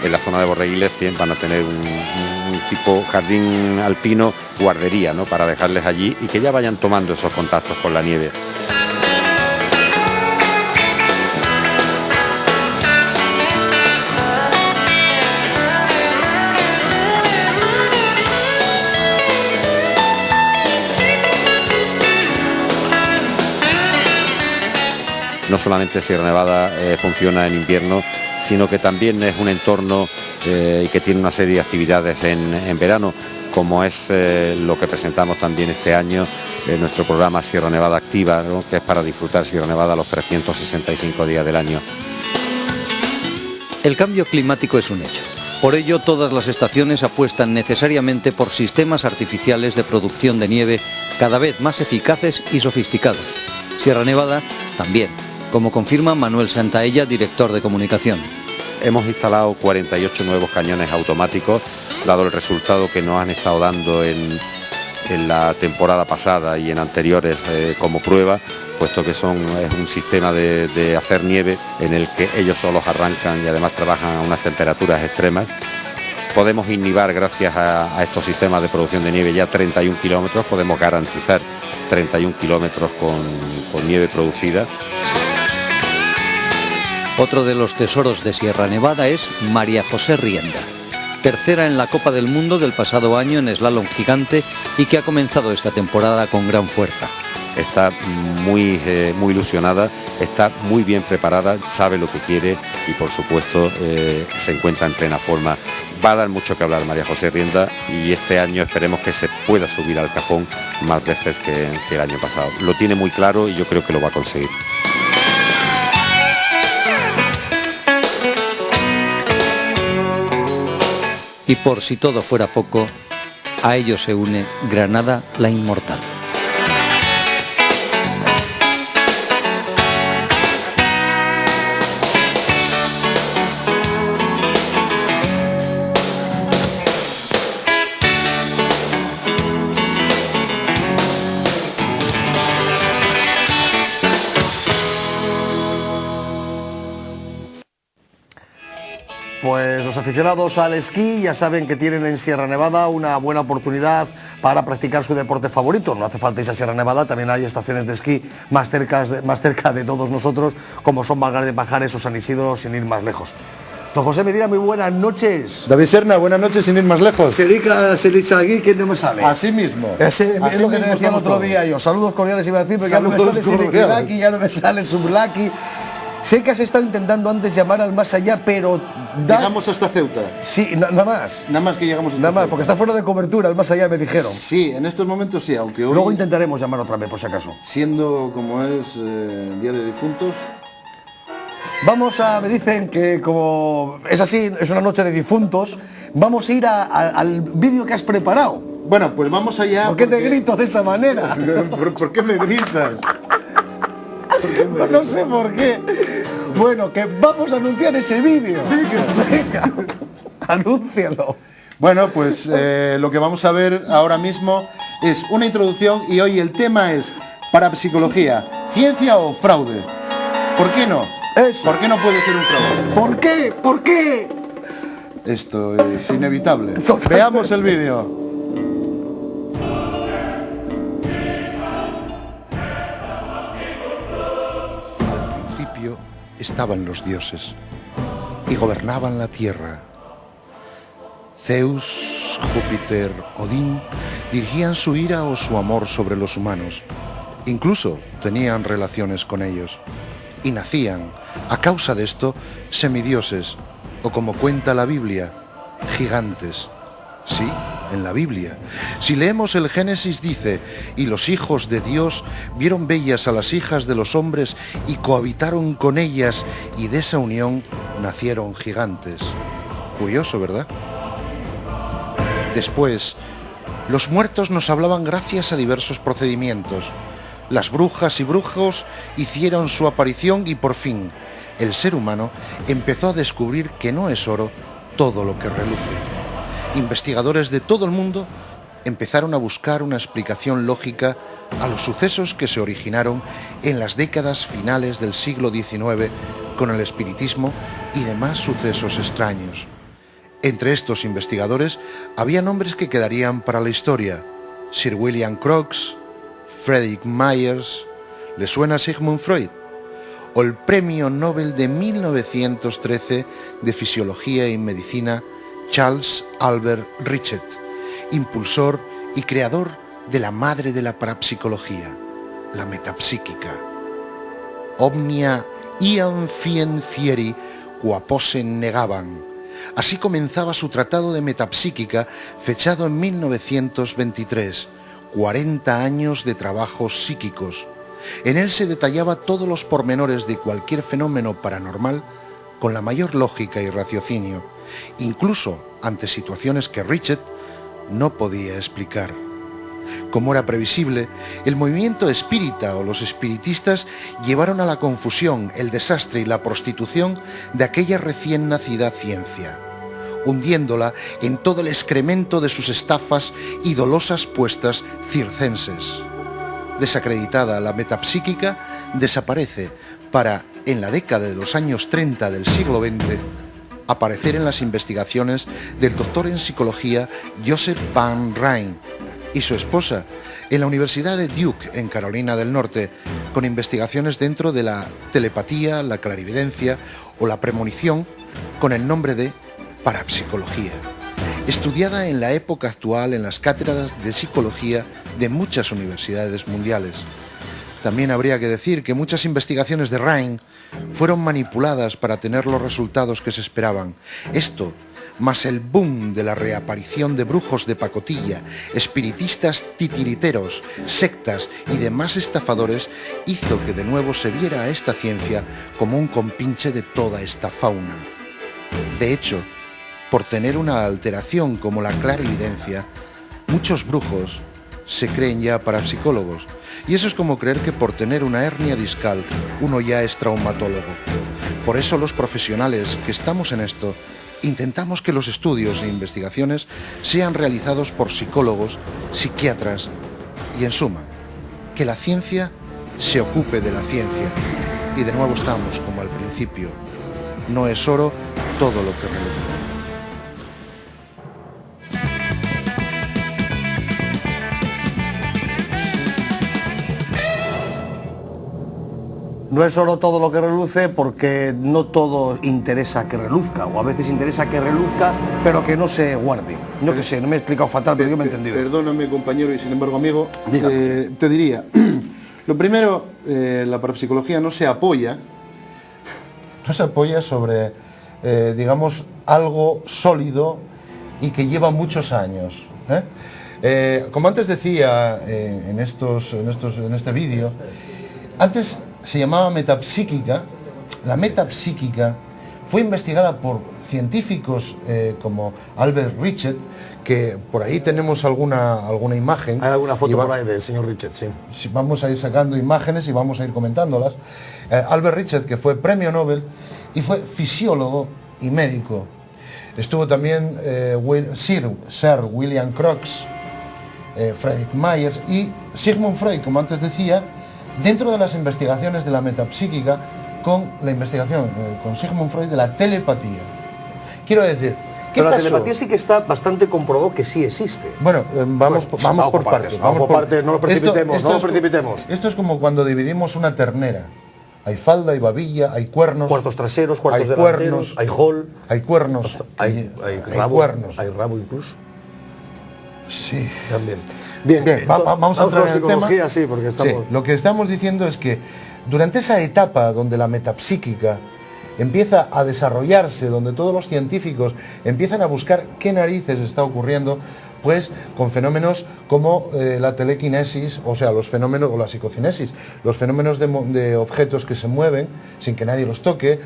En la zona de Borreguiles van a tener un tipo jardín alpino, guardería, ¿no?, para dejarles allí y que ya vayan tomando esos contactos con la nieve. No solamente Sierra Nevada funciona en invierno, sino que también es un entorno y que tiene una serie de actividades en verano, como es lo que presentamos también este año, nuestro programa Sierra Nevada Activa, ¿no?, que es para disfrutar Sierra Nevada los 365 días del año. El cambio climático es un hecho. Por ello, todas las estaciones apuestan necesariamente por sistemas artificiales de producción de nieve cada vez más eficaces y sofisticados. Sierra Nevada también, como confirma Manuel Santaella, director de comunicación. Hemos instalado 48 nuevos cañones automáticos, dado el resultado que nos han estado dando en la temporada pasada y en anteriores como prueba, puesto que es un sistema de hacer nieve en el que ellos solos arrancan y además trabajan a unas temperaturas extremas. Podemos inhibar, gracias a estos sistemas de producción de nieve, ya 31 kilómetros, podemos garantizar 31 kilómetros con nieve producida. Otro de los tesoros de Sierra Nevada es María José Rienda, tercera en la Copa del Mundo del pasado año en slalom gigante y que ha comenzado esta temporada con gran fuerza. Está muy ilusionada, está muy bien preparada, sabe lo que quiere y por supuesto se encuentra en plena forma. va a dar mucho que hablar María José Rienda, y este año esperemos que se pueda subir al cajón más veces que el año pasado. Lo tiene muy claro y yo creo que lo va a conseguir. Y por si todo fuera poco, a ello se une Granada la Inmortal. Pues los aficionados al esquí ya saben que tienen en Sierra Nevada una buena oportunidad para practicar su deporte favorito. No hace falta irse a Sierra Nevada, también hay estaciones de esquí más cerca de todos nosotros, como son Valgar de Pajares o San Isidro, sin ir más lejos. Don José Medina, muy buenas noches. David Serna, buenas noches, sin ir más lejos. Aquí que no me sale. Así mismo. Es lo que te decía el otro día yo. Saludos cordiales iba a decir, pero ya no me sale Siriquilaki, ya no me sale Sublaki. Sé que has estado intentando antes llamar al más allá, pero... Llegamos hasta Ceuta. Sí, nada más. Nada más que llegamos hasta Nada más, Ceuta. porque está fuera de cobertura, el más allá me dijeron. Sí, en estos momentos sí, aunque hoy... Luego intentaremos llamar otra vez, por si acaso. Siendo como es Día de Difuntos... Me dicen que como es así, es una noche de difuntos, vamos a ir al vídeo que has preparado. Bueno, pues vamos allá. ¿Por qué te grito de esa manera? ¿Por qué me gritas? No sé por qué. Bueno, que vamos a anunciar ese vídeo. Venga, anúncialo. Bueno, pues lo que vamos a ver ahora mismo es una introducción y hoy el tema es parapsicología, ciencia o fraude. ¿Por qué no? ¿Por qué no puede ser un fraude? ¿Por qué? ¿Por qué? Esto es inevitable. Veamos el vídeo. Estaban los dioses y gobernaban la tierra. Zeus, Júpiter, Odín dirigían su ira o su amor sobre los humanos. Incluso tenían relaciones con ellos. Y nacían, a causa de esto, semidioses, o como cuenta la Biblia, gigantes. Sí, en la Biblia. Si leemos el Génesis dice, y los hijos de Dios vieron bellas a las hijas de los hombres y cohabitaron con ellas, y de esa unión nacieron gigantes. Curioso, ¿verdad? Después, los muertos nos hablaban gracias a diversos procedimientos. Las brujas y brujos hicieron su aparición y por fin, el ser humano empezó a descubrir que no es oro todo lo que reluce. Investigadores de todo el mundo empezaron a buscar una explicación lógica a los sucesos que se originaron en las décadas finales del siglo XIX con el espiritismo y demás sucesos extraños. Entre estos investigadores había nombres que quedarían para la historia: Sir William Crookes, Frederick Myers, ¿le suena Sigmund Freud? O el Premio Nobel de 1913 de Fisiología y Medicina, Charles Albert Richet, impulsor y creador de la madre de la parapsicología, la metapsíquica. Omnia iam fien fieri qua possem negaban. Así comenzaba su tratado de metapsíquica, fechado en 1923, 40 años de trabajos psíquicos. En él se detallaba todos los pormenores de cualquier fenómeno paranormal con la mayor lógica y raciocinio, incluso ante situaciones que Richet no podía explicar. Como era previsible, el movimiento espírita o los espiritistas llevaron a la confusión, el desastre y la prostitución de aquella recién nacida ciencia, hundiéndola en todo el excremento de sus estafas y dolosas puestas circenses. Desacreditada la metapsíquica, desaparece para, en la década de los años 30 del siglo XX, aparecer en las investigaciones del doctor en psicología Joseph Van Rijn y su esposa en la Universidad de Duke, en Carolina del Norte, con investigaciones dentro de la telepatía, la clarividencia o la premonición con el nombre de parapsicología, estudiada en la época actual en las cátedras de psicología de muchas universidades mundiales. También habría que decir que muchas investigaciones de Rhine fueron manipuladas para tener los resultados que se esperaban. Esto, más el boom de la reaparición de brujos de pacotilla, espiritistas titiriteros, sectas y demás estafadores, hizo que de nuevo se viera a esta ciencia como un compinche de toda esta fauna. De hecho, por tener una alteración como la clarividencia, muchos brujos se creen ya parapsicólogos. Y eso es como creer que por tener una hernia discal uno ya es traumatólogo. Por eso los profesionales que estamos en esto intentamos que los estudios e investigaciones sean realizados por psicólogos, psiquiatras y, en suma, que la ciencia se ocupe de la ciencia. Y de nuevo estamos como al principio. No es oro todo lo que reluce. No es solo todo lo que reluce, porque no todo interesa que reluzca, o a veces interesa que reluzca, pero que no se guarde. No que sé, no me he explicado fatal, pero yo me he entendido. Perdóname, compañero, y sin embargo, amigo, te diría, lo primero, la parapsicología no se apoya sobre, digamos, algo sólido y que lleva muchos años. Como antes decía en este vídeo, antes se llamaba metapsíquica. La metapsíquica fue investigada por científicos como Albert Richet, que por ahí tenemos alguna imagen. Hay alguna foto por ahí del señor Richet, sí. Vamos a ir sacando imágenes y vamos a ir comentándolas. Albert Richet, que fue premio Nobel y fue fisiólogo y médico. Estuvo también Sir William Crookes, Friedrich Myers y Sigmund Freud, como antes decía, dentro de las investigaciones de la metapsíquica, con la investigación con Sigmund Freud de la telepatía. Quiero decir, pero la telepatía sí que está bastante comprobado que sí existe. Bueno, vamos por partes. Vamos por partes, no lo precipitemos. Esto es como cuando dividimos una ternera. Hay falda, hay babilla, hay cuernos. Cuartos traseros, cuartos delanteros, hay hall. Hay cuernos. Hay cuernos. Hay rabo incluso. Sí. También. Bien, vamos a entrar en el tema. Sí, porque estamos... Sí, lo que estamos diciendo es que durante esa etapa donde la metapsíquica empieza a desarrollarse, donde todos los científicos empiezan a buscar qué narices está ocurriendo, pues con fenómenos como la telequinesis, o sea, los fenómenos, o la psicocinesis, los fenómenos de objetos que se mueven sin que nadie los toque,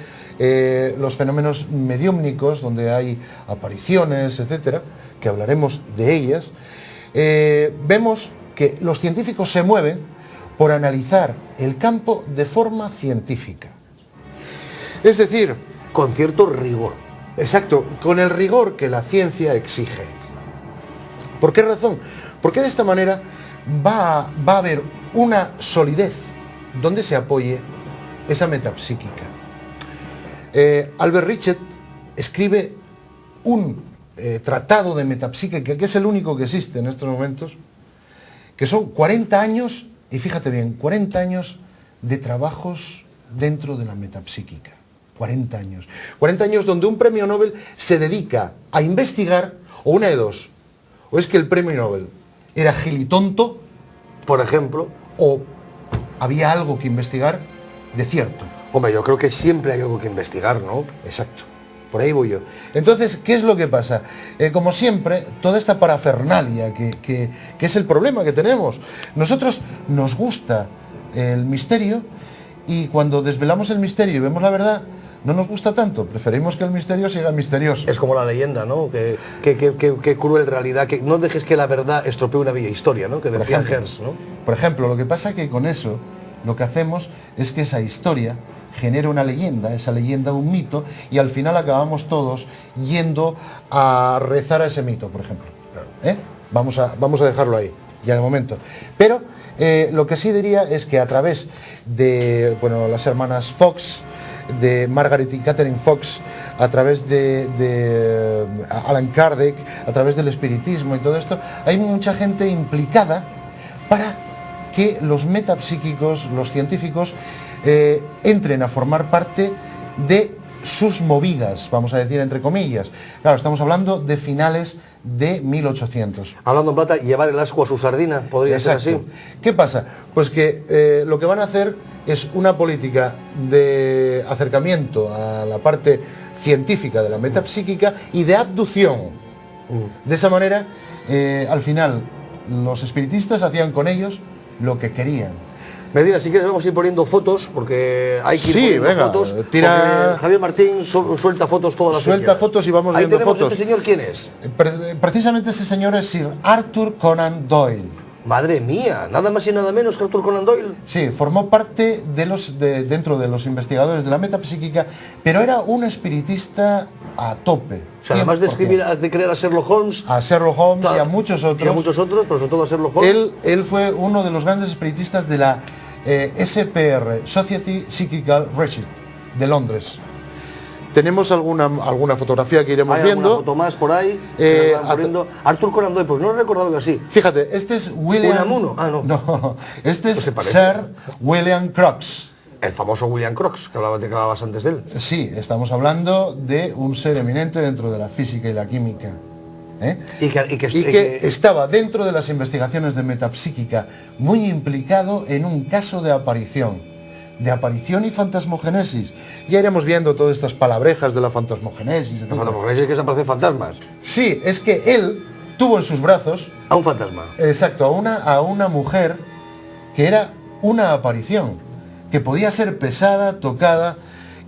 los fenómenos mediúmnicos, donde hay apariciones, etcétera, que hablaremos de ellas. Vemos que los científicos se mueven por analizar el campo de forma científica. Es decir, con cierto rigor. Exacto, con el rigor que la ciencia exige. ¿Por qué razón? Porque de esta manera va a haber una solidez donde se apoye esa metapsíquica. Albert Richet escribe un tratado de metapsíquica, que es el único que existe en estos momentos, que son 40 años, y fíjate bien, 40 años de trabajos dentro de la metapsíquica. 40 años. 40 años donde un premio Nobel se dedica a investigar, o una de dos, o es que el premio Nobel era gilitonto, por ejemplo, o había algo que investigar de cierto. Hombre, yo creo que siempre hay algo que investigar, ¿no? Exacto. Por ahí voy yo. Entonces, ¿qué es lo que pasa? Como siempre, toda esta parafernalia que es el problema que tenemos. Nosotros nos gusta el misterio, y cuando desvelamos el misterio y vemos la verdad, no nos gusta tanto. Preferimos que el misterio siga misterioso. Es como la leyenda, ¿no? Qué cruel realidad. Que no dejes que la verdad estropee una bella historia, ¿no? Que decía Hearst, ¿no? Por ejemplo, lo que pasa es que con eso lo que hacemos es que esa historia genera una leyenda, esa leyenda un mito, y al final acabamos todos yendo a rezar a ese mito, por ejemplo. Claro. Vamos a dejarlo ahí, ya de momento. Pero lo que sí diría es que a través de las hermanas Fox, de Margaret y Catherine Fox, a través de Alan Kardec, a través del espiritismo y todo esto, hay mucha gente implicada para que los metapsíquicos, los científicos, entren a formar parte de sus movidas, vamos a decir entre comillas. Claro, estamos hablando de finales de 1800. Hablando en plata, llevar el asco a su sardina, podría ser así. ¿Qué pasa? Pues que lo que van a hacer es una política de acercamiento a la parte científica de la metapsíquica y de abducción. De esa manera, al final, los espiritistas hacían con ellos lo que querían. Medina, si quieres vamos a ir poniendo fotos, porque hay que ir poniendo venga, fotos. Tira... Javier Martín suelta fotos todas las Suelta fotos y vamos viendo fotos. ¿Este señor quién es? Precisamente ese señor es Sir Arthur Conan Doyle. Madre mía, nada más y nada menos que Arthur Conan Doyle. Sí, formó parte de dentro de los investigadores de la metafísica, pero era un espiritista a tope. O sea, además de escribir, de crear a Sherlock Holmes. A Sherlock Holmes y a muchos otros. Y a muchos otros, pero sobre todo a Sherlock Holmes. Él fue uno de los grandes espiritistas de la SPR, Society Psychical Research, de Londres. Tenemos alguna fotografía que iremos viendo. ¿Alguna foto más por ahí? Arthur Conan Doyle, pues no lo recordaba que así. Fíjate, este es William... ¿Unamuno? Ah, no. No, este es Sir William Crookes. El famoso William Crookes, que hablabas antes de él. Sí, estamos hablando de un ser eminente dentro de la física y la química. Y que estaba dentro de las investigaciones de metapsíquica, muy implicado en un caso de aparición y fantasmogénesis. Ya iremos viendo todas estas palabrejas de la fantasmogénesis. La fantasmogénesis es que se aparecen fantasmas. Sí, es que él tuvo en sus brazos... A un fantasma. Exacto, a una mujer que era una aparición, que podía ser pesada, tocada,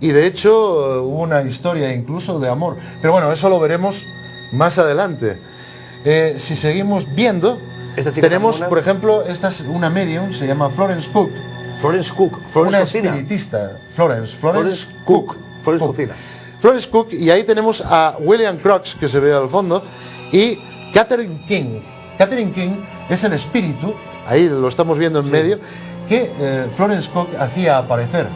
y de hecho hubo una historia incluso de amor. Pero bueno, eso lo veremos más adelante. Si seguimos viendo, tenemos, por ejemplo, esta es una medium, se llama Florence Cook. Florence Cook, una espiritista. Florence Cook. Florence Cook, y ahí tenemos a William Crookes, que se ve al fondo, y Catherine King. Catherine King es el espíritu, ahí lo estamos viendo en medio, que Florence Cook hacía aparecer.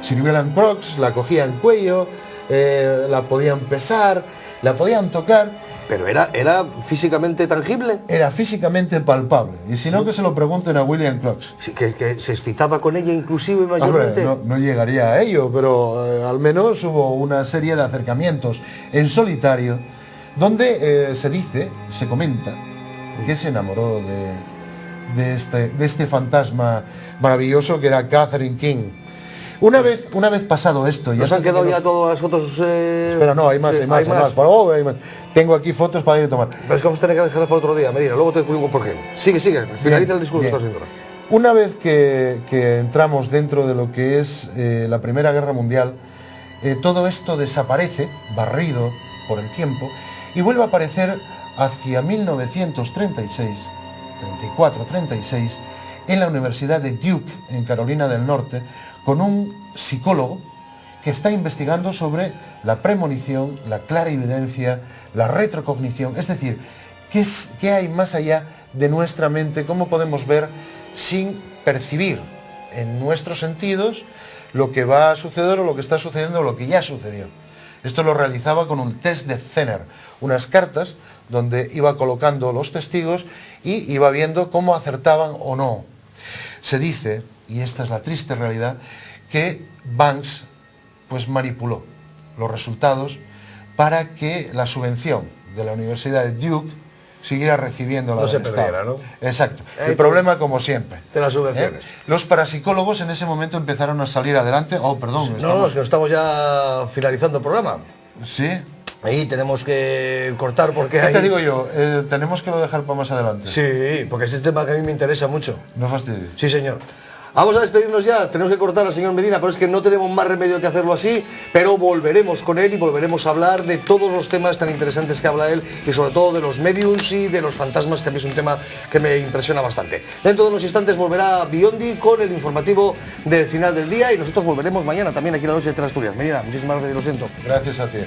Sir William Crookes la cogía en cuello, la podían pesar, la podían tocar. Pero era físicamente tangible. Era físicamente palpable. Y si no, que se lo pregunten a William Crookes. Sí, que se excitaba con ella inclusive mayormente. No llegaría a ello, pero al menos hubo una serie de acercamientos en solitario, donde se comenta, que se enamoró de este fantasma maravilloso que era Catherine King. Una vez pasado esto... ¿Nos han quedado ya todas las fotos? Espera, no, hay más. Tengo aquí fotos para ir a tomar. Pero es que vamos a tener que dejarlas para otro día, Medina, luego te explico por qué. Sigue, finaliza el discurso que estás haciendo ahora. Una vez que entramos dentro de lo que es la Primera Guerra Mundial, todo esto desaparece, barrido por el tiempo, y vuelve a aparecer hacia 1936, 34-36, en la Universidad de Duke, en Carolina del Norte, con un psicólogo que está investigando sobre la premonición, la clarividencia, la retrocognición, es decir, qué hay más allá de nuestra mente, cómo podemos ver sin percibir en nuestros sentidos lo que va a suceder o lo que está sucediendo o lo que ya sucedió. Esto lo realizaba con un test de Zener, unas cartas donde iba colocando los testigos y iba viendo cómo acertaban o no. Se dice, y esta es la triste realidad, que Banks pues manipuló los resultados para que la subvención de la Universidad de Duke siguiera recibiendo la no del se perdiera, Estado. ¿no? Exacto. El problema, como siempre, de las subvenciones. Los parapsicólogos en ese momento empezaron a salir adelante. Oh, perdón. Estamos ya finalizando el programa. Sí. Ahí tenemos que cortar porque ¿Qué te digo yo? Tenemos que lo dejar para más adelante. Sí, porque es un tema que a mí me interesa mucho. No fastidies. Sí, señor. Vamos a despedirnos ya, tenemos que cortar al señor Medina, pero es que no tenemos más remedio que hacerlo así, pero volveremos con él y volveremos a hablar de todos los temas tan interesantes que habla él y sobre todo de los mediums y de los fantasmas, que a mí es un tema que me impresiona bastante. Dentro de unos instantes volverá Biondi con el informativo del final del día y nosotros volveremos mañana también aquí en la noche de Asturias. Medina, muchísimas gracias y lo siento. Gracias a ti.